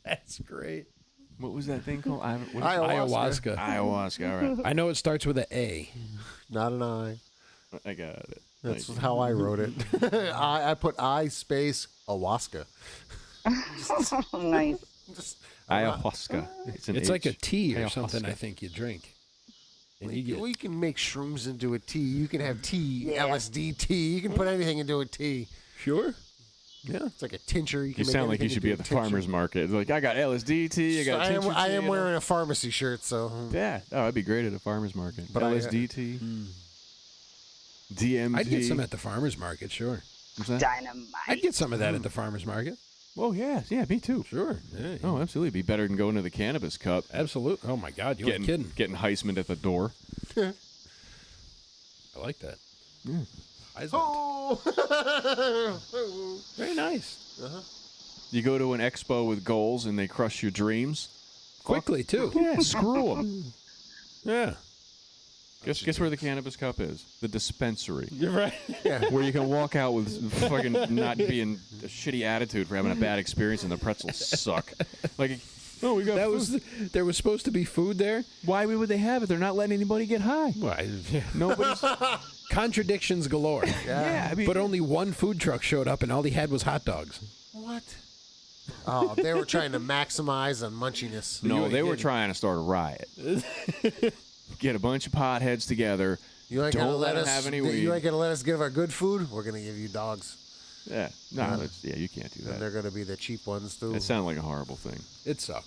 That's great. What was that thing called? Ayahuasca. Ayahuasca. All right, I know it starts with an A. Not an I. I got it. That's Thank how I wrote it. I put I space Ayahuasca. Nice. Just, Ayahuasca. It's like a tea or Ayahuasca. something, I think you drink. And you get we can make shrooms into a tea. You can have tea, Yeah. LSD tea. You can put anything into a tea. sure. Yeah. It's like a tincture. You can You make sound like you anything should be into at a the tincture. farmer's market. Like, I got LSD tea, I So got I tincture am tea, and wearing a pharmacy shirt, so Yeah. Oh, I'd be great at a farmer's market. But I- LSD tea. DMT. I'd get some at the farmer's market, sure. What's that? Dynamite. I'd get some of that at the farmer's market. Oh, yeah. Yeah, me too. Sure. Yeah. Oh, absolutely. Be better than going to the cannabis cup. Absolutely. Oh, my God. You ain't kidding. Getting Heisman at the door. I like that. Yeah. Oh. Very nice. You go to an expo with goals and they crush your dreams. Quickly, too. Yeah, screw them. Yeah. Guess where the cannabis cup is? The dispensary. You're right. Where you can walk out with fucking not being a shitty attitude for having a bad experience and the pretzels suck. Like, oh, we got That food. was there was supposed to be food there. Why would they have it? They're not letting anybody get high. Well, Nobody's. contradictions galore. Yeah, I mean, But only one food truck showed up, and all he had was hot dogs. What? Oh, they were trying to maximize on munchiness. no, you they were didn't. trying to start a riot. Get a bunch of potheads together. You ain't gonna Don't let let 'em us. have any You weed. ain't gonna let us give our good food. We're gonna give you dogs, Yeah, no, yeah, you can't do and that. they're gonna be the cheap ones too. It sounded like a horrible thing. It sucked.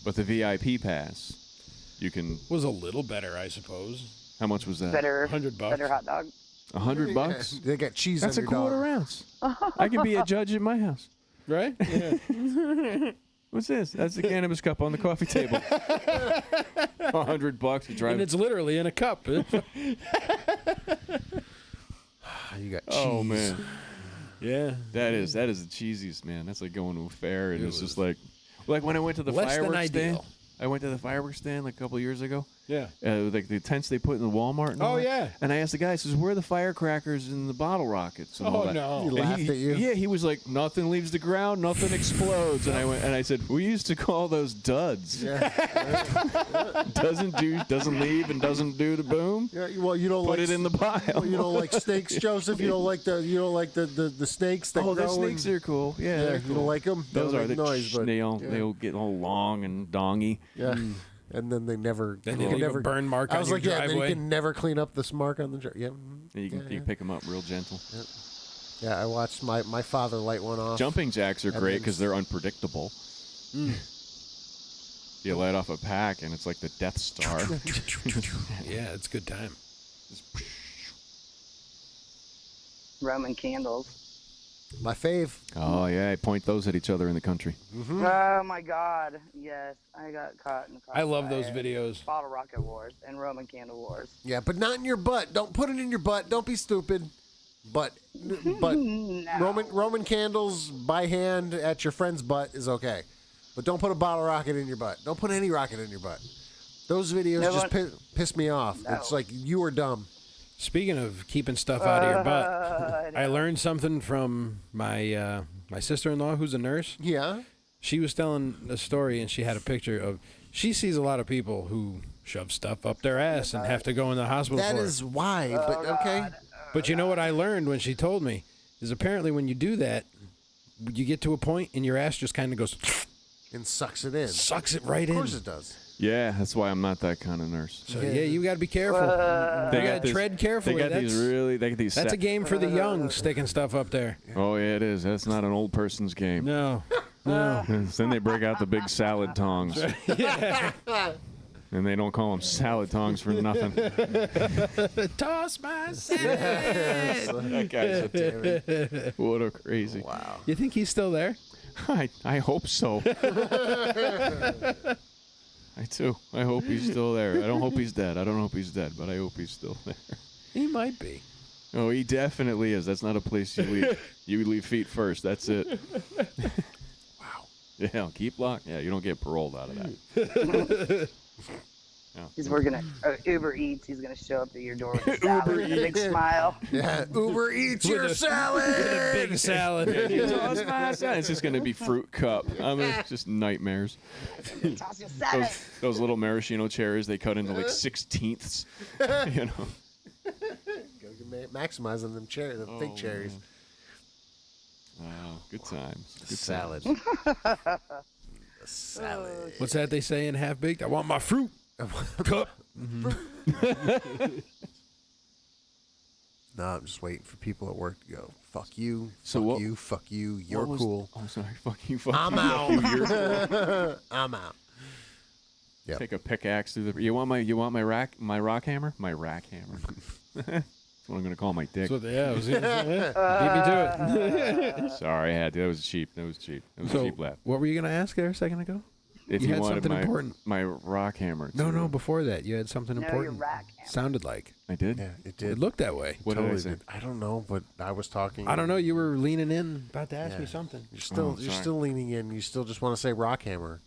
But the VIP pass, you can. Was a little better, I suppose. How much was that? Better. $100. Better hot dog. $100. They got cheese That's on a your quarter dog. ounce. I can be a judge at my house. Right? Yeah. What's this? That's the cannabis cup on the coffee table. $100. You drive. And it's literally in a cup. You got cheese. Oh man, Yeah. that is the cheesiest, man. That's like going to a fair and it's just like when I went to the Less than fireworks stand. ideal. I went to the fireworks stand like a couple years ago. Yeah. Like the tents they put in the Walmart. And all Oh, that. yeah. And I asked the guy, I says, "Where are the firecrackers and the bottle rockets?" And all Oh, that? no. He And laughed at you. Yeah, he was like, "Nothing leaves the ground, nothing explodes." And I said, "We used to call those duds. Yeah. doesn't leave and doesn't do the boom. Yeah, well, you don't Put like it in the pile." well, you don't like snakes, Joseph. You don't like the snakes that Oh, grow. the snakes and, are cool. Yeah, yeah, they're you cool. don't like them. Those are the noise, but they'll yeah. they'll get all long and dongy. Yeah. And then they never. Then you you can leave never a burn mark I on was your like, yeah. Then you driveway. can never clean up this mark on the yeah. And you can you pick them up real gentle. Yeah, I watched my father light one off. Jumping jacks are And great then- because they're unpredictable. You light off a pack and it's like the Death Star. Yeah, it's a good time. Roman candles. My fave. Oh yeah, I point those at each other in the country. Oh my God! Yes, I got caught in the I love those crossfire. videos. Bottle rocket wars and Roman candle wars. Yeah, but not in your butt. Don't put it in your butt. Don't be stupid. But No. Roman candles by hand at your friend's butt is okay. But don't put a bottle rocket in your butt. Don't put any rocket in your butt. Those videos No just one- piss me off. No. It's like you are dumb. Speaking of keeping stuff out of your butt, I learned something from my my sister-in-law, who's a nurse. Yeah. She was telling a story, and she had a picture of. She sees a lot of people who shove stuff up their ass and have to go in the hospital That for is it. why. But okay. But you know what I learned when she told me is apparently when you do that, you get to a point and your ass just kind of goes And sucks it in. sucks it right Of in. course it does. Yeah, that's why I'm not that kind of nurse. So yeah, you got to be careful. They you got got to this- tread carefully. They got these really. They got these. That's a set- game for the young, sticking stuff up there. Oh yeah, it is. That's not an old person's game. No, no. Then they break out the big salad tongs. And they don't call them salad tongs for nothing. Toss my salad. That guy's a terror. What a crazy. Wow. You think he's still there? I hope so. I do. I hope he's still there. I don't hope he's dead. I don't hope he's dead, but I hope he's still there. He might be. Oh, he definitely is. That's not a place you leave. You leave feet first. That's it. Wow. Yeah, keep locked. Yeah, you don't get paroled out of that. Yeah. He's working at Uber Eats. He's gonna show up at your door with a salad and a big smile. Yeah, Uber Eats your salad. With a big salad. It's just gonna be fruit cup. I mean, it's just nightmares. Toss your salad. Those little maraschino cherries they cut into like 16ths. You know. Maximizing them fake cherries. Wow, good times. Good Salad. times. Salad. What's that they say in Half Baked? I want my fruit cup. No, I'm just waiting for people at work to go, fuck you, fuck you, you're cool. Oh, sorry. Fuck you. Fuck I'm you. out. You're cool. I'm out. Yep. Take a pickaxe through the. You want my rock hammer? My rack hammer. That's what I'm gonna call my dick. So, yeah, I was beat me to it. Sorry, I had to. That was cheap. That was cheap a cheap laugh. What were you going to ask there a second ago? If you you had wanted something important. my rock hammer. No, before that. You had something No, important. your rack hammer. Sounded like. I did. Yeah, it did. It looked that way. What Totally did I say? did. I don't know, but I was talking. I don't know. You were leaning in, about to ask Yeah. me something. You're sorry. still leaning in. You still just want to say rock hammer,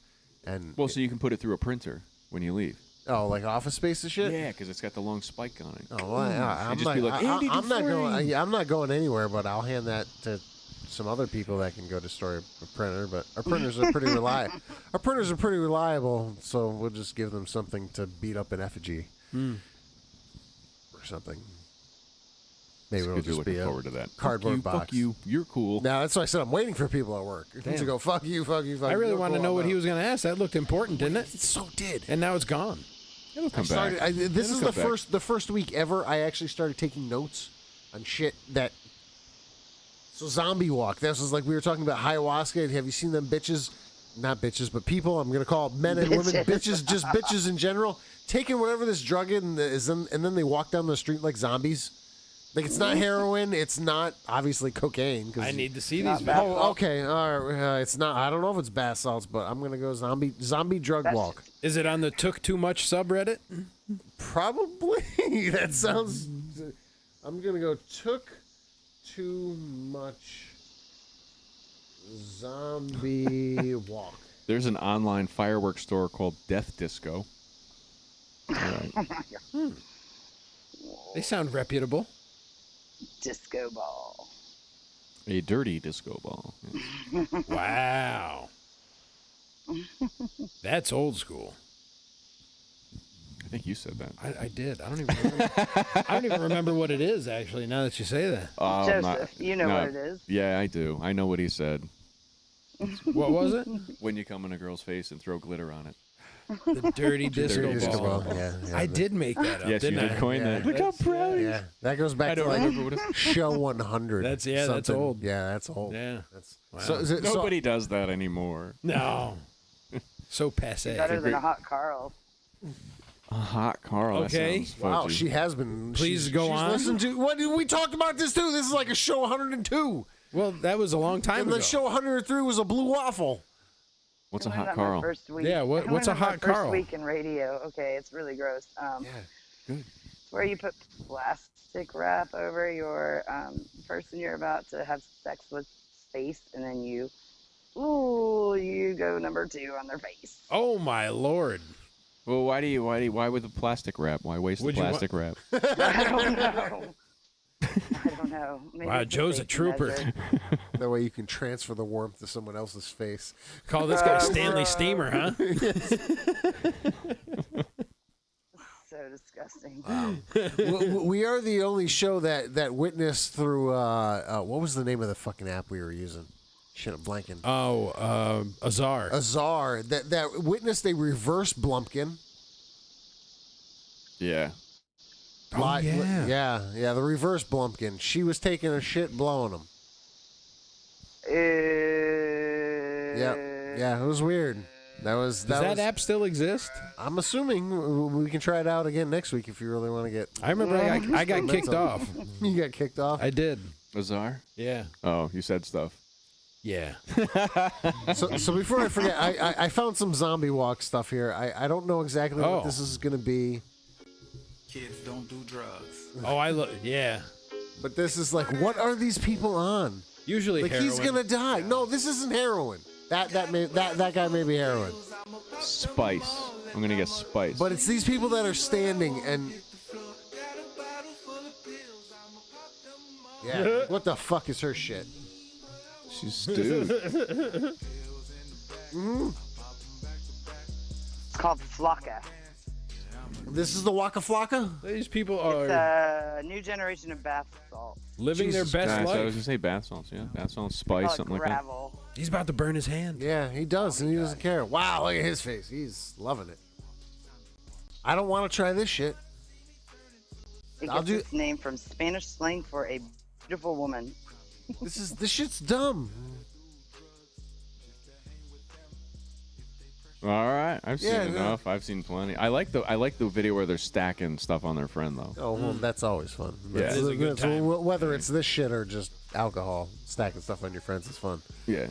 and Well, so you can put it through a printer when you leave. like Office Space and shit. Yeah, because it's got the long spike on it. Oh, well, I'm just not. be like, Andy I'm not Dufresne. going. I'm not going anywhere. But I'll hand that to some other people that can go destroy a printer. But our printers are pretty reliable. Our printers are pretty reliable, so we'll just give them something to beat up an effigy or something. Maybe it'll Good, you're just be looking a forward to that. cardboard fuck you, box. Fuck you. You're cool. Now that's why I said I'm waiting for people at work to go. Fuck you. Fuck you. Fuck I you. really You're wanted to cool, know I'm what he out. was going to ask. That looked important, didn't it? It so did. And now it's gone. It'll come back. This is It'll the come back. the first week ever I actually started taking notes on shit that. So zombie walk. This was like we were talking about ayahuasca. Have you seen them bitches? Not bitches, but people. I'm gonna call it men and women. Bitches, just bitches in general. Taking whatever this drug is, and then they walk down the street like zombies. Like it's not heroin. It's not obviously cocaine. I need to see Not these. bad. videos. Oh, okay. All right. It's not. I don't know if it's bath salts, but I'm gonna go zombie drug That's- walk. Is it on the Took Too Much subreddit? Probably. That sounds. I'm gonna go took too much zombie walk. There's an online fireworks store called Death Disco. They sound reputable. Disco ball. A dirty disco ball. Wow. That's old school. I think you said that. I did. I don't even remember. I don't even remember what it is, actually, now that you say that. Joseph, you know what it is. Yeah, I do. I know what he said. What was it? When you come in a girl's face and throw glitter on it. The dirty disco Disco ball. ball. Yeah. I did make that up, Yes, you didn't did I? coin Yeah. that. Look how proud he is. Yeah. That goes back I to don't like remember what it show 100. That's something. old. Yeah, that's old. Yeah. That's, Wow. so, is it, Nobody does that anymore. No. So passe. Better than a hot Carl. A hot Carl. Okay. That sounds Wow, fudgy. she has been. Please go she's on. Listened to what we talked about this too. This is like a show 102, Well, that was a long time and ago. the show 103 was a blue waffle. What's a I went hot on my Carl? First week. Yeah, I what's went a on my hot Carl? First week in radio. Okay, it's really gross. Good. It's where you put plastic wrap over your person you're about to have sex with face, and then you go number 2 on their face. Oh, my Lord. Well, why with the plastic wrap? Why waste Would the you plastic wrap? I don't know. I don't know. Maybe Wow, it's Joe's a safety trooper. measure. That way you can transfer the warmth to someone else's face. Call this guy Stanley Steamer, huh? So disgusting. We are the only show that witnessed through what was the name of the fucking app we were using? Shit, I'm blanking. Azar. Azar that witnessed a reverse Blumpkin. Yeah. Oh, yeah. Yeah, the reverse Blumpkin. She was taking a shit, blowing them. Yeah, it was weird. Does that app still exist? I'm assuming we can try it out again next week if you really want to get. I remember I got kicked off. You got kicked off. I did. Azar? Yeah. Oh, you said stuff. Yeah. So before I forget, I found some zombie walk stuff here. I don't know exactly what this is going to be. Kids don't do drugs. Oh, yeah. But this is like, what are these people on? Usually Like heroin. he's gonna die. No, this isn't heroin. That guy may be heroin. Spice. I'm gonna guess Spice. But it's these people that are standing and. Yeah. Like, what the fuck is her shit? She's stupid. It's called Flocka. This is the Waka Flocka? These people It's are a new generation of bath salts. living Jesus their best So I was life. gonna say bath salts. Yeah, bath salts, Call Spice, it something like that. gravel. He's about to burn his hand. Yeah, he does, and he doesn't care. Wow, look at his face. He's loving it. I don't want to try this shit. It I'll gets do- its name from Spanish slang for a beautiful woman. This shit's dumb. All right, I've seen Yeah, enough. I've seen plenty. I like the video where they're stacking stuff on their friend though. Oh well, that's always fun. That's- It is a good that's- time. Whether it's this shit or just alcohol, stacking stuff on your friends is fun. Yeah.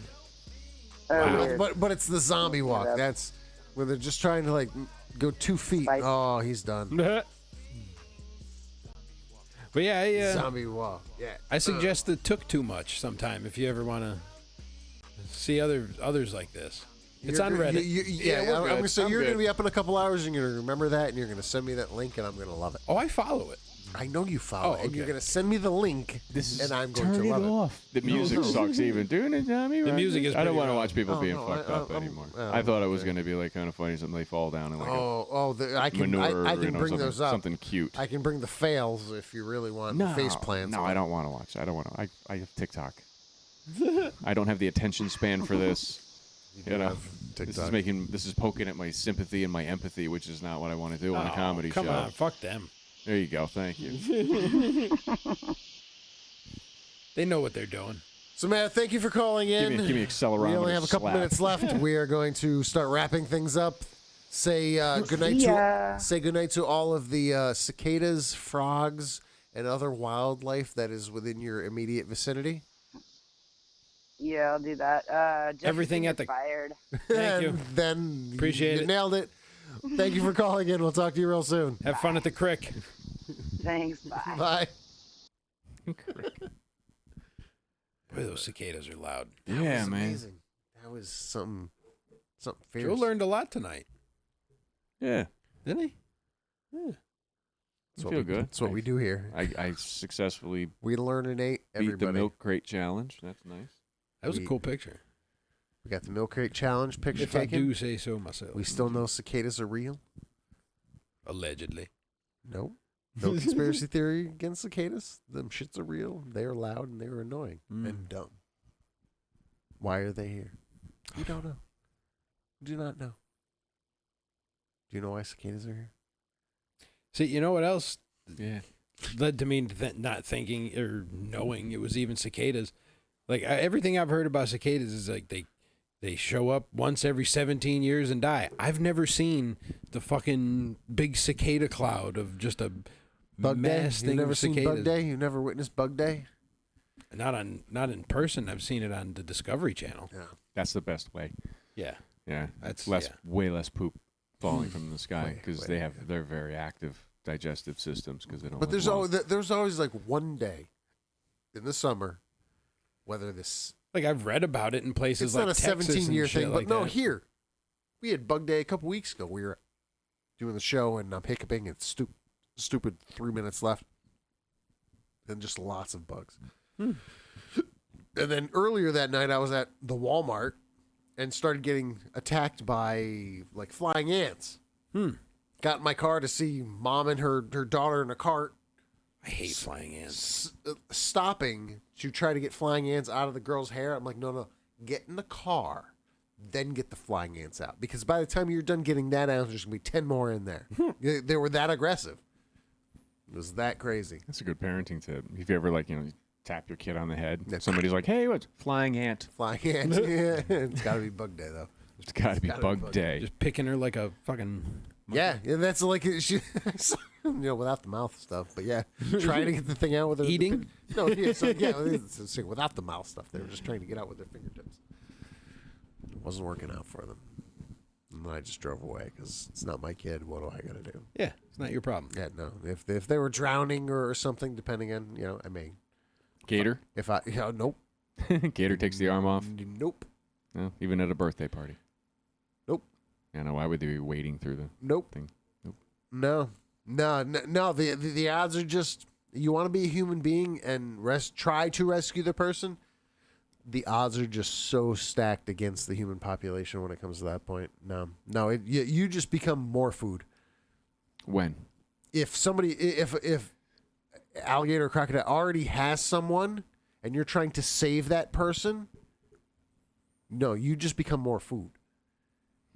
Oh, weird. But it's the zombie walk. Yep. That's where they're just trying to like go 2 feet. Right. Oh, he's done. But yeah, Zombie walk. Yeah. I suggest the took too much sometime if you ever want to see others like this. It's on Reddit. Yeah, we're I'm good. gonna say I'm you're good. gonna be up in a couple hours, and you're gonna remember that, and you're gonna send me that link, and I'm gonna love it. Oh, I follow it. I know you follow, Oh, and you're okay. gonna send me the link, and I'm going Turn to it love it. off. The music sucks even. Doing it, Tommy. The music is I don't pretty want to rough. watch people Oh, being no, fucked up anymore. I I thought it was going to be like kind of funny, something they fall down and like I a can manure. I you can know, bring something, those up. Something cute. I can bring the fails if you really want the face plants. No, I don't want to watch. I don't want to. I have TikTok. I don't have the attention span for this. You know, this is poking at my sympathy and my empathy, which is not what I want to do on a comedy Come show. on, fuck them. There you go. Thank you. They know what they're doing. So, Matt, thank you for calling in. Give me accelerometer. We only have a couple slap. minutes left. We are going to start wrapping things up. Say goodnight to all of the cicadas, frogs, and other wildlife that is within your immediate vicinity. Yeah, I'll do that. Jefferson Everything at gets the- fired. Thank you. And then Appreciate you it. nailed it. Thank you for calling in. We'll talk to you real soon. Have fun at the crick. Thanks. Bye. Bye. Boy, those cicadas are loud. That Yeah, was man. amazing. That was something fierce. Joe learned a lot tonight, Yeah. didn't he? I feel good. That's what we do here. I successfully We learn and ate beat the everybody. milk crate challenge. That's nice. That was a cool picture. We got the milk crate challenge picture If I taken. do say so myself. We still know cicadas are real. Allegedly. No. No conspiracy theory against cicadas. Them shits are real. They are loud and they are annoying and dumb. Why are they here? We don't know. We do not know. Do you know why cicadas are here? See, you know what else Yeah. led to me not thinking or knowing it was even cicadas? Like everything I've heard about cicadas is like they show up once every 17 years and die. I've never seen the fucking big cicada cloud of just a Bug Day? mass You've thing never of seen cicadas. Bug Day? You never witnessed Bug Day? Not in person. I've seen it on the Discovery Channel. Yeah. That's the best way. Yeah. Yeah. That's way less poop falling from the sky Way, because way, they're very active digestive systems because they don't. But have there's always like one day in the summer, whether this Like I've read about it in places it's like not a Texas 17-year and shit thing, like but no, that. here we had Bug Day a couple weeks ago. We were doing the show and I'm hiccuping. It's stupid 3 minutes left, and just lots of bugs. And then earlier that night, I was at the Walmart and started getting attacked by like flying ants. Got in my car to see mom and her daughter in a cart I hate flying ants. stopping to try to get flying ants out of the girl's hair. I'm like, no, get in the car, then get the flying ants out. Because by the time you're done getting that out, there's going to be 10 more in there. They were that aggressive. It was that crazy. That's a good parenting tip. If you ever tap your kid on the head, somebody's like, "Hey, what's flying ant?" Flying ants. Yeah. It's got to be Bug Day, though. It's got to be bug day. Just picking her like a fucking Yeah, and that's like, she, without the mouth stuff. But yeah, trying to get the thing out with her. Eating? No, yeah, it's without the mouth stuff. They were just trying to get out with their fingertips. It wasn't working out for them. And then I just drove away because it's not my kid. What do I got to do? Yeah, it's not your problem. Yeah, no. If they were drowning or something, depending on, I mean. Gator. Nope. Gator takes the arm off. Nope. No, even at a birthday party. Nope. Yeah, no. Why would they be wading through the Nope. thing? Nope. No. The odds are just, you want to be a human being and try to rescue the person. The odds are just so stacked against the human population when it comes to that point. No, you just become more food. When? If alligator or crocodile already has someone and you're trying to save that person, no, you just become more food.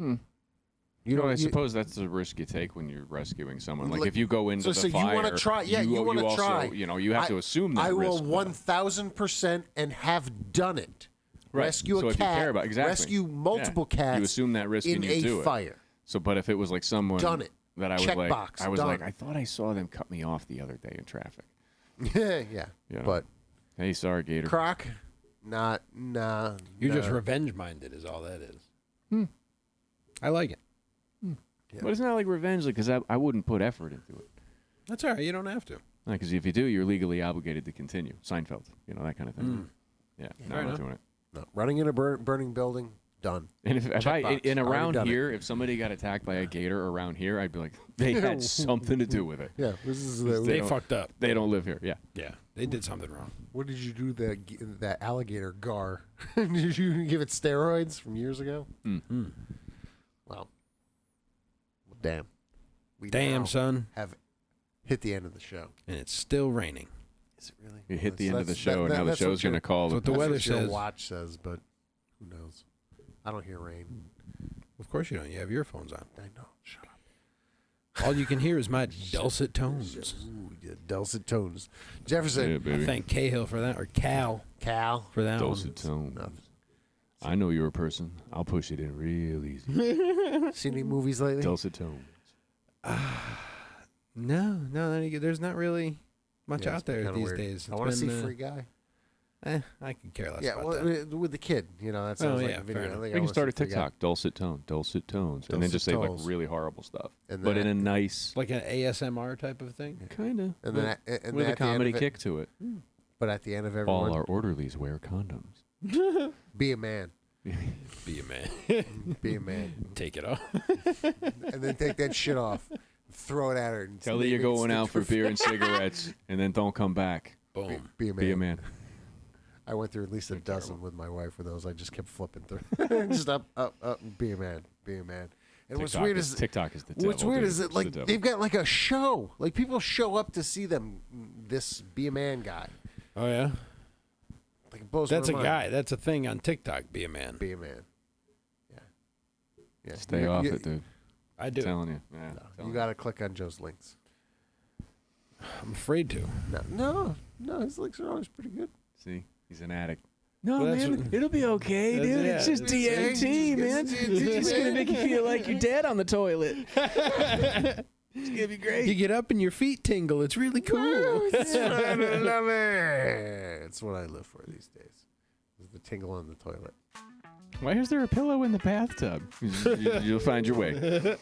I suppose that's the risk you take when you're rescuing someone. Like if you go into the fire, you want to try. Yeah, you want to try. You have to assume that I risk. will 1,000% and have done it. Right. Rescue so a if cat. You care about, exactly. Rescue multiple cats. You assume that risk in and you a do fire. it. So, but if it was like someone Done it. that I was Check like, box. I was Done. like, I thought I saw them cut me off the other day in traffic. Yeah. You know? But hey, sorry, Gator. Croc, nah. You're just revenge minded, is all that is. I like it. Yeah. But it's not like revenge, because I wouldn't put effort into it. That's all right. You don't have to. Because if you do, you're legally obligated to continue. Seinfeld, that kind of thing. Yeah, no, I'm not doing it. No, running in a burning building, done. And if I Checkbox. in Already around done it. here, if somebody got attacked by a gator around here, I'd be like, they had something to do with it. Yeah, this is They fucked up. They don't live here. Yeah. Yeah, they did something wrong. What did you do to that alligator gar? Did you give it steroids from years ago? Well, damn. We Damn, now son. have hit the end of the show. And it's still raining. Is it really? You hit the end of the That's- show, and now the that's what show's going to your- call. That's what the That's weather what your says. watch says, but who knows? I don't hear rain. Of course you don't. You have earphones on. I know. Shut up. All you can hear is my dulcet tones. Ooh, yeah, dulcet tones. Jefferson. Yeah, I baby. thank Cahill for that, or Cal Cal. for that one. Dulcet tones. Nothing. I know you're a person. I'll push it in real easy. Seen any movies lately? Dulcet tones. No, there's not really much Yeah, out it's been there kinda these weird. days. I want to It's see been, Free Guy. I can care less Yeah, about well, that. with the kid, that sounds like yeah, a video. fair I enough. think We I can wanna start a see Free Guy. TikTok, dulcet tones, and then Dulcet just say like tones. really horrible stuff, And but then in a nice, Like an ASMR type of thing. kind of, And then and with then a at the end comedy of it- kick to it. But at the end of All everyone, our orderlies wear condoms. be a man. Be a man. Be a man. Take it off. And then take that shit off. Throw it at her. And Tell her you're going out for beer and cigarettes, and then don't come back. Boom. Be a man. Be a man. I went through at least a dozen with my wife with those. I just kept flipping through. Just up. Be a man. Be a man. And what's weird is TikTok is the devil. what's weird dude. is that It's like the devil. they've got like a show. Like people show up to see them. This Be a Man guy. Oh yeah. Like it blows That's a my mind. guy. That's a thing on TikTok. Be a man. Be a man. Yeah. Yeah. Stay off it, dude. I do. I'm telling you. Yeah, No, telling you got to click on Joe's links. I'm afraid to. No, his links are always pretty good. See, he's an addict. No, Well, that's man, what- it'll be okay, That's- dude. yeah, It's just it's- DMT, man. it's It's just gonna DMT. make you feel like you're dead on the toilet. It's gonna be You great. get up and your feet tingle. It's really cool. I love it. It's what I live for these days. Is the tingle on the toilet. Why is there a pillow in the bathtub? You'll find your way.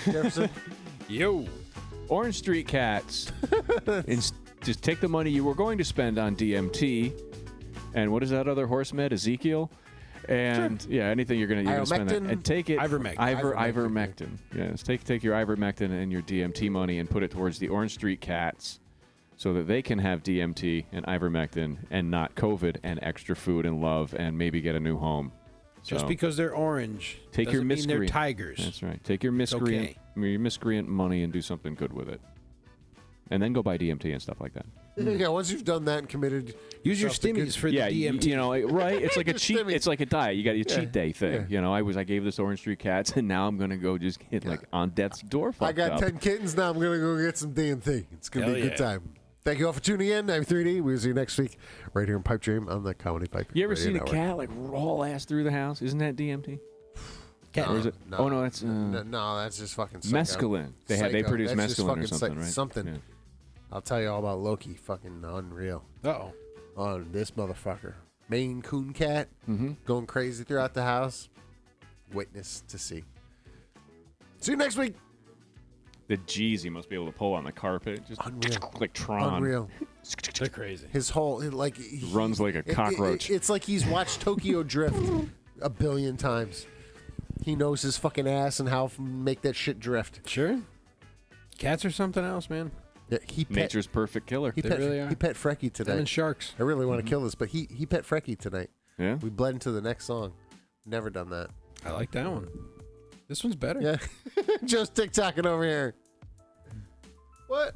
Jefferson, Yo. Orange Street Cats. Just take the money you were going to spend on DMT, and what is that other horse med? Ezekiel, and anything you're gonna spend that, Ivermectin? and take it. Ivermectin. Ivermectin. Yes, take your ivermectin and your DMT money and put it towards the Orange Street Cats, so that they can have DMT and ivermectin and not COVID and extra food and love and maybe get a new home. Just So, because they're orange, Take your doesn't mean they're miscreant. tigers. That's right. Take your miscreant, your miscreant money and do something good with it, and then go buy DMT and stuff like that. yeah, once you've done that and committed, Use your yourself to good- stimmies for Yeah, the you DMT. know, right? It's like a cheat. Stimmy. It's like a diet. You got your cheat day thing. yeah. You know, I gave this Orange Street Cats, and now I'm gonna go just get like on death's door. I got up. 10 kittens, now I'm going to go get some DMT. It's going to Hell be a good yeah. time. Thank you all for tuning in. I'm 3D. We'll see you next week right here in Pipe Dream on the Comedy Pipe. You ever Radio seen a Network. cat like roll ass through the house? Isn't that DMT? Or is it? No. Oh no, that's No, that's just fucking psycho. mescaline. They Psycho. produce That's just mescaline or fucking something, right? Something. Yeah. I'll tell you all about Loki. Fucking unreal. Uh-oh. On this motherfucker. Maine Coon cat Mm-hmm. going crazy throughout the house. Witness to see. See you next week. The G's he must be able to pull on the carpet. Just Unreal. like Tron. Unreal. They're crazy. His whole like he Runs like a cockroach. It's like he's watched Tokyo Drift a billion times. He knows his fucking ass and how to make that shit drift. Sure. Cats are something else, man. Yeah, Nature's perfect killer. He pet Frecky Them tonight. and sharks. I really want to kill this, but he pet Frecky tonight. Yeah. We bled into the next song. Never done that. I like that one. This one's better. Yeah. Just TikToking over here. What?